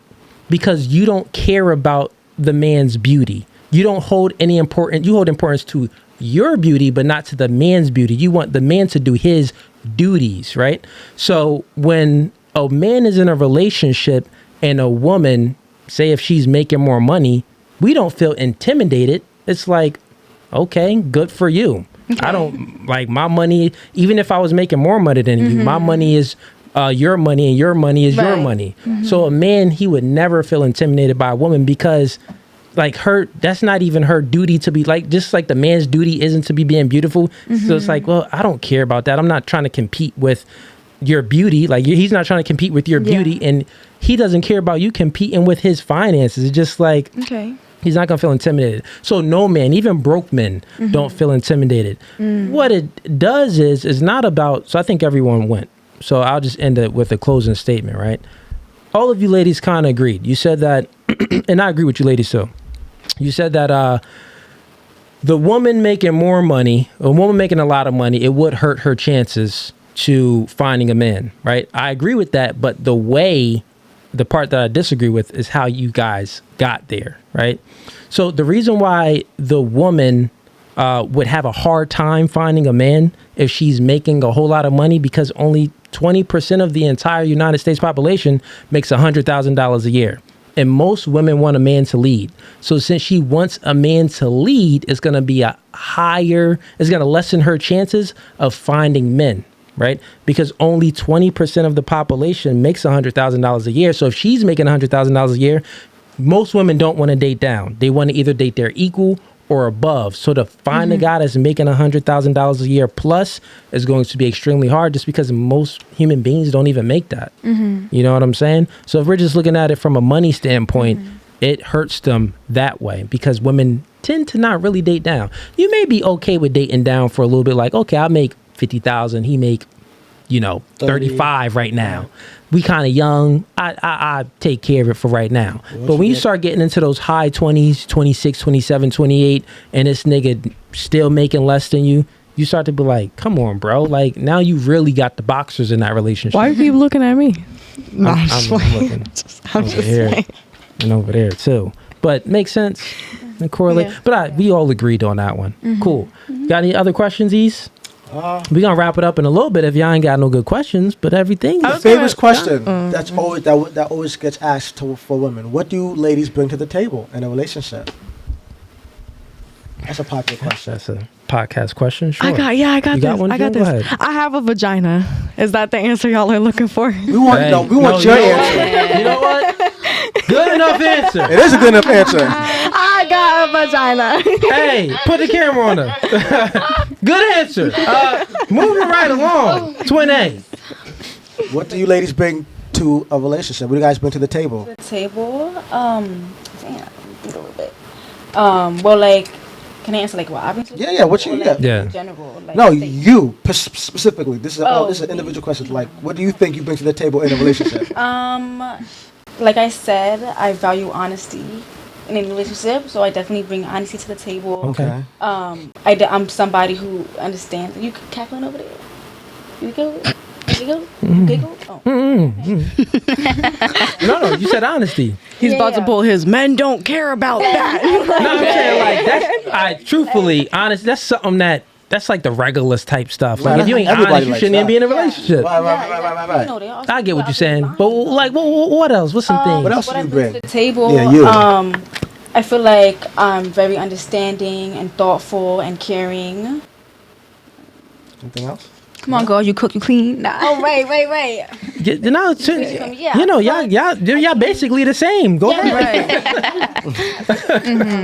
Because you don't care about the man's beauty. You don't hold any you hold importance to your beauty, but not to the man's beauty. You want the man to do his duties, right? So when a man is in a relationship and a woman, say if she's making more money, we don't feel intimidated. It's like, okay, good for you. Okay. I don't like my money. Even if I was making more money than you, my money is your money and your money is your money. So a man, he would never feel intimidated by a woman because like that's not even her duty to be like, just like the man's duty isn't to be being beautiful. So it's like, well, I don't care about that. I'm not trying to compete with your beauty. Like he's not trying to compete with your beauty and he doesn't care about you competing with his finances. It's just like, he's not going to feel intimidated. So no man, even broke men don't feel intimidated. What it does is not about, so I think everyone went. So I'll just end it with a closing statement, right? All of you ladies kind of agreed. You said that, and I agree with you ladies too. You said that the woman making more money, a woman making a lot of money, it would hurt her chances to finding a man, right? I agree with that, but the part that I disagree with is how you guys got there, right? So the reason why the woman would have a hard time finding a man if she's making a whole lot of money, because only 20% of the entire United States population makes $100,000 a year. And most women want a man to lead. So since she wants a man to lead, it's going to be it's going to lessen her chances of finding men, right? Because only 20% of the population makes $100,000 a year. So if she's making $100,000 a year, most women don't want to date down. They want to either date their equal or above. So to find a guy that's making $100,000 a year plus is going to be extremely hard, just because most human beings don't even make that. You know what I'm saying? So if we're just looking at it from a money standpoint, it hurts them that way, because women tend to not really date down. You may be okay with dating down for a little bit, like, okay, I make 50,000, he make 35 right now. We kind of young. I take care of it for right now. But when you start getting into those high 20s, 26, 27, 28, and this nigga still making less than you, you start to be like, come on, bro. Like, now you really got the boxers in that relationship. Why you keep looking at me? No, I'm looking over here and over there too. But makes sense and correlate. Yeah. But we all agreed on that one. Cool. Got any other questions, Ease? We're gonna wrap it up in a little bit if y'all ain't got no good questions, but everything. The famous question that always gets asked for women: what do ladies bring to the table in a relationship? That's a popular question. That's a podcast question. Sure. I got You this. got one, I got June? Go this. ahead. I have a vagina. Is that the answer y'all are looking for? We want your answer. You know what? Good enough answer. It is a good enough answer. I got a vagina. Hey, put the camera on her. Good answer. Moving right along. Twin A. What do you ladies bring to a relationship? What do you guys bring to the table? The table, damn, think a little bit. Well, like, can I answer like what I bring to the table? Yeah. What you Or, like, got? Yeah. in general? Like, No, say- you specifically. This is Oh. an individual question. Like, what do you think you bring to the table in a relationship? Like I said, I value honesty in a relationship, so I definitely bring honesty to the table. Okay. I'm somebody who understands. You cackling over there? You go? Giggle? Giggle? Oh. No, you said honesty. He's about to Yeah. pull his men don't care about that. No, I'm saying like that's. Truthfully, honest. That's something that's like the regular type stuff. Like if you ain't Everybody honest, you likes shouldn't even that. be in a relationship. Right. You know, they also I get what go you're out saying, there but and like, what else? What's some things? What else what do I you bring bring? to the table. Yeah, you. I feel like I'm very understanding and thoughtful and caring. Anything else? Come on, girl. You cook, you clean. Nah. Oh, right. You know, y'all basically the same. Go ahead.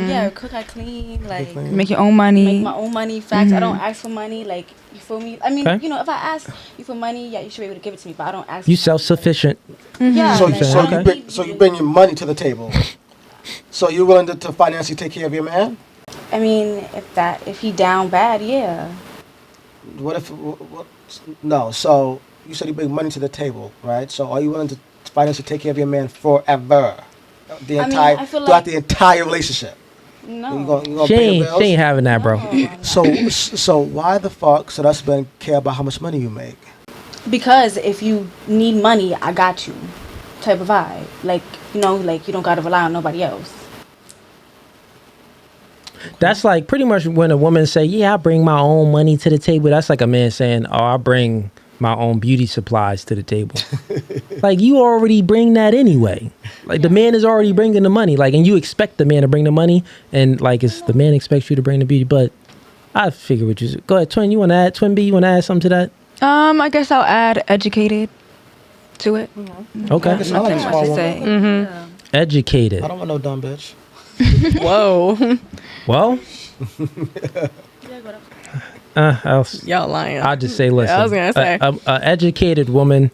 Yeah, cook, I clean, like Make your own money. make my own money. Facts. I don't ask for money. Like, you feel me? I mean, Okay. you know, if I ask you for money, yeah, you should be able to give it to me. But I don't ask. You for self-sufficient. money. Yeah. So, like, so I you need so you bring your money to the table. So you're willing to financially take care of your man? I mean, if he down bad, yeah. What if? No. So you said you bring money to the table, right? So are you willing to financially take care of your man forever? I feel like- Throughout the entire relationship. No. She ain't having that, bro. So why the fuck should us men care about how much money you make? Because if you need money, I got you. Type of vibe. Like, you don't gotta rely on nobody else. That's like pretty much when a woman say, yeah, I bring my own money to the table. That's like a man saying, oh, I bring my own beauty supplies to the table. Like, you already bring that anyway. Like, the man is already bringing the money. Like, and you expect the man to bring the money. And like, it's the man expects you to bring the beauty. But I figure what you go ahead, Twin. You want to add Twin B? You want to add something to that? I guess I'll add educated to it. Okay. Nothing much to say. Mm-hmm. Educated. I don't want no dumb bitch. Whoa. Well, Y'all lying. I'll just say, listen. I was gonna say. A educated woman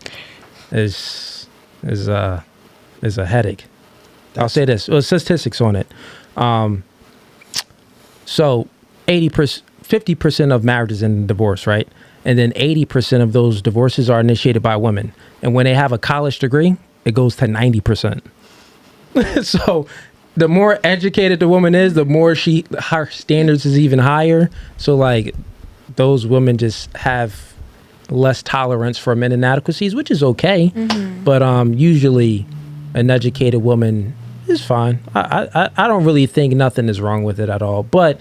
is a headache. I'll say this. Well, statistics on it. So 50% of marriages end in divorce, right? And then 80% of those divorces are initiated by women. And when they have a college degree, it goes to 90%. So the more educated the woman is, the more her standards is even higher. So like, those women just have less tolerance for men inadequacies, which is okay. Mm-hmm. But usually an educated woman is fine. I don't really think nothing is wrong with it at all. But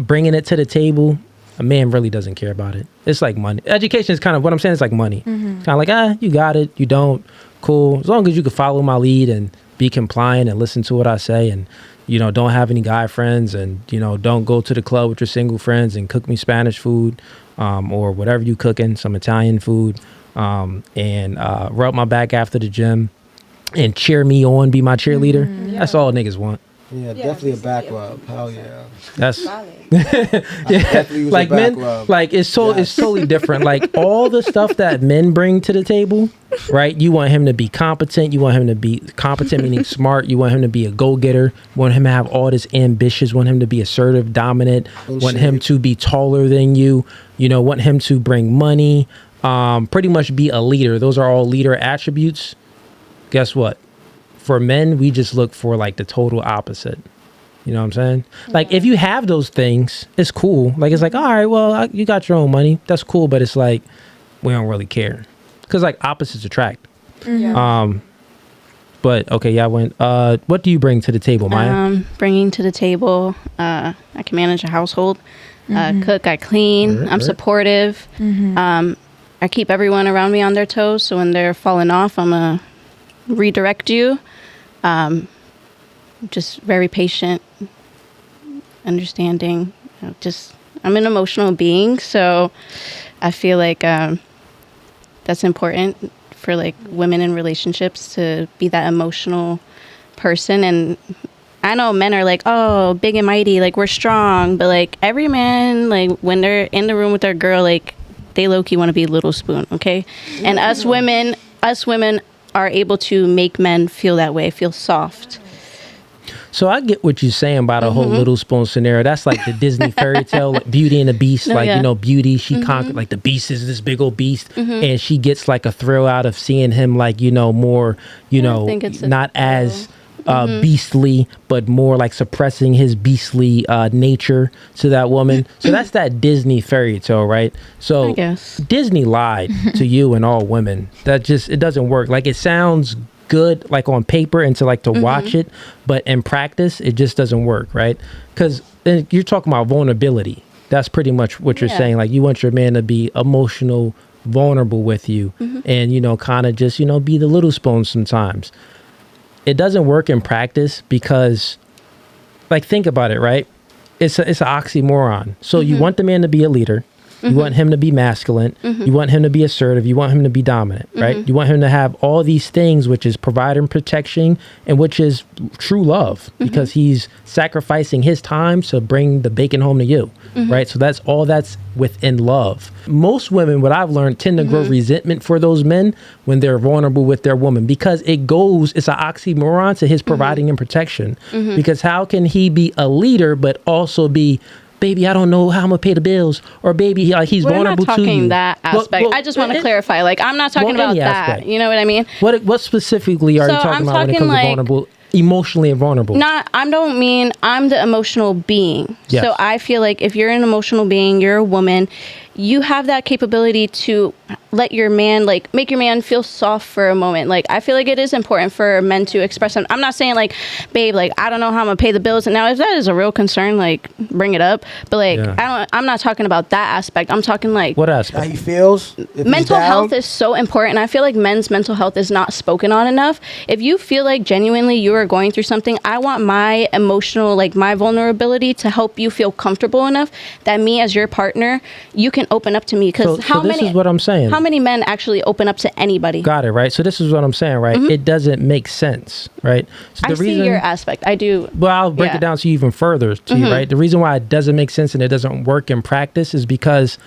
bringing it to the table, a man really doesn't care about it. It's like money. Education is kind of what I'm saying. It's like money. Mm-hmm. Kind of like, you got it. You don't. Cool. As long as you can follow my lead and be compliant and listen to what I say, and don't have any guy friends, and don't go to the club with your single friends and cook me Spanish food, or whatever you cooking, some Italian food, and rub my back after the gym and cheer me on, be my cheerleader. Mm-hmm. Yeah. That's all niggas want. Yeah, definitely a back rub. Hell yeah. That's like men. Like it's totally different. Like all the stuff that men bring to the table, right? You want him to be competent. You want him to be competent, meaning smart. You want him to be a go-getter. You want him to have all this ambitious. Want him to be assertive, dominant. Want him to be taller than you. Want him to bring money. Pretty much be a leader. Those are all leader attributes. Guess what? For men, we just look for like the total opposite. You know what I'm saying? Like if you have those things, it's cool. Like it's like, all right, well, you got your own money. That's cool. But it's like, we don't really care. Because like opposites attract. Mm-hmm. But okay, yeah, what do you bring to the table, Maya? Bringing to the table, I can manage a household. Cook, I clean. I'm supportive. Mm-hmm. I keep everyone around me on their toes. So when they're falling off, I'm going to redirect you. Just very patient, understanding. I'm an emotional being, so I feel like that's important for like women in relationships to be that emotional person. And I know men are like, oh, big and mighty, like we're strong, but like every man, like when they're in the room with their girl, like they low-key want to be little spoon, okay? Yeah. And us women are able to make men feel that way, feel soft. So I get what you're saying about a whole little spoon scenario. That's like the Disney fairy tale, like Beauty and the Beast. Beauty, she conquered, like the beast is this big old beast. Mm-hmm. And she gets like a thrill out of seeing him like, more, not as beastly, but more like suppressing his beastly nature to that woman. So that's that Disney fairy tale, right? So I guess Disney lied to you and all women. It doesn't work. Like it sounds good like on paper and to watch it, but in practice it just doesn't work, right? Because then you're talking about vulnerability. That's pretty much what you're saying. Like you want your man to be emotional, vulnerable with you, and kind of just be the little spoon sometimes. It doesn't work in practice because, like, think about it, right? It's an oxymoron. So you want the man to be a leader. You want him to be masculine. You want him to be assertive. You want him to be dominant, right? You want him to have all these things, which is providing protection and which is true love because he's sacrificing his time to bring the bacon home to you, right? So that's within love. Most women, what I've learned, tend to grow resentment for those men when they're vulnerable with their woman because it's an oxymoron to his providing and protection. Because how can he be a leader but also be, baby, I don't know how I'm gonna pay the bills, or baby, like he's vulnerable to you. We're not talking that aspect. I just want to clarify. Like, I'm not talking about that. You know what I mean? What specifically are you talking about when it comes to vulnerable? emotionally vulnerable. I don't mean I'm the emotional being. Yes. So I feel like if you're an emotional being, you're a woman, you have that capability to let your man, like, make your man feel soft for a moment. Like, I feel like it is important for men to express them. I'm not saying, like, babe, like, I don't know how I'm gonna pay the bills. And now, if that is a real concern, like, bring it up. But, like, I'm not talking about that aspect. I'm talking, like, what aspect? How he feels. Mental health is so important. I feel like men's mental health is not spoken on enough. If you feel like genuinely you are going through something, I want my emotional, like, my vulnerability to help you feel comfortable enough that me as your partner, you can open up to me. Because so this is what I'm saying. How many men actually open up to anybody? Got it, right? So this is what I'm saying, right? It doesn't make sense, right? So I see your aspect. I do. Well, I'll break it down to you even further, to you, right? The reason why it doesn't make sense and it doesn't work in practice is because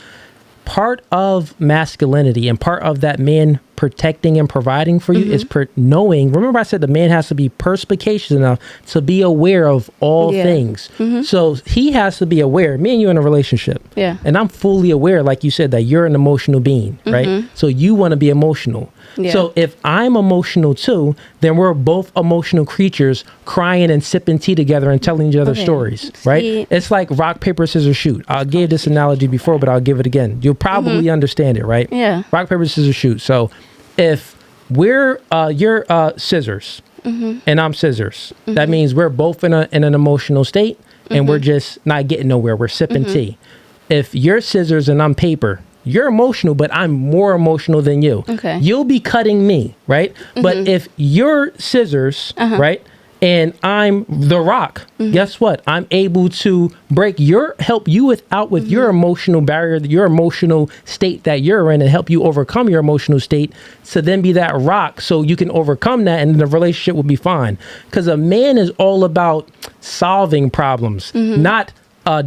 part of masculinity and part of that man protecting and providing for you is knowing. Remember, I said the man has to be perspicacious enough to be aware of all things. So he has to be aware. Me and you in a relationship. Yeah. And I'm fully aware, like you said, that you're an emotional being, right? So you want to be emotional. Yeah. So if I'm emotional too, then we're both emotional creatures crying and sipping tea together and telling each other stories, right? See. It's like rock, paper, scissors, shoot. I gave this analogy before, but I'll give it again. You'll probably understand it, right? Yeah. Rock, paper, scissors, shoot. So if you're scissors and I'm scissors, that means we're both in an emotional state and we're just not getting nowhere. We're sipping tea. If you're scissors and I'm paper, you're emotional, but I'm more emotional than you. Okay. You'll be cutting me, right? But if you're scissors, right, and I'm the rock, guess what? I'm able to help you with your emotional barrier, your emotional state that you're in, and help you overcome your emotional state to then be that rock so you can overcome that and the relationship will be fine. Because a man is all about solving problems, not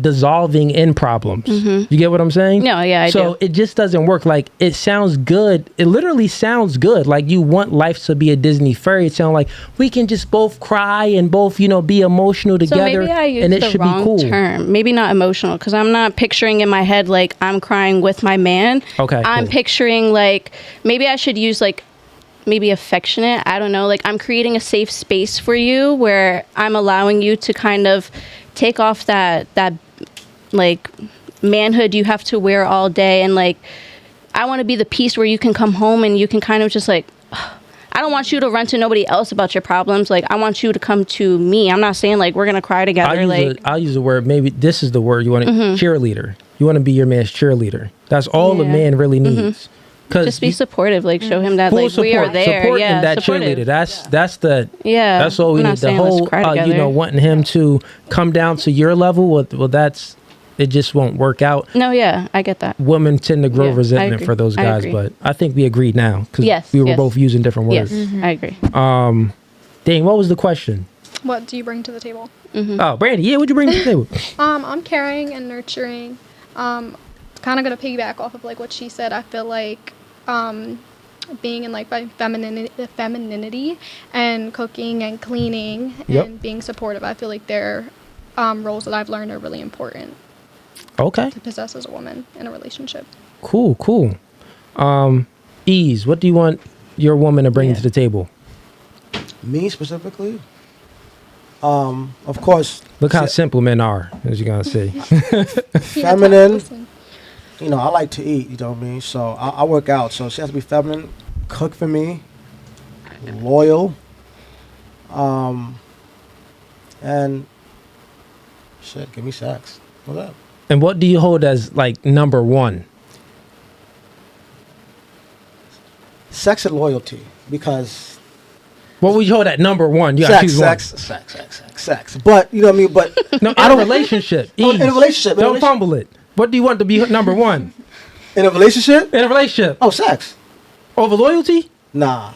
dissolving in problems. You get what I'm saying? No, yeah, I do. So it just doesn't work. Like, it sounds good. It literally sounds good. Like, you want life to be a Disney fairy tale. Like, we can just both cry and both, be emotional together. So maybe I used and it the should wrong be cool. term. Maybe not emotional, because I'm not picturing in my head like I'm crying with my man. Okay. I'm cool. picturing like maybe I should use like maybe affectionate. I don't know. Like, I'm creating a safe space for you where I'm allowing you to kind of take off that like manhood you have to wear all day, and like I want to be the piece where you can come home and you can kind of just like, I don't want you to run to nobody else about your problems. Like, I want you to come to me. I'm not saying like we're gonna cry together. I'll use the word. Maybe this is the word you want to cheerleader. You want to be your man's cheerleader. That's all a man really needs. Just be supportive. Like, show him that full like we are there. Supporting Yeah, that supportive. cheerleader. That's all we I'm need. not The saying whole let's cry together. wanting him to come down to your level. Well, it just won't work out. No, yeah, I get that. Women tend to grow Yeah, I resentment agree. for those I guys, agree. but I think we agreed now because we were both using different words. Yes, I agree. Dang, what was the question? What do you bring to the table? Oh, Brandy, what'd you bring to the table? I'm caring and nurturing. Kind of gonna piggyback off of like what she said. I feel like being in like my femininity and cooking and cleaning and being supportive. I feel like they're roles that I've learned are really important. Okay. To possess as a woman in a relationship. Cool. Ease, what do you want your woman to bring to the table? Me specifically? Of course. Look how simple men are, as you're going to see. Feminine. I like to eat, you know what I mean? So I work out. So she has to be feminine, cook for me, loyal, and shit, give me sex. What's up? And what do you hold as like number one? Sex and loyalty, because what would you hold at number one? You gotta choose sex. But you know what I mean. But no, in a relationship. In a relationship. Don't fumble it. What do you want to be number one? In a relationship? In a relationship. Oh, sex. Over loyalty? Nah.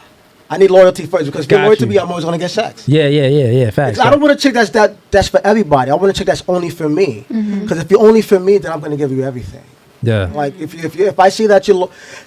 I need loyalty first, because if you're loyal to me, I'm always gonna get sex. Yeah. Facts. I don't want a chick that's for everybody. I want a chick that's only for me. Because if you're only for me, then I'm gonna give you everything. Yeah. Like if I see that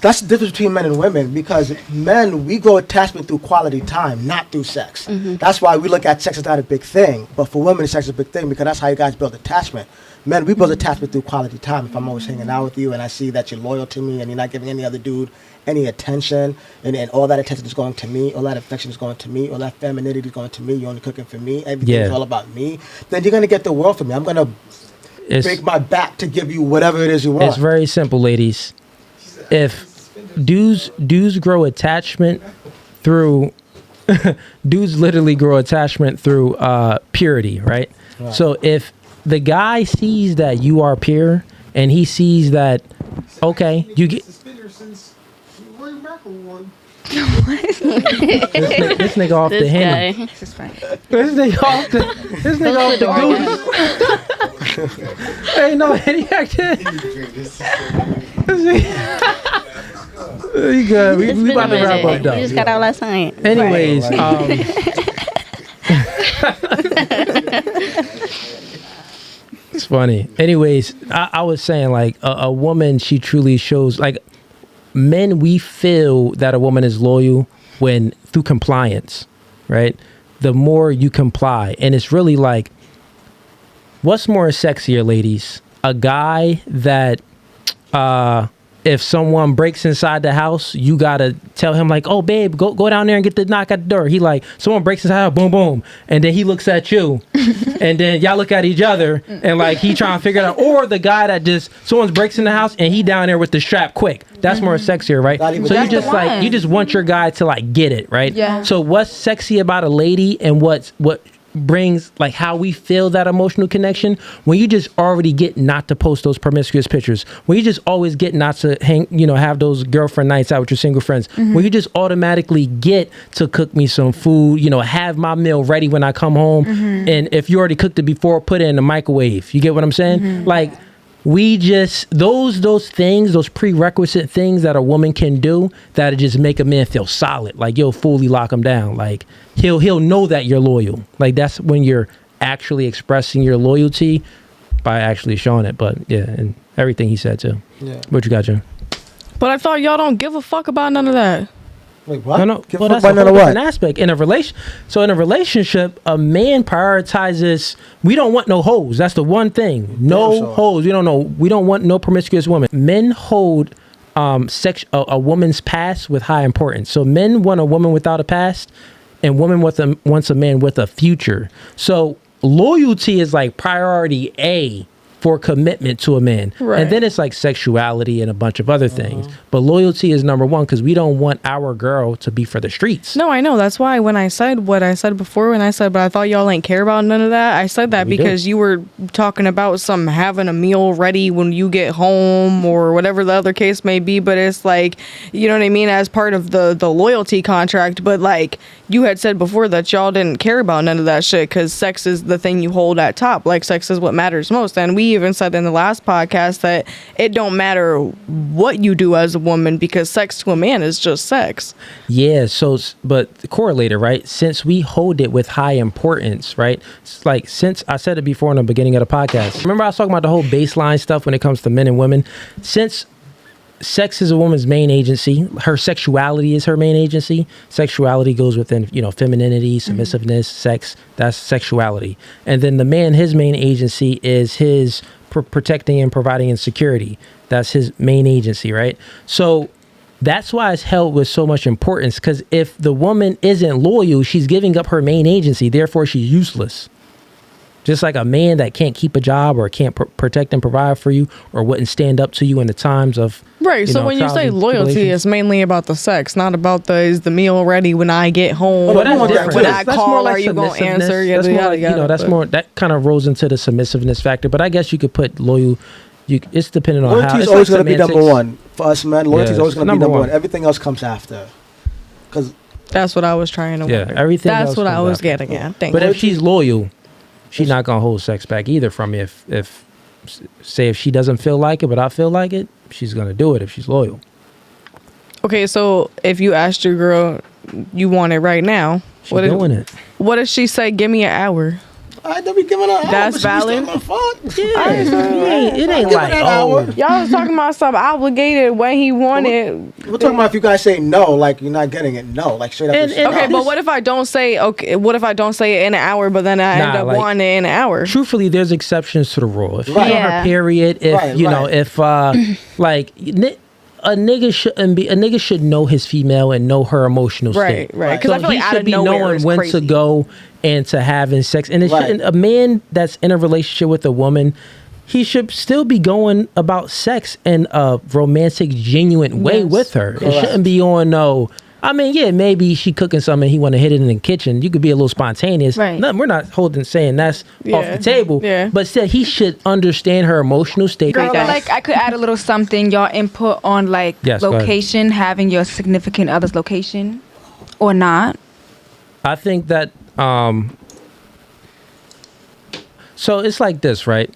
that's the difference between men and women, because men, we grow attachment through quality time, not through sex. That's why we look at sex as not a big thing, but for women, sex is a big thing, because that's how you guys build attachment. men, we build attachment through quality time. If I'm always hanging out with you and I see that you're loyal to me and you're not giving any other dude any attention, and all that attention is going to me, all that affection is going to me, all that femininity is going to me, you're only cooking for me, everything is all about me, then you're going to get the world from me. I'm going to break my back to give you whatever it is you want. It's very simple, ladies. If dudes grow attachment through dudes literally grow attachment through purity, right? So if the guy sees that you are pure and he sees that, okay, you get this nigga off the handle. This nigga off the goose. Hey, no, he acted. You good? We about to wrap up though. We just got out last night. Anyways, it's funny. Anyways, I was saying like a woman, she truly shows like. Men, we feel that a woman is loyal when through compliance, right? The more you comply. And it's really like, what's more sexier, ladies? A guy that if someone breaks inside the house, you gotta tell him like, oh babe, go down there and get the knock at the door. He like, someone breaks inside the house, boom, boom. And then he looks at you and then y'all look at each other and like he trying to figure it out. Or the guy that just, someone breaks in the house and he down there with the strap quick. That's more sexier, right? So you just like, you just want your guy to like get it, right? Yeah. So what's sexy about a lady and what brings like how we feel that emotional connection when you just already get not to post those promiscuous pictures, when you just always get not to hang, have those girlfriend nights out with your single friends, when you just automatically get to cook me some food, have my meal ready when I come home, and if you already cooked it before, put it in the microwave. You get what I'm saying? Like we just those things, those prerequisite things that a woman can do that just make a man feel solid. Like you'll fully lock him down. Like he'll know that you're loyal. Like that's when you're actually expressing your loyalty by actually showing it. But yeah, and everything he said too. Yeah. What you got, Jim? But I thought y'all don't give a fuck about none of that. Wait, what? No. Well, that's a whole different aspect. In a relationship, a man prioritizes. We don't want no hoes. That's the one thing. No hoes. We don't want no promiscuous women. Men hold a woman's past with high importance. So men want a woman without a past, and woman wants a man with a future. So loyalty is like priority A for commitment to a man. Right. And then it's like sexuality and a bunch of other things. But loyalty is number one because we don't want our girl to be for the streets. No, I know. That's why when I said what I said before, but I thought y'all ain't care about none of that, I said that because you were talking about having a meal ready when you get home or whatever the other case may be. But it's like, you know what I mean, as part of the loyalty contract. But like you had said before that y'all didn't care about none of that shit because sex is the thing you hold at top. Like sex is what matters most. And we even said in the last podcast that it don't matter what you do as a woman because sex to a man is just sex. Yeah, but the correlator, right? Since we hold it with high importance, right? It's like, since I said it before in the beginning of the podcast, remember I was talking about the whole baseline stuff when it comes to men and women? Since sex is a woman's main agency, her sexuality is her main agency. Sexuality goes within, femininity, submissiveness, sex, that's sexuality. And then the man, his main agency is his protecting and providing insecurity. That's his main agency, right? So that's why it's held with so much importance, because if the woman isn't loyal, she's giving up her main agency, therefore she's useless. Just like a man that can't keep a job or can't protect and provide for you or wouldn't stand up to you in the times of right. So when you say loyalty, it's mainly about the sex, not about is the meal ready when I get home. Well, that's when I call, like are you gonna answer? That's more that kind of rolls into the submissiveness factor. But I guess you could put loyal. It's dependent on loyalty how. Loyalty is always going to be number one for us men. Loyalty is always going to be number one. Everything else comes after. Because that's what I was trying to. Yeah, everything. That's what I was getting at. But if she's loyal, she's not gonna hold sex back either from me. If she doesn't feel like it, but I feel like it, she's gonna do it if she's loyal. Okay, so if you asked your girl, you want it right now, she's doing it. What if she say, "Give me an hour"? I don't be giving her. That's valid. Fuck. Yeah, it ain't like Y'all was talking about something obligated when he wanted. We're talking about if you guys say no, like you're not getting it. No, like straight up. Okay, but what if I don't say What if I don't say it in an hour, but then I end up wanting it in an hour? Truthfully, there's exceptions to the rule. If she's on Yeah. her period, if you know, if like a nigga should know his female and know her emotional state. Right. Because So I feel like he out should of be nowhere knowing is when crazy. to go and to having sex. And it shouldn't, a man that's in a relationship with a woman, he should still be going about sex in a romantic, genuine way with her. Correct. It shouldn't be on no. I mean, yeah, maybe she cooking something, he want to hit it in the kitchen. You could be a little spontaneous. Right. No, we're not saying that's off the table. Yeah. But still, he should understand her emotional state. Girl, like I could add a little something, y'all input on like location, having your significant other's location or not. I think that so it's like this, right?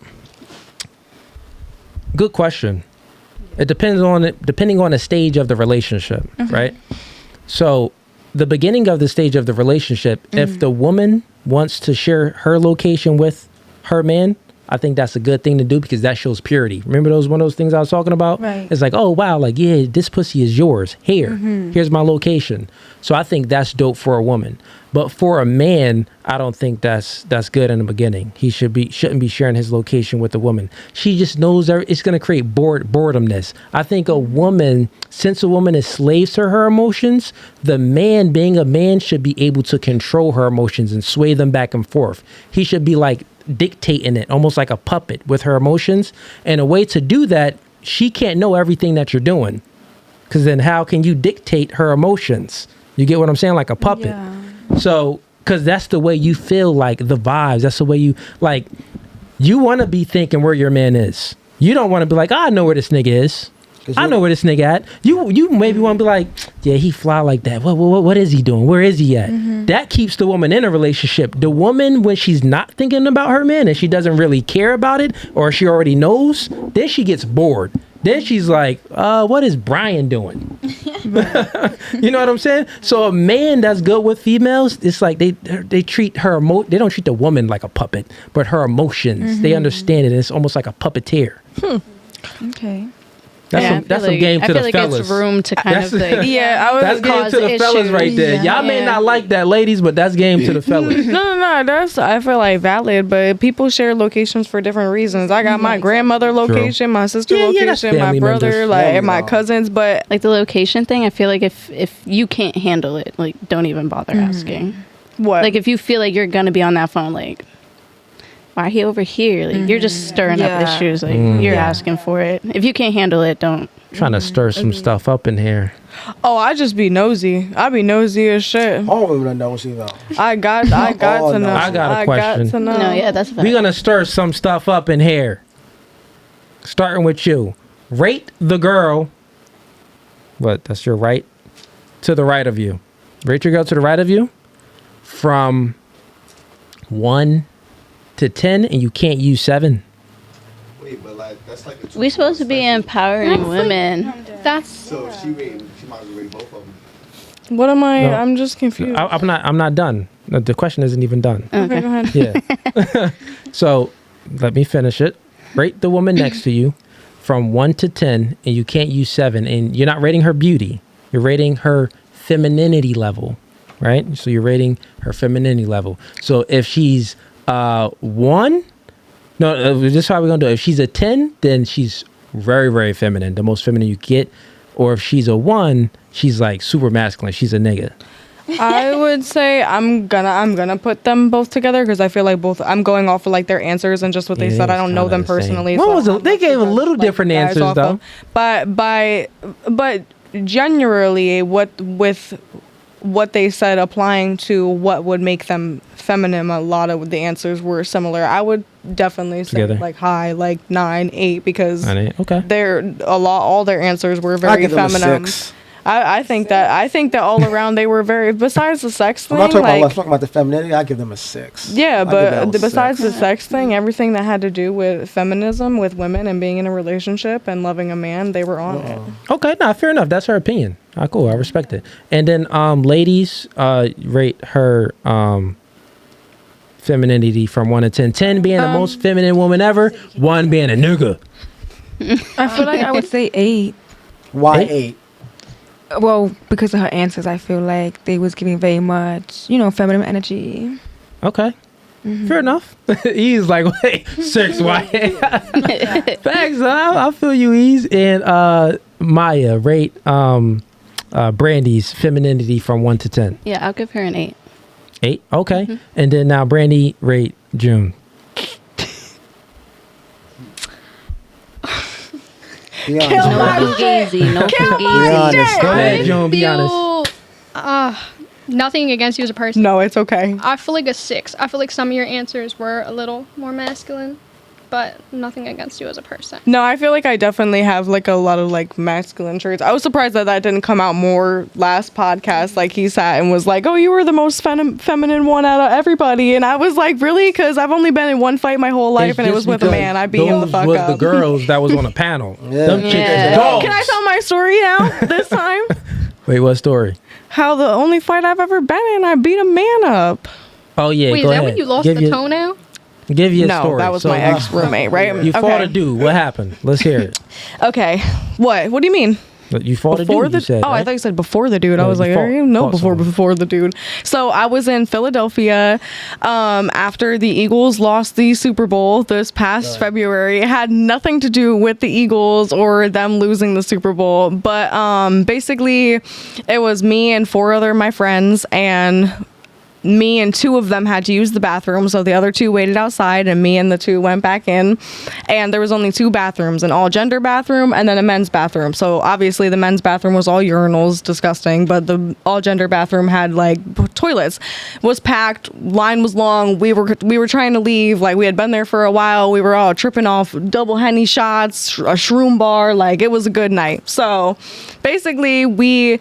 Good question. It depending on the stage of the relationship, right? So the beginning of the stage of the relationship, if the woman wants to share her location with her man, I think that's a good thing to do because that shows purity. Remember one of those things I was talking about? Right. It's like, oh, wow, like, yeah, this pussy is yours. Here's my location. So I think that's dope for a woman. But for a man, I don't think that's good in the beginning. He shouldn't be sharing his location with a woman. She just knows it's going to create boredomness. I think a woman, since a woman is slaves to her emotions, the man, being a man, should be able to control her emotions and sway them back and forth. He should be like dictating it, almost like a puppet with her emotions. And a way to do that, she can't know everything that you're doing. Because then how can you dictate her emotions? You get what I'm saying? Like a puppet. Yeah. So, because that's the way you feel, like the vibes. That's the way you, like, you want to be thinking where your man is. You don't want to be like, I know where this nigga is. I know where this nigga at. You maybe want to be like, yeah, he fly like that. What is he doing? Where is he at? That keeps the woman in a relationship. The woman, when she's not thinking about her man and she doesn't really care about it, or she already knows, then she gets bored. Then she's like, what is Brian doing? You know what I'm saying? So a man that's good with females, it's like they treat they don't treat the woman like a puppet, but her emotions, they understand it. And it's almost like a puppeteer. Okay. That's some game to the fellas. I feel like it's room to kind of like, that's game to the fellas right there. Y'all may not like that, ladies, but that's game to the fellas. No, that's, I feel like, valid, but people share locations for different reasons. I got my grandmother location, my sister location, my brother, like my cousins, but like the location thing, I feel like if you can't handle it, like don't even bother asking. What? Like if you feel like you're gonna be on that phone, like, why he over here? Like you're just stirring up issues. Like you're asking for it. If you can't handle it, don't. Trying to stir some stuff up in here. Oh, I just be nosy. I be nosy as shit. All women are nosy though. I got to know. I got a question. Got to know. No, yeah, that's fine. We're gonna stir some stuff up in here. Starting with you. Rate the girl. What? That's your right? To the right of you. Rate your girl to the right of you. From 1 to 10, and you can't use 7. Wait, but like that's like a We supposed to be empowering women. So she might as well rate both of them. What am I? No. I'm just confused. I'm not done. The question isn't even done. Okay, go ahead. Yeah. So let me finish it. Rate the woman next to you from 1 to 10, and you can't use 7. And you're not rating her beauty. You're rating her femininity level, right? So you're rating her femininity level. So if she's 1, no, this is how we're gonna do it. If she's a 10, then she's very, very feminine, the most feminine you get. Or if she's a 1, she's like super masculine. She's a nigga. I would say I'm gonna put them both together because I feel like both. I'm going off of like their answers and just what they said. I don't know them personally. They gave a little different answers though. But generally, what they said applying to what would make them feminine, a lot of the answers were similar. I would definitely say like high, like 9, 8, because 9, 8. Okay. All their answers were very feminine. I think that all around they were very, besides the sex thing. I'm not talking about the femininity. I give them a 6. Yeah, but besides the sex thing, everything that had to do with feminism, with women and being in a relationship and loving a man, they were on it. Okay, fair enough. That's her opinion. Cool. I respect it. And then, ladies, rate her femininity from 1 to 10? 10 being the most feminine woman ever, 1 being a nigga. I feel like I would say 8. Why 8? Well, because of her answers, I feel like they was giving very much, feminine energy. Okay. Fair enough. He's like, wait, 6, why? Facts, I feel you, Ease. And Maya, rate Brandy's femininity from 1 to 10. Yeah, I'll give her an 8. 8? Okay. And then now Brandy, rate June. No Fugazee. No Fugazee. Be honest. Go ahead, June, be honest. Nothing against you as a person. No, it's okay. I feel like a 6. I feel like some of your answers were a little more masculine, but nothing against you as a person. No, I feel like I definitely have like a lot of like masculine traits. I was surprised that didn't come out more last podcast. Like he sat and was like, "Oh, you were the most feminine one out of everybody," and I was like, "Really?" Because I've only been in one fight my whole life, and it was with a man. I beat him the fuck was up. the girls that was on a panel. Them chicks Yeah. is dogs. Can I tell my story now? This time, Wait, what story? how the only fight I've ever been in, I beat a man up. Oh yeah, Wait, go is that ahead. when you lost Give the toenail? Give you a No, story. that was So, my ex roommate, right? You fought a Okay. dude. What happened? Let's hear it. Okay. What do you mean? You fought Before a dude. the You said, I right? thought you said before the dude. No, I was you like, fought- I don't even know fought someone. before the dude. So I was in Philadelphia after the Eagles lost the Super Bowl this past February. It had nothing to do with the Eagles or them losing the Super Bowl, but basically it was me and 4 other my friends, and me and 2 of them had to use the bathroom, so the other 2 waited outside, and me and the 2 went back in. And there was only 2 bathrooms, an all gender bathroom and then a men's bathroom. So obviously the men's bathroom was all urinals, disgusting, but the all gender bathroom had like toilets. Was packed, line was long. We were trying to leave, like we had been there for a while. We were all tripping off double Henny shots, a shroom bar, like it was a good night. So basically we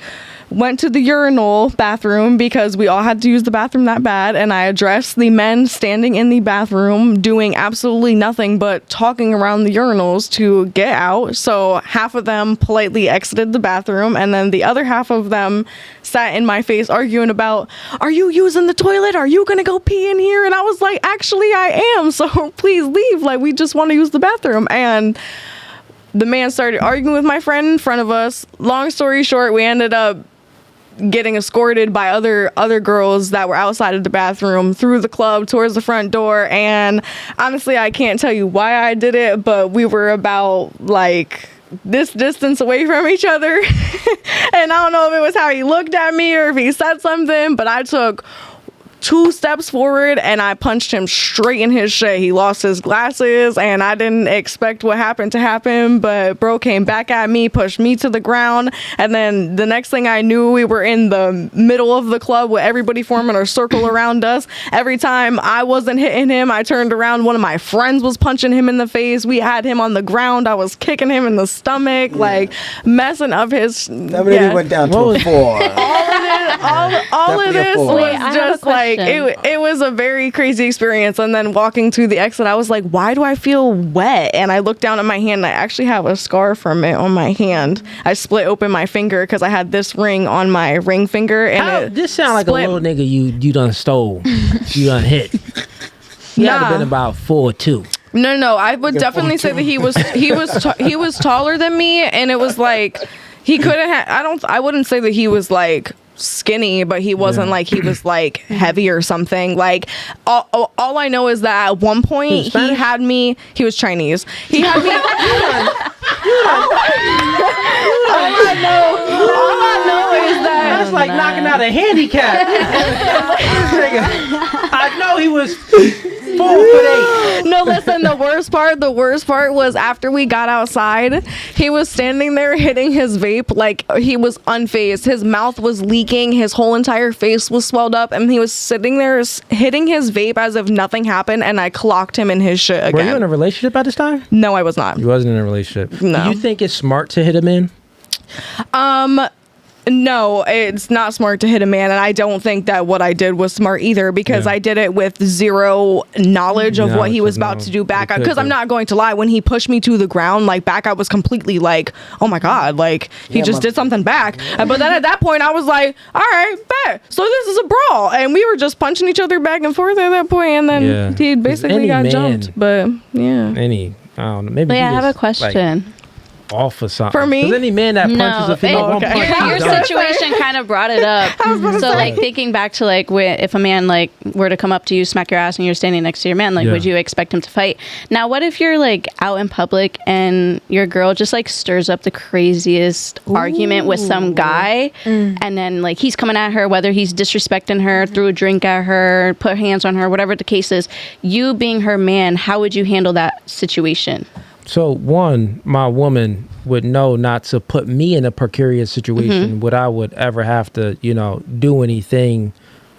went to the urinal bathroom because we all had to use the bathroom that bad, and I addressed the men standing in the bathroom doing absolutely nothing but talking around the urinals to get out. So half of them politely exited the bathroom, and then the other half of them sat in my face arguing about, "Are you using the toilet? Are you gonna go pee in here?" And I was like, "Actually I am, so please leave, like we just want to use the bathroom." And the man started arguing with my friend in front of us. Long story short, we ended up getting escorted by other girls that were outside of the bathroom through the club towards the front door. And honestly, I can't tell you why I did it, but we were about like this distance away from each other. And I don't know if it was how he looked at me or if he said something, but I took 2 steps forward and I punched him straight in his shit. He lost his glasses, and I didn't expect what happened to happen, but bro came back at me, pushed me to the ground, and then the next thing I knew, we were in the middle of the club with everybody forming a circle around us. Every time I wasn't hitting him, I turned around, one of my friends was punching him in the face. We had him on the ground. I was kicking him in the stomach, like messing up his Femininity went down to a 4. all of Definitely a this 4. was Wait, I have a just like question. it was a very crazy experience. And then walking to the exit, I was like, why do I feel wet? And I looked down at my hand, and I actually have a scar from it on my hand. I split open my finger because I had this ring on my ring finger, and This sound like a split- little nigga you done stole. You done hit. He had to Nah. been about 4'2". No, I would definitely say that he was taller than me, and it was like he couldn't have. I wouldn't say that he was like skinny, but he wasn't like he was like heavy or something. Like all I know is that at one point He was Spanish? he was Chinese. He had me. All I know is that That's like knocking out a handicap. This nigga, I know he was 4'8". no, listen, the worst part was after we got outside, he was standing there hitting his vape like he was unfazed. His mouth was leaking, his whole entire face was swelled up, and he was sitting there hitting his vape as if nothing happened, and I clocked him in his shit Were you in again. a relationship at this time? No, I was not. You wasn't in a relationship. No. Do you think it's smart to hit a man? No, it's not smart to hit a man, and I don't think that what I did was smart either, because I did it with zero knowledge of what he was about to do back. Because I'm not going to lie, when he pushed me to the ground, like back, I was completely like, oh my god, like he just did something back. But then at that point, I was like, all right, bet. So this is a brawl, and we were just punching each other back and forth at that point, and then he basically got jumped. But I don't know, maybe. But I have a question. Like, off or something. For me? Because any man that punches a female, one punch, your situation kind of brought it up. So like thinking back to like if a man like were to come up to you, smack your ass, and you're standing next to your man, like would you expect him to fight? Now what if you're like out in public and your girl just like stirs up the craziest argument with some guy, and then like he's coming at her, whether he's disrespecting her, threw a drink at her, put hands on her, whatever the case is, you being her man, how would you handle that situation? So one, my woman would know not to put me in a precarious situation would I would ever have to, do anything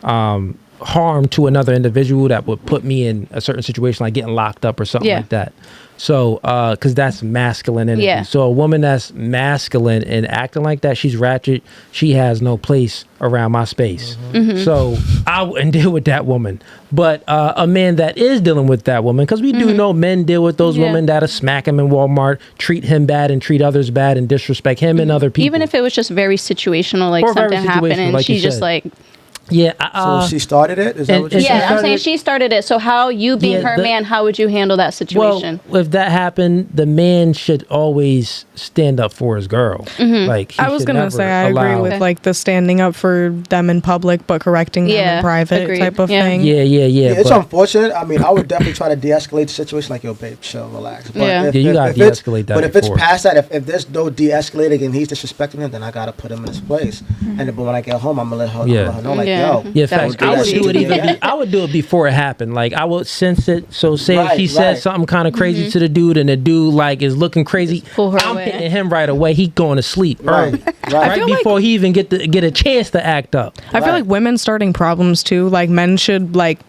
harm to another individual that would put me in a certain situation, like getting locked up or something like that. So, because that's masculine energy. Yeah. So a woman that's masculine and acting like that, she's ratchet. She has no place around my space. So I wouldn't deal with that woman. But a man that is dealing with that woman, because we do know men deal with those women that'll smack him in Walmart, treat him bad and treat others bad and disrespect him and other people. Even if it was just very situational, like something happened and like she's just like... Yeah. So she started it? Is that what you said? I'm saying she started it. So how you being her man, how would you handle that situation? Well, if that happened, the man should always stand up for his girl. Like I was gonna say, I agree with like the standing up for them in public, but correcting them in private type of thing. Yeah. It's unfortunate. I mean, I would definitely try to de-escalate the situation. Like, yo, babe, chill, relax. But you gotta de-escalate that. But if it's past that, if there's no de-escalating and he's disrespecting him, then I gotta put him in his place. And but when I get home, I'm gonna let her know, like, yo. Yeah, facts. I would do it I would do it before it happened. Like I would sense it. So say if he says something kind of crazy to the dude, and the dude like is looking crazy, I'm hitting him right away. He going to sleep early, right before he even get a chance to act up. I feel like women starting problems too. Like men should like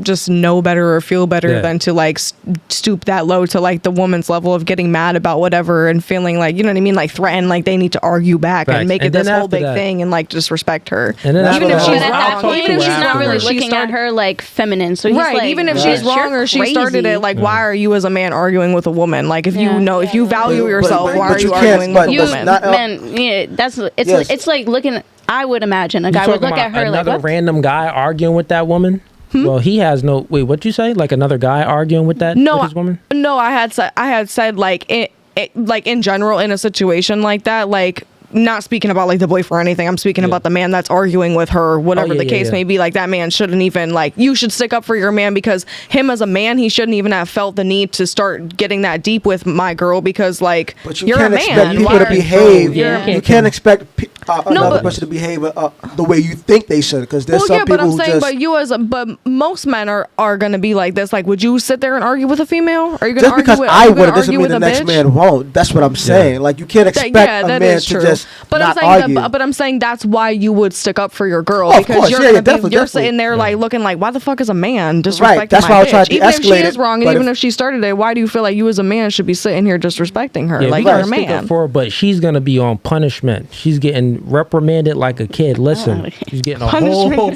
just know better or feel better than to like stoop that low to like the woman's level of getting mad about whatever and feeling like, you know what I mean, like threaten, like they need to argue back and make it this whole big thing and like disrespect her. And then even if she's not really looking at her like feminine, so he's like, even if she's wrong or she started it, like why are you as a man arguing with a woman? Like if you know, if you value yourself, why are you arguing with a woman? Man, that's it's like looking. I would imagine a guy would look at her like another random guy arguing with that woman. Well, he has no. Wait, what'd you say? Like another guy arguing with that? with his woman? No, I had said like like in general in a situation like that, like not speaking about like the boyfriend or anything. I'm speaking about the man that's arguing with her, whatever the case may be. Like that man shouldn't even like. You should stick up for your man because him as a man, he shouldn't even have felt the need to start getting that deep with my girl because like you're a man. Expect people to behave. You can't expect another person to behave the way you think they should because there's some people who just. But most men are gonna be like this. Like, would you sit there and argue with a female? Are you gonna just because I would, it doesn't mean the next man won't. That's what I'm saying. Like you can't expect a man to just. But not I'm saying that's why you would stick up for your girl because you're sitting there like looking like why the fuck is a man disrespecting that's my why bitch? I tried to even if she escalate is wrong and even if she started it, why do you feel like you as a man should be sitting here disrespecting her? Like you're a man. But she's gonna be on punishment. She's getting reprimanded like a kid. Listen, she's getting a whole.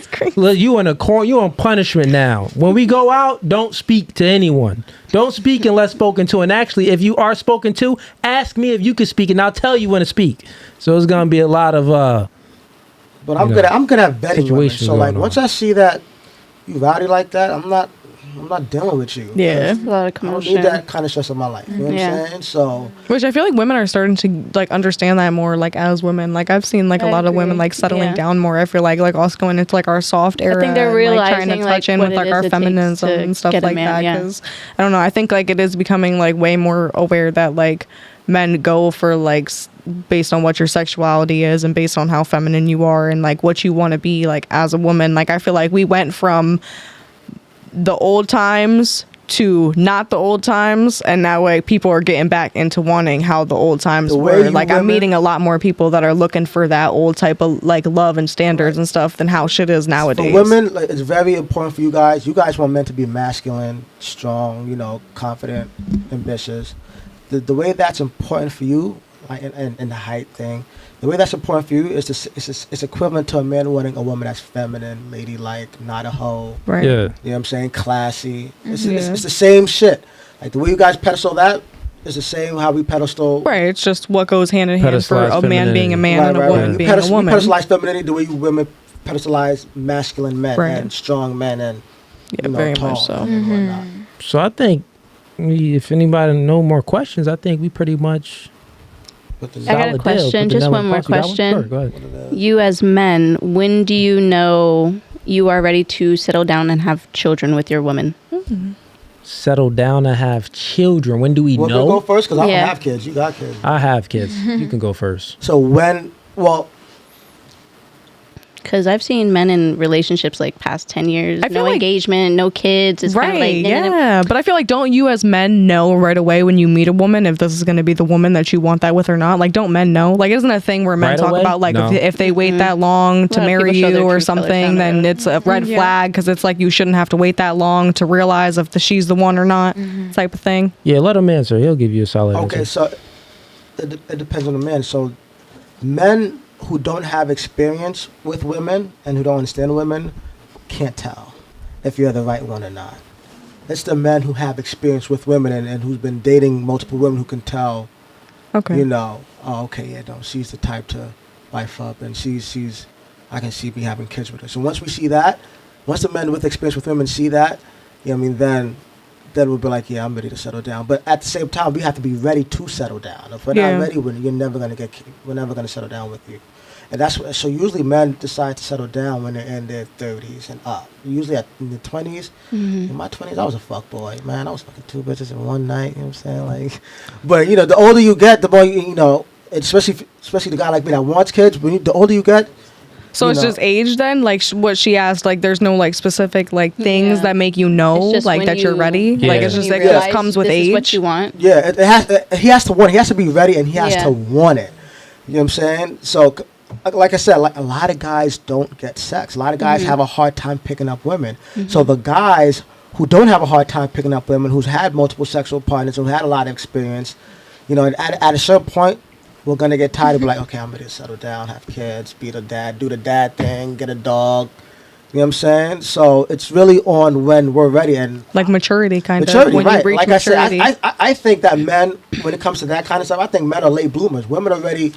You in a corner. You on punishment now. When we go out, don't speak to anyone. Don't speak unless spoken to. And actually, if you are spoken to, ask me if you can speak, and I'll tell you when to speak. So it's gonna be a lot of. But I'm gonna have vetting women. So like once I see that you rowdy like that, I'm not dealing with you. Yeah, a lot of commotion. I don't need that kind of stress in my life. You know what I'm saying? So which I feel like women are starting to like understand that more. Like as women, like I've seen like a lot of women like settling down more. I feel like also going into like our soft era. I think they're realizing trying to touch in with like our feminism and stuff like that. Because I don't know. I think like it is becoming like way more aware that like men go for like based on what your sexuality is and based on how feminine you are and like what you want to be like as a woman. Like I feel like we went from the old times to not the old times, and that way people are getting back into wanting how the old times were. Like I'm meeting a lot more people that are looking for that old type of like love and standards and stuff than how shit is nowadays. For women, like, it's very important for you guys. You guys want men to be masculine, strong, confident, ambitious. The way that's important for you, like in the height thing. The way that's important for you is it's equivalent to a man wanting a woman that's feminine, ladylike, not a hoe. Right. Yeah. You know what I'm saying? Classy. It's the same shit. Like the way you guys pedestal that is the same how we pedestal. Right. It's just what goes hand in hand for a man being a man and a woman being a woman. You pedestalize femininity the way you women pedestalize masculine men and strong men and very tall much so. men and whatnot. So I think if anybody no more questions, I think we pretty much. I got a question, just one more question. Sure, go ahead. You as men, when do you know you are ready to settle down and have children with your woman? Settle down and have children. When do we know? We'll go first because I don't have kids. You got kids. I have kids. You can go first. So because I've seen men in relationships like past 10 years, no engagement, no kids. It's kind of like, but I feel like don't you as men know right away when you meet a woman if this is going to be the woman that you want that with or not? Like, don't men know? Like, isn't it a thing where men talk about like if they wait that long to marry you or something, then it's a red flag because it's like you shouldn't have to wait that long to realize if she's the one or not type of thing. Yeah, let him answer. He'll give you a solid answer. Okay, so it depends on the man. So men who don't have experience with women and who don't understand women can't tell if you're the right one or not. It's the men who have experience with women and who's been dating multiple women who can tell, she's the type to wife up and she's I can see me having kids with her. So once we see that, once the men with experience with women see that, then we'll be like, I'm ready to settle down. But at the same time, we have to be ready to settle down. If we're not ready, we're never gonna settle down with you. And so usually men decide to settle down when they're in their 30s and up. Usually in the 20s. In my 20s, I was a fuck boy, man. I was fucking 2 bitches in one night. You know what I'm saying? Like, but the older you get, the more especially the guy like me that wants kids. The older you get. So it's just age then? Like what she asked, like there's no like specific like things that make like that you're ready? Yeah. Like it's just like this comes with age? Is what you want? Yeah, he has to want it. He has to be ready and he has to want it. You know what I'm saying? So like I said, like a lot of guys don't get sex. A lot of guys have a hard time picking up women. So the guys who don't have a hard time picking up women, who's had multiple sexual partners, who had a lot of experience, at a certain point, we're going to get tired of like, okay, I'm ready to settle down, have kids, be the dad, do the dad thing, get a dog. You know what I'm saying? So it's really on when we're ready and like maturity kind of. When you reach maturity. I said, I think that men, when it comes to that kind of stuff, I think men are late bloomers. Women are ready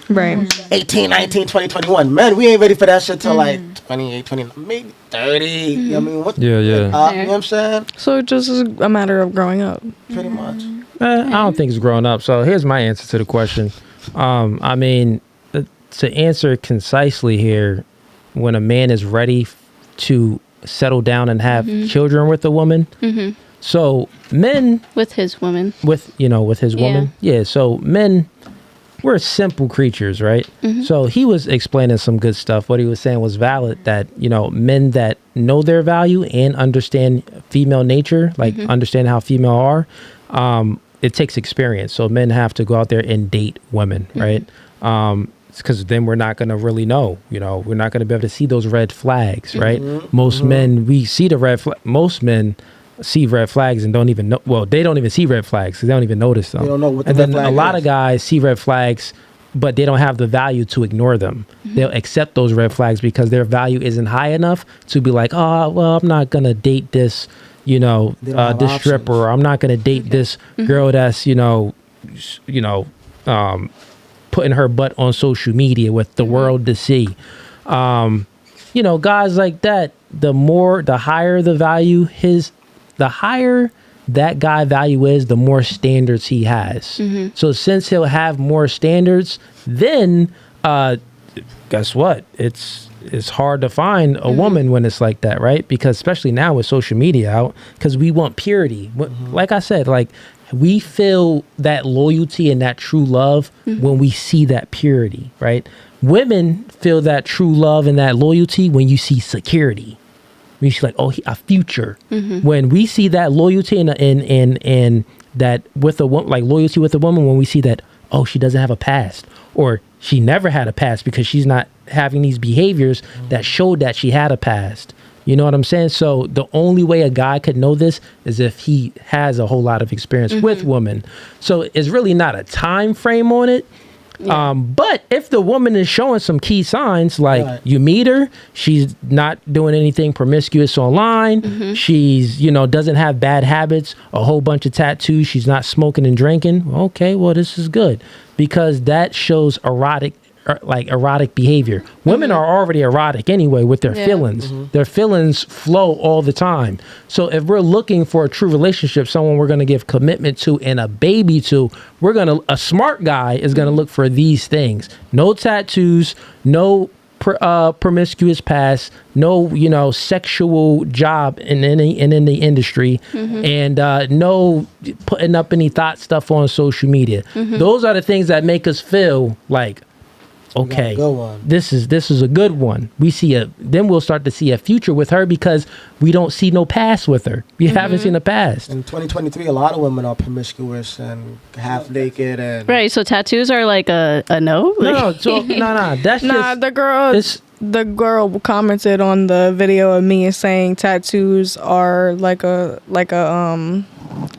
18, 19, 20, 21. Men, we ain't ready for that shit till like 28, 29, maybe 30. You know what I mean? You know what I'm saying? So it just is a matter of growing up. Pretty much. I don't think it's growing up. So here's my answer to the question. I mean, to answer concisely here, when a man is ready to settle down and have children with a woman. So men with his woman. With his woman. Yeah. So men, we're simple creatures, right? So he was explaining some good stuff. What he was saying was valid, that, men that know their value and understand female nature, like understand how female are, it takes experience. So men have to go out there and date women, right? Because then we're not going to really know, we're not going to be able to see those red flags, right? Most men, we see the red flag. Most men see red flags and don't even know. Well, they don't even see red flags because they don't even notice them. They don't know what the and red then flag a lot is. of guys see red flags, but they don't have the value to ignore them. They'll accept those red flags because their value isn't high enough to be like, oh, well, I'm not going to date this, this stripper. Or I'm not going to date this girl that's, putting her butt on social media with the world to see. Guys like that, the higher the value the higher that guy value is, the more standards he has. So since he'll have more standards, then guess what? It's hard to find a woman when it's like that, right? Because especially now with social media out, because we want purity. Like I said, like we feel that loyalty and that true love when we see that purity, right? Women feel that true love and that loyalty when you see security. When you see like, a future. When we see that loyalty and that with a woman, like loyalty with a woman, when we see that, she doesn't have a past, or she never had a past because she's not having these behaviors that showed that she had a past. You know what I'm saying? So the only way a guy could know this is if he has a whole lot of experience with women. So it's really not a time frame on it. Yeah. But if the woman is showing some key signs, like you meet her, she's not doing anything promiscuous online, she's, doesn't have bad habits, a whole bunch of tattoos, she's not smoking and drinking, okay, well, this is good, because that shows erotic behavior. Women are already erotic anyway with their feelings. Their feelings flow all the time. So if we're looking for a true relationship, someone we're going to give commitment to and a baby to, a smart guy is going to look for these things. No tattoos, no promiscuous past, no sexual job in the industry, and no putting up any thought stuff on social media. Those are the things that make us feel like, okay, this is a good one. Then we'll start to see a future with her, because we don't see no past with her. We haven't seen a past. In 2023, a lot of women are promiscuous and half naked and right. So tattoos are like a no. No. That's just the girl commented on the video of me saying tattoos are like a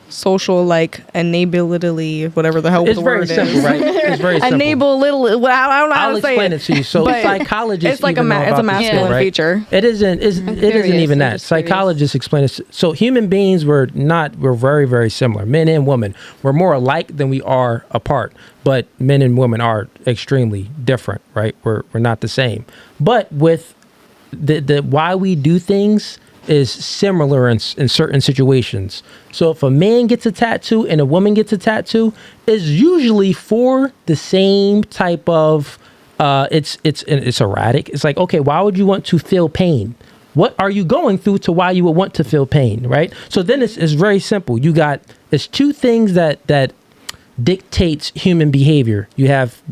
social enability, whatever the hell it's the very word simple, is. right? It's very simple. Enable little. I don't know how I'll to say explain it to you. So psychologists, it's like even know it's a about this masculine thing, right? feature. It isn't. It isn't even that. Psychologists explain it. So human beings we're very, very similar. Men and women. We're more alike than we are apart. But men and women are extremely different, right? We're not the same. But with the why we do things is similar in certain situations. So if a man gets a tattoo and a woman gets a tattoo, it's usually for the same type of it's erratic. It's like, okay, why would you want to feel pain? What are you going through to why you would want to feel pain, right? So then it's very simple. It's two things that dictates human behavior. You have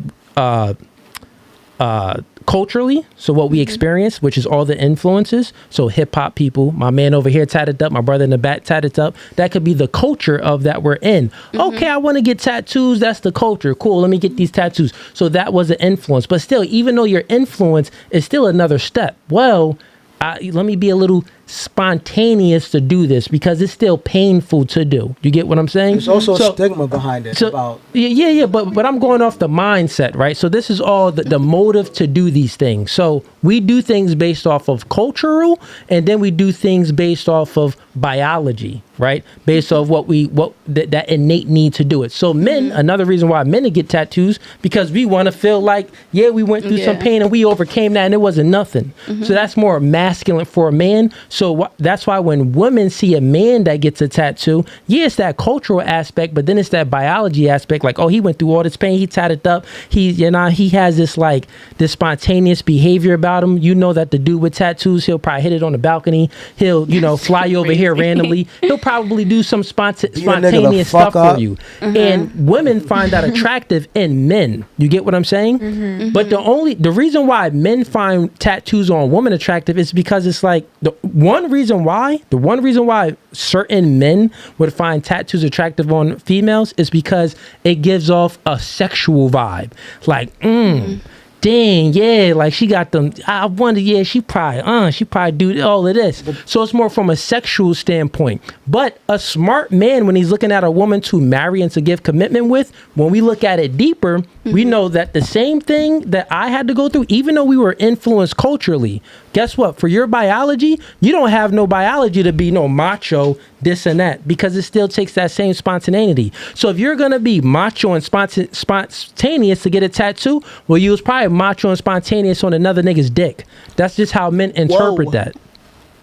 culturally, so what we experience, which is all the influences. So hip hop people, my man over here tatted up, my brother in the back tatted up. That could be the culture of that we're in. Okay, I want to get tattoos. That's the culture. Cool. Let me get these tattoos. So that was an influence. But still, even though your influence is still another step. Well, let me be a little spontaneous to do this, because it's still painful to do. You get what I'm saying? There's also a stigma behind it. But I'm going off the mindset, right? So this is all the motive to do these things. So we do things based off of cultural, and then we do things based off of biology, right? Based off that innate need to do it. So men, another reason why men get tattoos, because we want to feel like, we went through some pain and we overcame that and it wasn't nothing. So that's more masculine for a man. So that's why when women see a man that gets a tattoo, it's that cultural aspect, but then it's that biology aspect. Like, oh, he went through all this pain, he tatted up, he has this spontaneous behavior about him. You know that the dude with tattoos, he'll probably hit it on the balcony. He'll fly you over here randomly. He'll probably do some spontaneous stuff for you. And women find that attractive in men. You get what I'm saying? But the reason why men find tattoos on women attractive is because it's like the one reason why certain men would find tattoos attractive on females is because it gives off a sexual vibe. Like, dang, like she got them. I wonder, she probably do all of this. So it's more from a sexual standpoint. But a smart man, when he's looking at a woman to marry and to give commitment with, when we look at it deeper, we know that the same thing that I had to go through, even though we were influenced culturally, guess what? For your biology, you don't have no biology to be no macho, this and that, because it still takes that same spontaneity. So if you're going to be macho and spontaneous to get a tattoo, well, you was probably macho and spontaneous on another nigga's dick. That's just how men interpret that.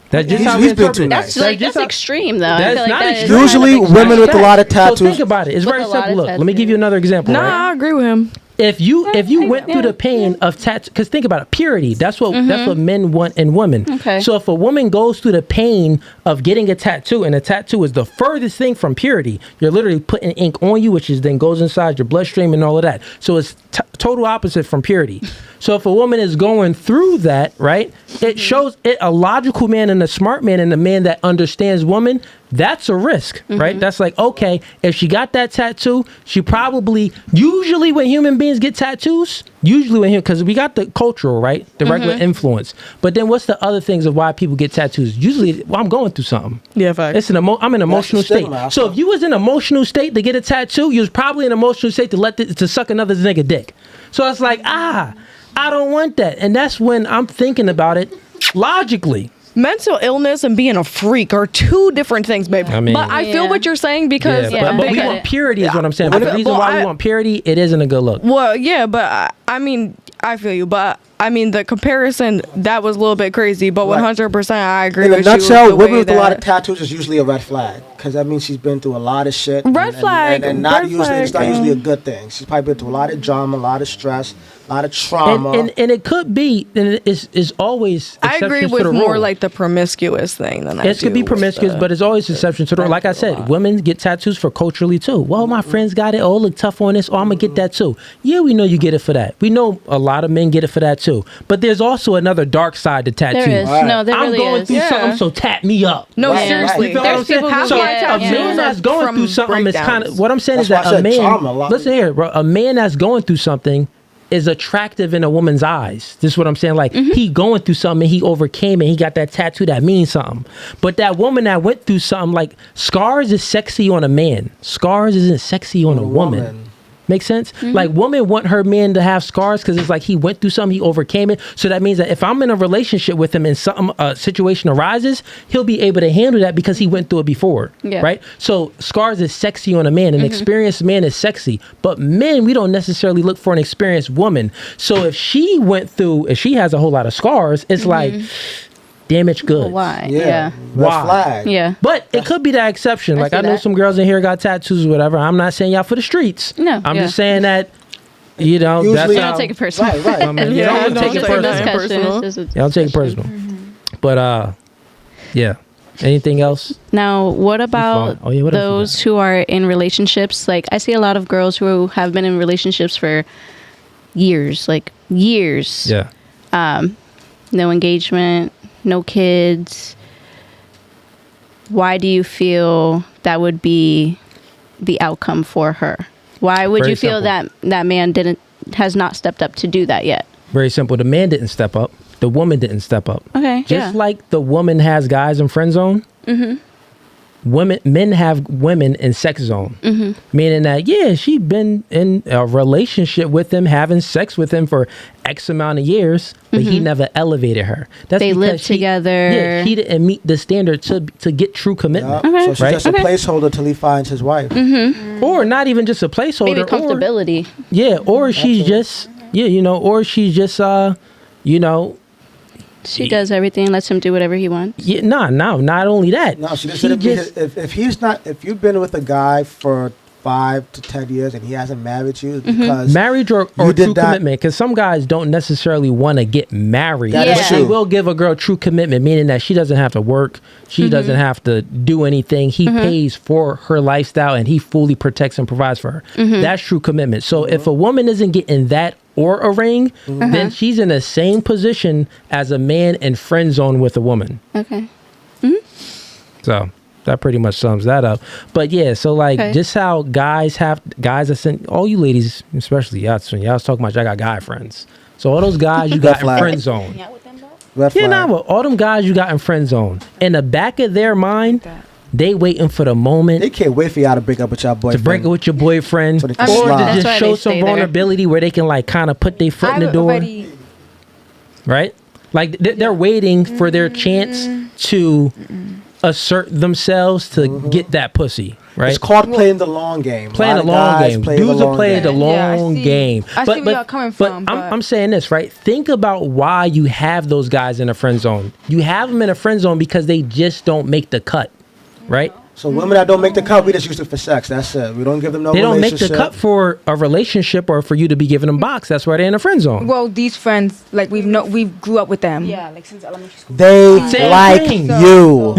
That's just how we interpret it. That's extreme, though. That's not extreme. Usually women with a lot of tattoos. So think about it. It's very simple. Look, let me give you another example. I agree with him. If you went through the pain of tattoo, because think about it, purity. That's what men want in women. Okay. So if a woman goes through the pain of getting a tattoo, and a tattoo is the furthest thing from purity, you're literally putting ink on you, which then goes inside your bloodstream and all of that. So it's total opposite from purity. So if a woman is going through that, right, it shows a logical man and a smart man and a man that understands woman. That's a risk, right? That's like, okay, if she got that tattoo, she probably, usually when human beings get tattoos, because we got the cultural, right? The regular influence. But then what's the other things of why people get tattoos? Usually, I'm going through something. Yeah, fact. I'm in an emotional state. So if you was in an emotional state to get a tattoo, you was probably in an emotional state to suck another nigga dick. dick. So it's like, I don't want that. And that's when I'm thinking about it logically. Mental illness and being a freak are two different things, babe. I mean, but I feel what you're saying because but we want purity is what I'm saying. But the reason why we want purity, it isn't a good look. Well, yeah, but I mean, I feel you, but I mean the comparison that was a little bit crazy, but 100% I agree with you. In a nutshell, women with a lot of tattoos is usually a red flag because that means she's been through a lot of shit. Red flag, and it's not usually a good thing. She's probably been through a lot of drama, a lot of stress, a lot of trauma, and it could be, and it's always. I agree with more like the promiscuous thing than it could be promiscuous, but it's always exception to the rule. Like I said, women get tattoos for culturally too. Well, my friends got it. Oh, look tough on this. Oh, I'm gonna get that too. Yeah, we know you get it for that. We know a lot of men get it for that too. But there's also another dark side to tattoos. There is. Right. No, there I'm really going is. through something, so tat me up. No, seriously. You feel what I'm saying? So a man that's going through something is kind of what I'm saying is that a man. Listen here, bro. A man that's going through something is attractive in a woman's eyes. This is what I'm saying. Like he going through something, and he overcame it. He got that tattoo that means something. But that woman that went through something, like scars is sexy on a man. Scars isn't sexy on a woman. Make sense? Like women want her man to have scars because it's like he went through something, he overcame it. So that means that if I'm in a relationship with him and something situation arises, he'll be able to handle that because he went through it before. Yeah. Right? So scars is sexy on a man. An experienced man is sexy. But men, we don't necessarily look for an experienced woman. So if she has a whole lot of scars, it's like damaged goods. Well, why? Yeah. Why? Flag. Yeah. But it could be that exception. Like I know some girls in here got tattoos or whatever. I'm not saying y'all for the streets. No. I'm just saying that, you know, Usually, that's You don't take it personal. Right. I mean, you don't take it personal. Y'all take it personal. But yeah. Anything else? Now, what about those who are in relationships? Like, I see a lot of girls who have been in relationships for years, like years. Yeah. No engagement, no kids. Why do you feel that would be the outcome for her? Why would you feel that man has not stepped up to do that yet? Very simple. The man didn't step up. The woman didn't step up. Okay. Just like the woman has guys in friend zone. Men have women in sex zone. Meaning that she been in a relationship with him, having sex with him for X amount of years, but he never elevated her. That's they lived together. Yeah, he didn't meet the standard to get true commitment. So she's just a placeholder till he finds his wife. Or not even just a placeholder. Maybe comfortability. Or she's just or she's just she does everything, lets him do whatever he wants. Yeah, not only that. No, she just if you've been with a guy for 5 to 10 years and he hasn't married you because marriage or true commitment, because some guys don't necessarily want to get married. That is They true. will give a girl true commitment, meaning that she doesn't have to work, she doesn't have to do anything. He pays for her lifestyle and he fully protects and provides for her. That's true commitment. So if a woman isn't getting that or a ring, then she's in the same position as a man in friend zone with a woman. Okay. So that pretty much sums that up. But yeah, so just how guys are sent, all you ladies, especially y'all was talking about y'all got guy friends. So all those guys you got in friend zone. All them guys you got in friend zone. In the back of their mind, they waiting for the moment. They can't wait for y'all to break up with your boyfriend. To break up with your boyfriend. So or to just show some vulnerability where they can kind of put their foot in the door. Right? Like they're waiting for their chance to assert themselves to get that pussy. Right? It's called playing the long game. Playing the long game. Dudes are playing the long game. I see where y'all coming from. But I'm saying this, right? Think about why you have those guys in a friend zone. You have them in a friend zone because they just don't make the cut. Right? So women that don't make the cut, we just use it for sex. That's it. We don't give them no relationship. They don't make the cut for a relationship or for you to be giving them box. That's why they're in a friend zone. Well, these friends, like we grew up with them. Yeah, like since elementary school. They like you.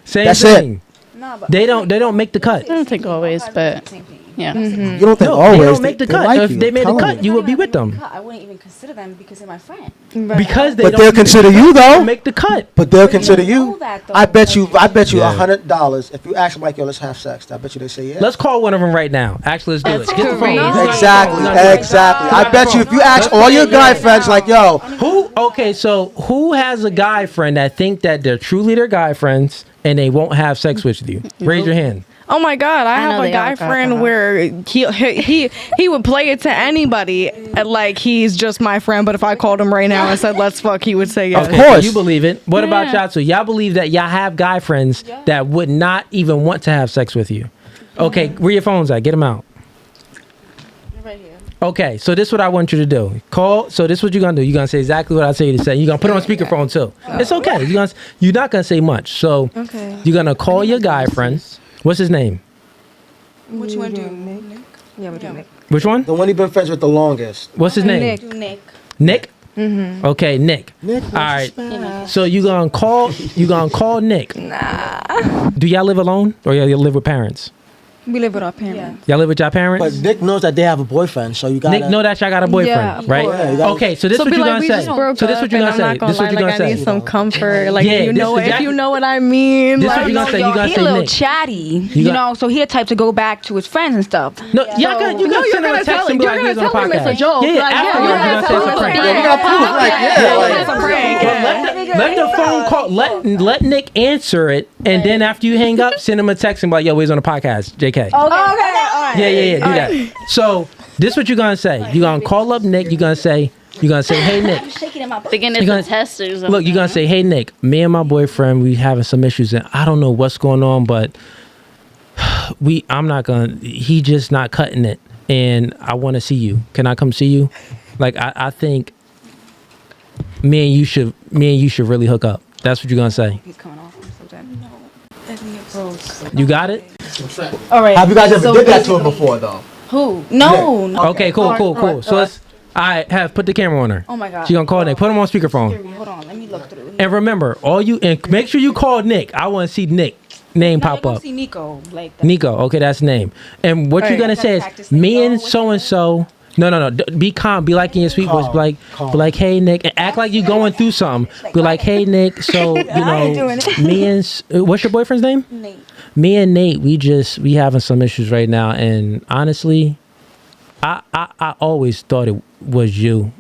Same thing. No, they don't make the cut. I don't think always, but yeah. You don't think always? They don't make the cut. Like if they made the cut, you would be with them. I wouldn't even consider them because they're my friend. Because but they'll consider you though. Make the cut. But they'll consider you. I bet you $100 if you ask them like, yo, let's have sex. I bet you they say yeah. Let's call one of them right now. Actually, let's do it. Get the phone. Exactly. I bet you if you ask all your guy friends like, yo, who has a guy friend that think that they're truly their guy friends and they won't have sex with you? Raise your hand. Oh my God, I know have a they all guy got friend that. where he would play it to anybody like he's just my friend, but if I called him right now and said let's fuck, he would say yes. Okay, so you believe it. What about y'all two? Y'all believe that y'all have guy friends that would not even want to have sex with you? Okay, where your phones at? Get them out. Right here. Okay, so this is what I want you to do. Call. So this is what you're gonna do. You're gonna say exactly what I say you to say. You're gonna put it on speakerphone too. It's okay. You're not gonna say much. So you're gonna call your guy friend. What's his name? What you want to do, Nick? Yeah, we do Nick. Which one? The one he been friends with the longest. What's his name? Nick. Nick. Nick. Okay, Nick. Nick. All right. So you gonna call Nick. Nah. Do y'all live alone or y'all live with parents? We live with our parents. Y'all live with your parents? But Nick knows that they have a boyfriend, so you got Nick know that y'all got a boyfriend, Yeah, right? yeah, you gotta- Okay, so this is what be you're like, gonna we say. just broke So this is up, what you're and gonna I'm say. not This is what lie, you're like, I gonna need say. some comfort. Like Yeah, you this know, is if exact- you know what I mean. This is Like, what you're gonna say. You're gonna He say a little Nick. chatty, You you got- know. So he a type to go back to his friends and stuff. No, y'all gonna you No, gonna you're send him a gonna text tell and him. be You're like, gonna "Here's on the tell him it's a podcast." joke. Yeah, Like, after yeah, you're you're gonna gonna say tell it's a him prank. it's a Yeah, you got proof, like, it's a prank. Let the phone call. Let Nick answer it, and then after you hang up, send him a text and be like, "Yo, he's on the podcast." JK. Okay. All right. Yeah. Do that. So this is what you're gonna say. You're gonna call up Nick. You're gonna say, "Hey Nick." I'm shaking in my butt. Thinking You it's gonna- a test or something. Look, you're gonna say, "Hey Nick, me and my boyfriend, we having some issues, and I don't know what's going on, but he just not cutting it, and I want to see you. Can I come see you? Like, I think me and you should really hook up." That's what you're gonna say. He's coming off. You got it? All right. Have you guys ever So did that to him before, though? Who? No. No. Okay, cool. So let's. Put the camera on her. Oh my God. She gonna call Nick. Put him on speakerphone. Hold on. Let me look through. And remember, and make sure you call Nick. I want to see Nick name Now pop you're up. gonna see Nico. Like that. Nico, okay, that's his name. And what you're Alright. gonna say Practice is, me Nico. and What's so and so. No. Be calm. Be like in your sweet voice. Calm. Be like, hey Nick, and act like you going through something. Be like, hey Nick. So me and what's your boyfriend's name? Nate. Me and Nate, we having some issues right now, and honestly, I always thought it was you.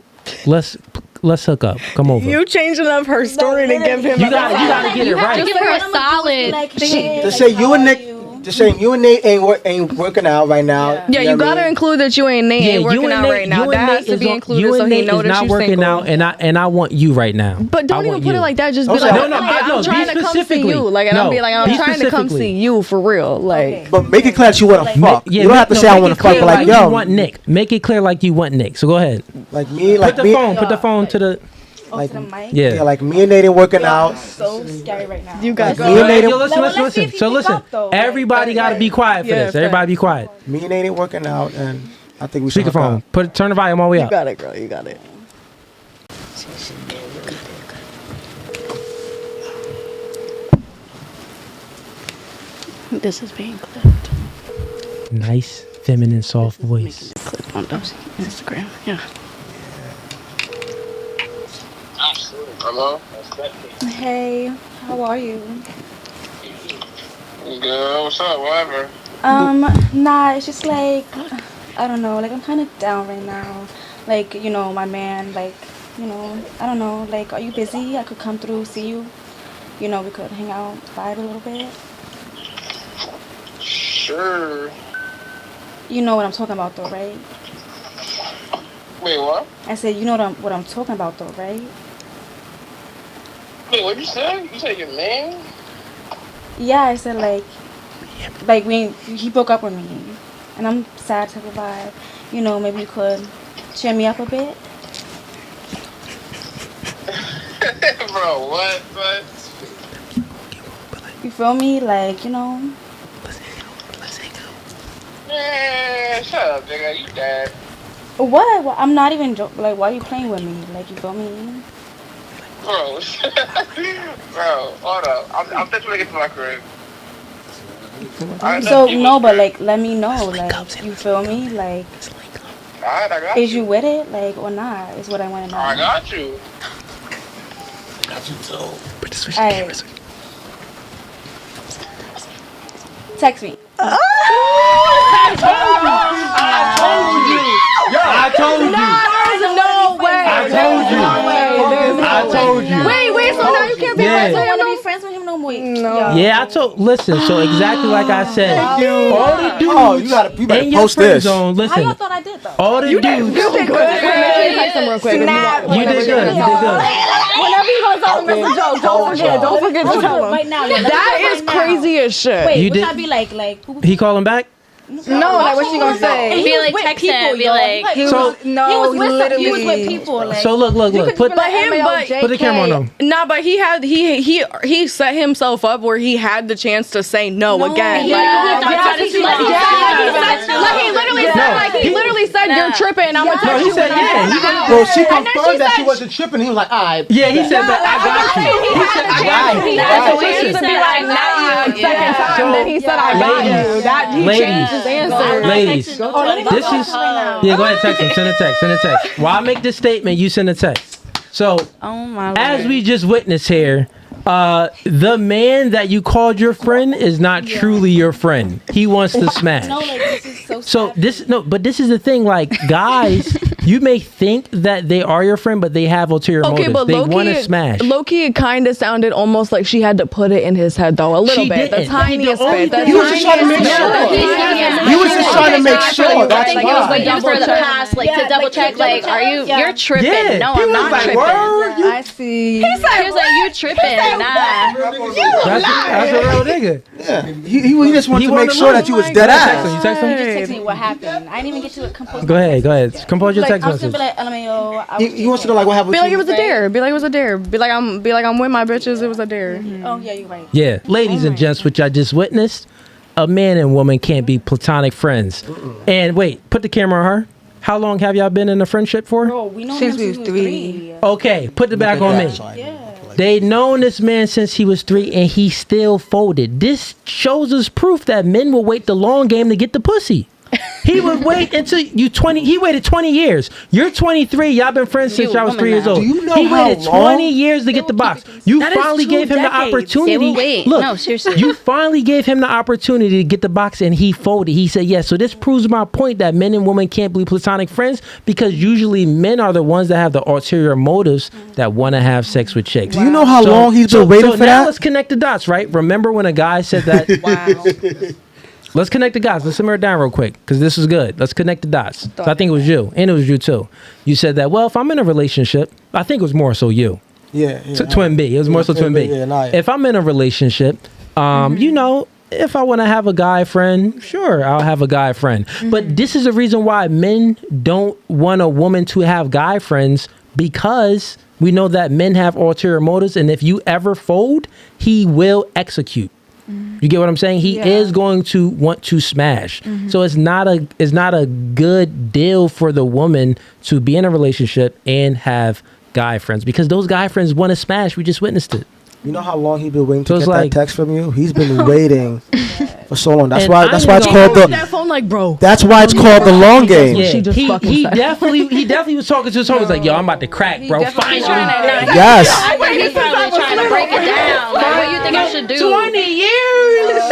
Let's hook up. Come over. You changing up her story to give him. You gotta get it right. Give her a solid. Just say you and Nick. Just saying you and Nate ain't working out right now. Yeah, you know what I gotta mean? include that you ain't Nate ain't working out right now. That has to be included so he know that not you working single. out, and I want you right now. But don't I even want put you. it like that. Just be Okay. like, No, I'm be trying to come see specifically. you. Like, and No, I'll be like, I'm be trying to come specifically. see you for real. Like, But make it clear that you want to fuck. Yeah, you don't have to say I want to fuck, but like you yo, want Nick. Make it clear like you want Nick. So go ahead. like me, like Put me, the phone to the. like To the mic. yeah, like me and Nate ain't working out. So scary right now. you guys. Me and Nate, Yo, listen. Let's see if he So can listen. talk, though. Everybody got to be quiet for Yeah, this. Everybody be quiet. me and Nate ain't working out, and I think we should hook Speakerphone. up. Turn the volume all the way You up. got it, girl. You got it. This is being clipped. Nice, feminine, soft voice. Clip on Instagram. Yeah. Hello? Hey, how are you? Good. What's up? Whatever. Nah, it's just like, I don't know, like I'm kind of down right now. Like, you know, my man, like, you know, I don't know, like, are you busy? I could come through, see you. You know, we could hang out, vibe a little bit. Sure. You know what I'm talking about though, right? Wait, what? I said, you know what I'm talking about though, right? Wait, what'd you say? You said your man? Yeah, I said like he broke up with me, and I'm sad to vibe. You know, maybe you could cheer me up a bit. Bro, what? You feel me? Like, you know. Man, shut up, nigga. You dead. What? Well, I'm not even like, why are you playing with me? Like, you feel me? Bro. Bro, hold up. I'm just trying to get to my crib. So no, but like, let me know. Like, you feel me? Like, Alright, I got is you. you with it? Like, or not? Is what I want to know. I got you. Alright. Text me. I told you. There's no way. I told you. There's no way. There's no I way. told you. Wait, so now you can't be Yeah. friends I with don't him want to no be friends with him no more. Yeah, listen, so exactly like I said, all the dudes you better in your post friend this. zone, listen. How y'all thought I did though? All the dudes. You did good. You did good. Whenever you go tell him it's a joke, don't forget to tell him. Right now, That is crazy as shit. Wait, You would did- I be like? He calling back? No, like what she gonna say? Be like text him. Be like, He So- was literally. He was with people. Like, So look. Put the camera on him. Nah, but he set himself up where he had the chance to say no again. he literally said you're tripping. I'm gonna No, text he you. said yeah. Well, she confirmed that she wasn't tripping. He was like, all right. Yeah, he said that I got you. He said I got you. He had the chance to be like, not you second time. Then he said, I got you. That he changed his answer. Ladies, this is yeah. Go ahead, text him. Send a text. While I make this statement, you send a text. So, as we just witnessed here, the man that you called your friend is not truly your friend. He wants to smash. no, like this is so. So but this is the thing. Like guys, you may think that they are your friend, but they have ulterior Okay, motives. but They want to smash. Low-key, it kind of sounded almost like she had to put it in his head, though, a little She bit. didn't. The tiniest bit. He was just trying to make sure. He was just trying to make sure. I think he was That's waiting for the pass, like to double check. Like, are you? You're tripping. Yeah, No, he I'm was not like, tripping. word. I see. He was like, you tripping? Nah. That's a real nigga. Yeah. He just wanted He to wanted make to sure know. that you was You dead text ass. him. You text him. Just text me what happened. I didn't even get to compose. Go ahead. Compose your text I was gonna message. be like, LMAO. He wants to know like what happened. Be with like you. it was a dare. Be like it was a dare. Be like I'm with my bitches. It was a dare. Oh yeah, you're right. Yeah, ladies and gents, which I just witnessed, a man and woman can't be platonic friends. And wait, put the camera on her. How long have y'all been in a friendship for? Bro, we know Since him we was since three. Okay, put it back on me. Yeah. They known this man since he was 3 and he still folded. This shows us proof that men will wait the long game to get the pussy. He would wait until you 20. He waited 20 years. You're 23. Y'all been friends since y'all was 3 years old. Do you know he how waited long? 20 years to get the box. You That is finally 2 gave him the decades. opportunity. They will wait. Look, No, seriously. you finally gave him the opportunity to get the box and he folded. He said yes. So this proves my point that men and women can't be platonic friends because usually men are the ones that have the ulterior motives that want to have sex with chicks. Do you know how long he's been waiting for now that? let's connect the dots, right? Remember when a guy said that? Wow. Let's connect the dots. Let's simmer it down real quick because this is good. Let's connect the dots. So I think it was you, and it was you too. You said that. Well, if I'm in a relationship, I think it was more so you. Yeah. Twin B. It was more so Twin B. Yeah, nah, yeah. If I'm in a relationship, you know, if I want to have a guy friend, sure, I'll have a guy friend. But this is the reason why men don't want a woman to have guy friends because we know that men have ulterior motives, and if you ever fold, he will execute. You get what I'm saying? He is going to want to smash. So it's not a good deal for the woman to be in a relationship and have guy friends because those guy friends want to smash. We just witnessed it. You know how long he's been waiting So to it's get like- that text from you? He's been waiting for so long. That's And why I it's ain't called gonna- the phone like, bro. That's why it's called the long game. Yeah, She just fucking he said. definitely was talking to his homies like, yo, I'm about to crack, bro. Finally. Yes. He's probably trying to break it down. Like, what do you think I should do? 20 years.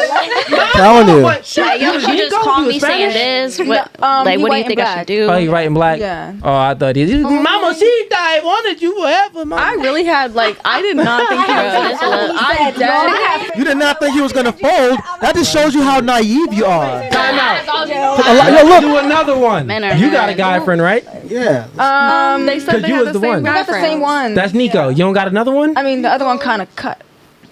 Telling you. Like, yo, you just call me saying this. What? Like, what do you think I should do? Oh, you writing black? Yeah. Oh, I thought he. Mamacita, I wanted you forever, mama. I really had I did not think he was gonna fold. You did not think he was gonna fold. That just shows you how naive you are. Time out. Yo, look. Do another one. Men are You got a mad. guy friend, right? Yeah. They said 'Cause they you had was the the same one. guy We got the same friends. one. That's Nico. You don't got another one? I mean, the other one kind of cut.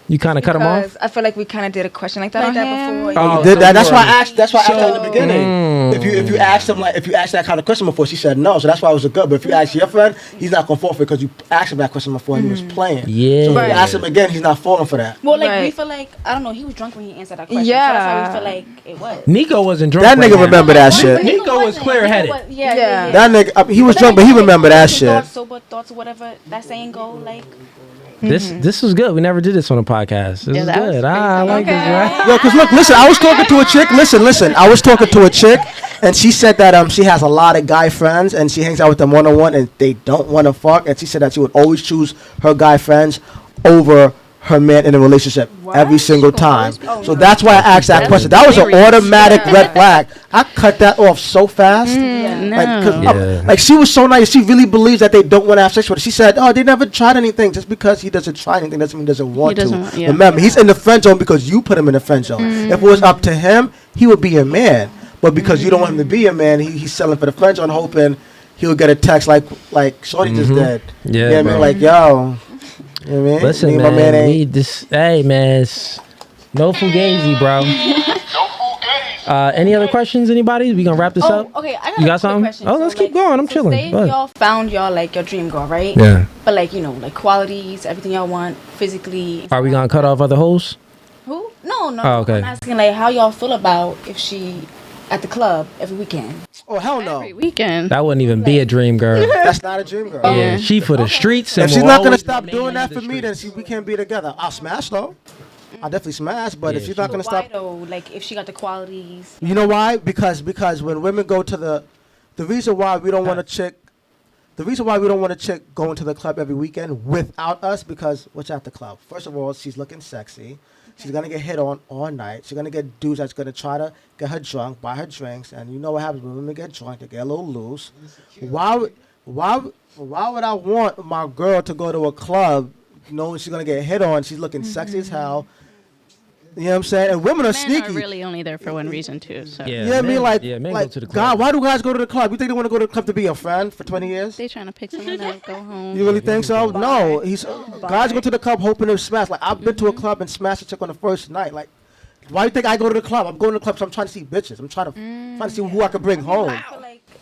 You kind of cut him off? Because I feel like we kind of did a question like that before. Oh, Did so that. That's you why I already- asked. That's why I asked her in the beginning. If you asked him if you asked that kind of question before, she said no. So that's why it was a good. But if you ask your friend, he's not gonna fall for it because you asked him that question before and he was playing. Yeah. So if Right. you ask him again, he's not falling for that. Well, like we Right. feel like I don't know. He was drunk when he answered that question. Yeah. So that's how we feel like it was. Nico wasn't drunk. That right nigga now. remember that shit. Nico was clear-headed. Yeah. That nigga, he was drunk, but he remembered that shit. Thoughts, sober thoughts, or whatever that saying go. Like This was good. We never did this on a podcast. This is that was good. I like this, right? Yo, cause look, listen, I was talking to a chick. Listen. I was talking to a chick, and she said that she has a lot of guy friends, and she hangs out with them one-on-one, and they don't want to fuck. And she said that she would always choose her guy friends over her man in a relationship every single time. So that's why I asked that question. That was an automatic red flag. I cut that off so fast. Like she was so nice. She really believes that they don't want to have sex with her. She said, "Oh, they never tried anything. Just because he doesn't try anything doesn't mean he doesn't want to." Remember, he's in the friend zone because you put him in the friend zone. If it was up to him, he would be a man. But because you don't want him to be a man, he's selling for the friend zone, hoping he'll get a text like Shorty just did. Yeah, you know what I mean? Like, yo. You know what I mean? Listen, man, hey, man, no Fugazi, bro. Any other questions, anybody? We gonna wrap this up? Okay, I got you got something? Question. Oh, let's keep going. I'm chilling. Say y'all found like your dream girl, right? Yeah. But like, like qualities, everything y'all want physically. Are we gonna cut off other hoes? Who? No. Oh, okay. I'm asking like how y'all feel about if she at the club every weekend. Oh, hell no. Every weekend. That wouldn't even be a dream girl. That's not a dream girl. Yeah, she for the streets. If she's not going to stop doing that for me, then we can't be together. I'll smash, though. I'll definitely smash, but if she's not going to stop. Why, though? Like, if she got the qualities. You know why? Because when women go to the reason why we don't want a chick. The reason why we don't want a chick going to the club every weekend without us, because what's at the club? First of all, she's looking sexy. She's going to get hit on all night. She's going to get dudes that's going to try to get her drunk, buy her drinks. And you know what happens when women get drunk? They get a little loose. Why would I want my girl to go to a club knowing she's going to get hit on? She's looking sexy as hell. You know what I'm saying? And women are sneaky. Men are really only there for one reason, too. So. Men go to the club. God, why do guys go to the club? You think they want to go to the club to be a friend for 20 years? They trying to pick someone up, go home. You really think so? No. Guys go to the club hoping to smash. Like, I've been to a club and smashed a chick on the first night. Like, why do you think I go to the club? I'm going to the club because I'm trying to see bitches. I'm trying to see who I can bring home.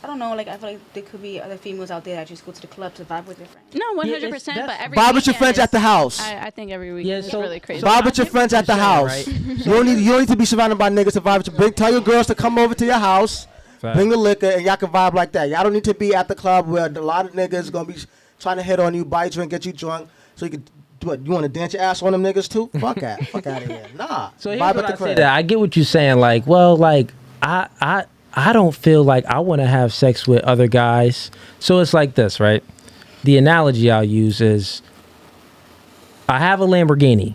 I don't know. Like, I feel like there could be other females out there that just go to the club to vibe with their friends. No, 100%. But every vibe with your friends at the house. I think every weekend is really crazy. Vibe with your friends at the house. You don't need to be surrounded by niggas to vibe with your. Tell your girls to come over to your house, bring the liquor, and y'all can vibe like that. Y'all don't need to be at the club where a lot of niggas gonna be trying to hit on you, buy you drink, get you drunk, so you can. What, you want to dance your ass on them niggas too? Fuck that. Fuck out of here. Nah. So here's what I say that I get what you're saying. Like, well, like I don't feel like I want to have sex with other guys. So it's like this, right? The analogy I'll use is I have a Lamborghini.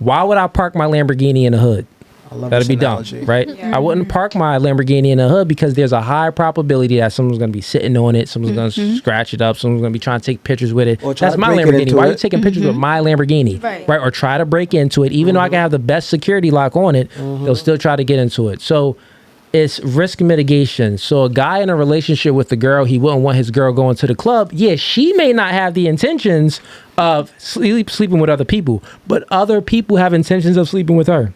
Why would I park my Lamborghini in the hood? That'd be dumb, right? Yeah. I wouldn't park my Lamborghini in the hood because there's a high probability that someone's going to be sitting on it, someone's going to scratch it up, someone's going to be trying to take pictures with it. That's my Lamborghini. Why are you taking pictures with my Lamborghini? Right? Or try to break into it. Even though I can have the best security lock on it, they'll still try to get into it. So it's risk mitigation. So a guy in a relationship with a girl, he wouldn't want his girl going to the club. Yeah, she may not have the intentions of sleeping with other people, but other people have intentions of sleeping with her.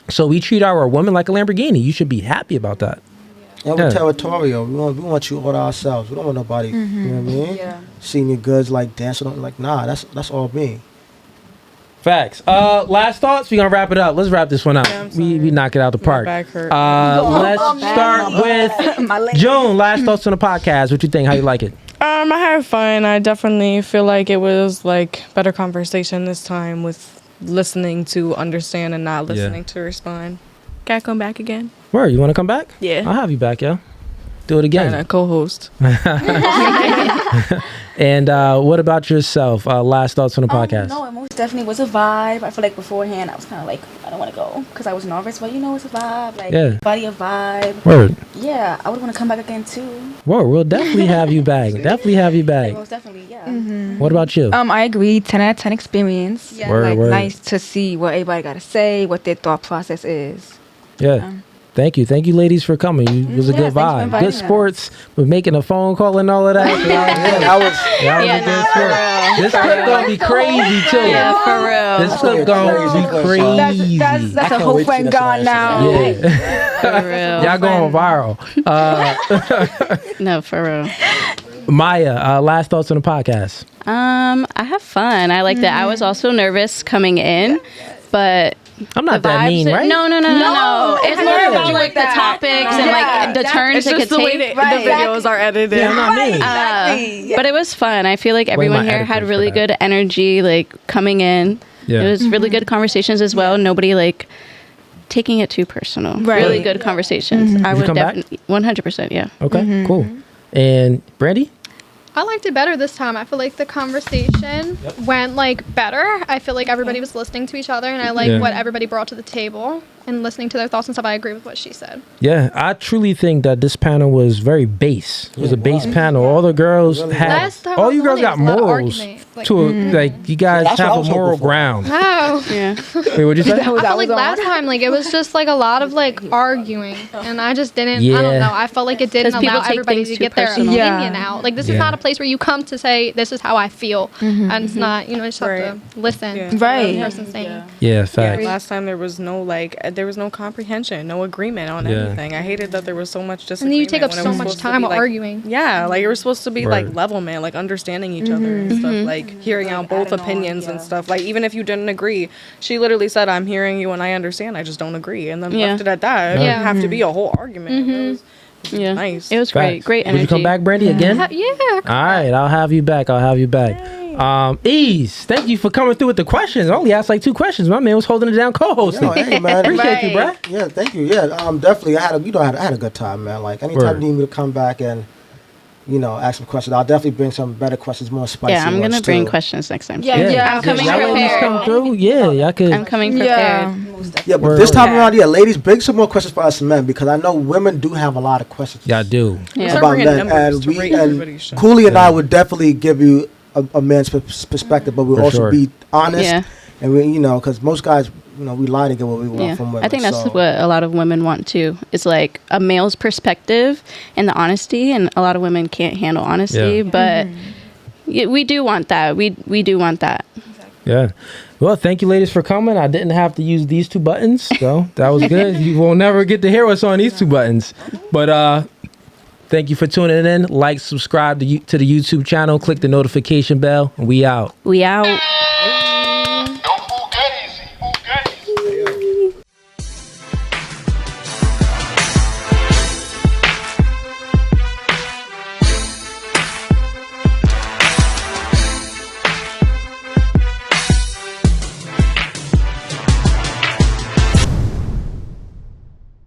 So we treat our woman like a Lamborghini. You should be happy about that. And we're territorial. We want you all to ourselves. We don't want nobody, you know what I mean? Yeah. Seeing your goods like dancing on, like, nah, that's all me. Facts. Last thoughts? We're going to wrap it up. Let's wrap this one out. We knock it out the park. Let's start with June. Last thoughts on the podcast. What you think? How you like it? I had fun. I definitely feel like it was like better conversation this time with listening to understand and not listening to respond. Can I come back again? Where? You want to come back? Yeah. I'll have you back, yo. Do it again. And a co-host. And what about yourself? Last thoughts on the podcast? No, it most definitely was a vibe. I feel like beforehand I was kind of like, I don't want to go because I was nervous, but it's a vibe. Like, everybody a vibe. Word. Yeah, I would want to come back again too. Word, we'll definitely have you back. Definitely have you back. Most definitely, yeah. What about you? I agree. 10 out of 10 experience. Yeah. Word. Nice to see what everybody got to say, what their thought process is. Yeah. Thank you, ladies, for coming. It was a good vibe. Good sports with making a phone call and all of that. That was a good sport. This clip gonna be crazy too. Yeah, for real. This clip gonna be crazy. That's a whole friend gone now. Yeah. For real. Y'all going viral. No, for real. Maya, last thoughts on the podcast? I have fun. I like that. I was also nervous coming in, but I'm not that mean, right? No. It's more about like the topics and like the turns it could take. The videos are edited. Yeah, I'm not mean. But it was fun. I feel like everyone here had really good energy, like coming in. Yeah. It was really good conversations as well. Nobody like taking it too personal. Right. Really good conversations. I would definitely 100%. Yeah. Okay. Cool. And Brandy? I liked it better this time. I feel like the conversation went like better. I feel like everybody was listening to each other, and I like what everybody brought to the table and listening to their thoughts and stuff. I agree with what she said. Yeah, I truly think that this panel was very base. It was a base panel. All the girls had, all you girls got morals. Like, like you guys have a moral ground. Oh. Yeah. Wait, what'd you say? I felt like last time, like it was just like a lot of like arguing, and I just didn't. I don't know. I felt like it didn't allow everybody to get their opinion out. Like this is not a place where you come to say this is how I feel, and it's not. You know, you just have to listen to what the person's saying. Yeah, facts. Last time there was no comprehension, no agreement on anything. I hated that there was so much disagreement. And then you take up so much time arguing. Yeah, like you were supposed to be like level, man, like understanding each other and stuff, like hearing out both opinions and stuff. Like even if you didn't agree, she literally said, "I'm hearing you and I understand. I just don't agree," and then left it at that. It didn't have to be a whole argument. It was nice. It was great. Great energy. Would you come back, Brandy, again? Yeah. All right, I'll have you back. Ease, thank you for coming through with the questions. I only asked like 2 questions. My man was holding it down, co-hosting. Hey, man. Appreciate you, bro. Yeah, thank you. Yeah, definitely. I had a good time, man. Like anytime you need me to come back and ask some questions, I'll definitely bring some better questions, more spicy. Yeah, I'm gonna bring questions next time. Yeah. I'm coming prepared. Come through. Yeah, y'all could. I'm coming prepared. Yeah, but this time around, ladies, bring some more questions for us men, because I know women do have a lot of questions. Y'all do. About men, and Cooley and I would definitely give you a man's perspective, but we'll also be honest. And we, because most guys, we lie to get what we want from women. I think that's what a lot of women want too. It's like a male's perspective and the honesty, and a lot of women can't handle honesty, but we do want that. We do want that. Yeah. Well, thank you, ladies, for coming. I didn't have to use these 2 buttons, so that was good. You will never get to hear what's on these 2 buttons, but thank you for tuning in. Like, subscribe to the YouTube channel, click the notification bell, and we out. We out.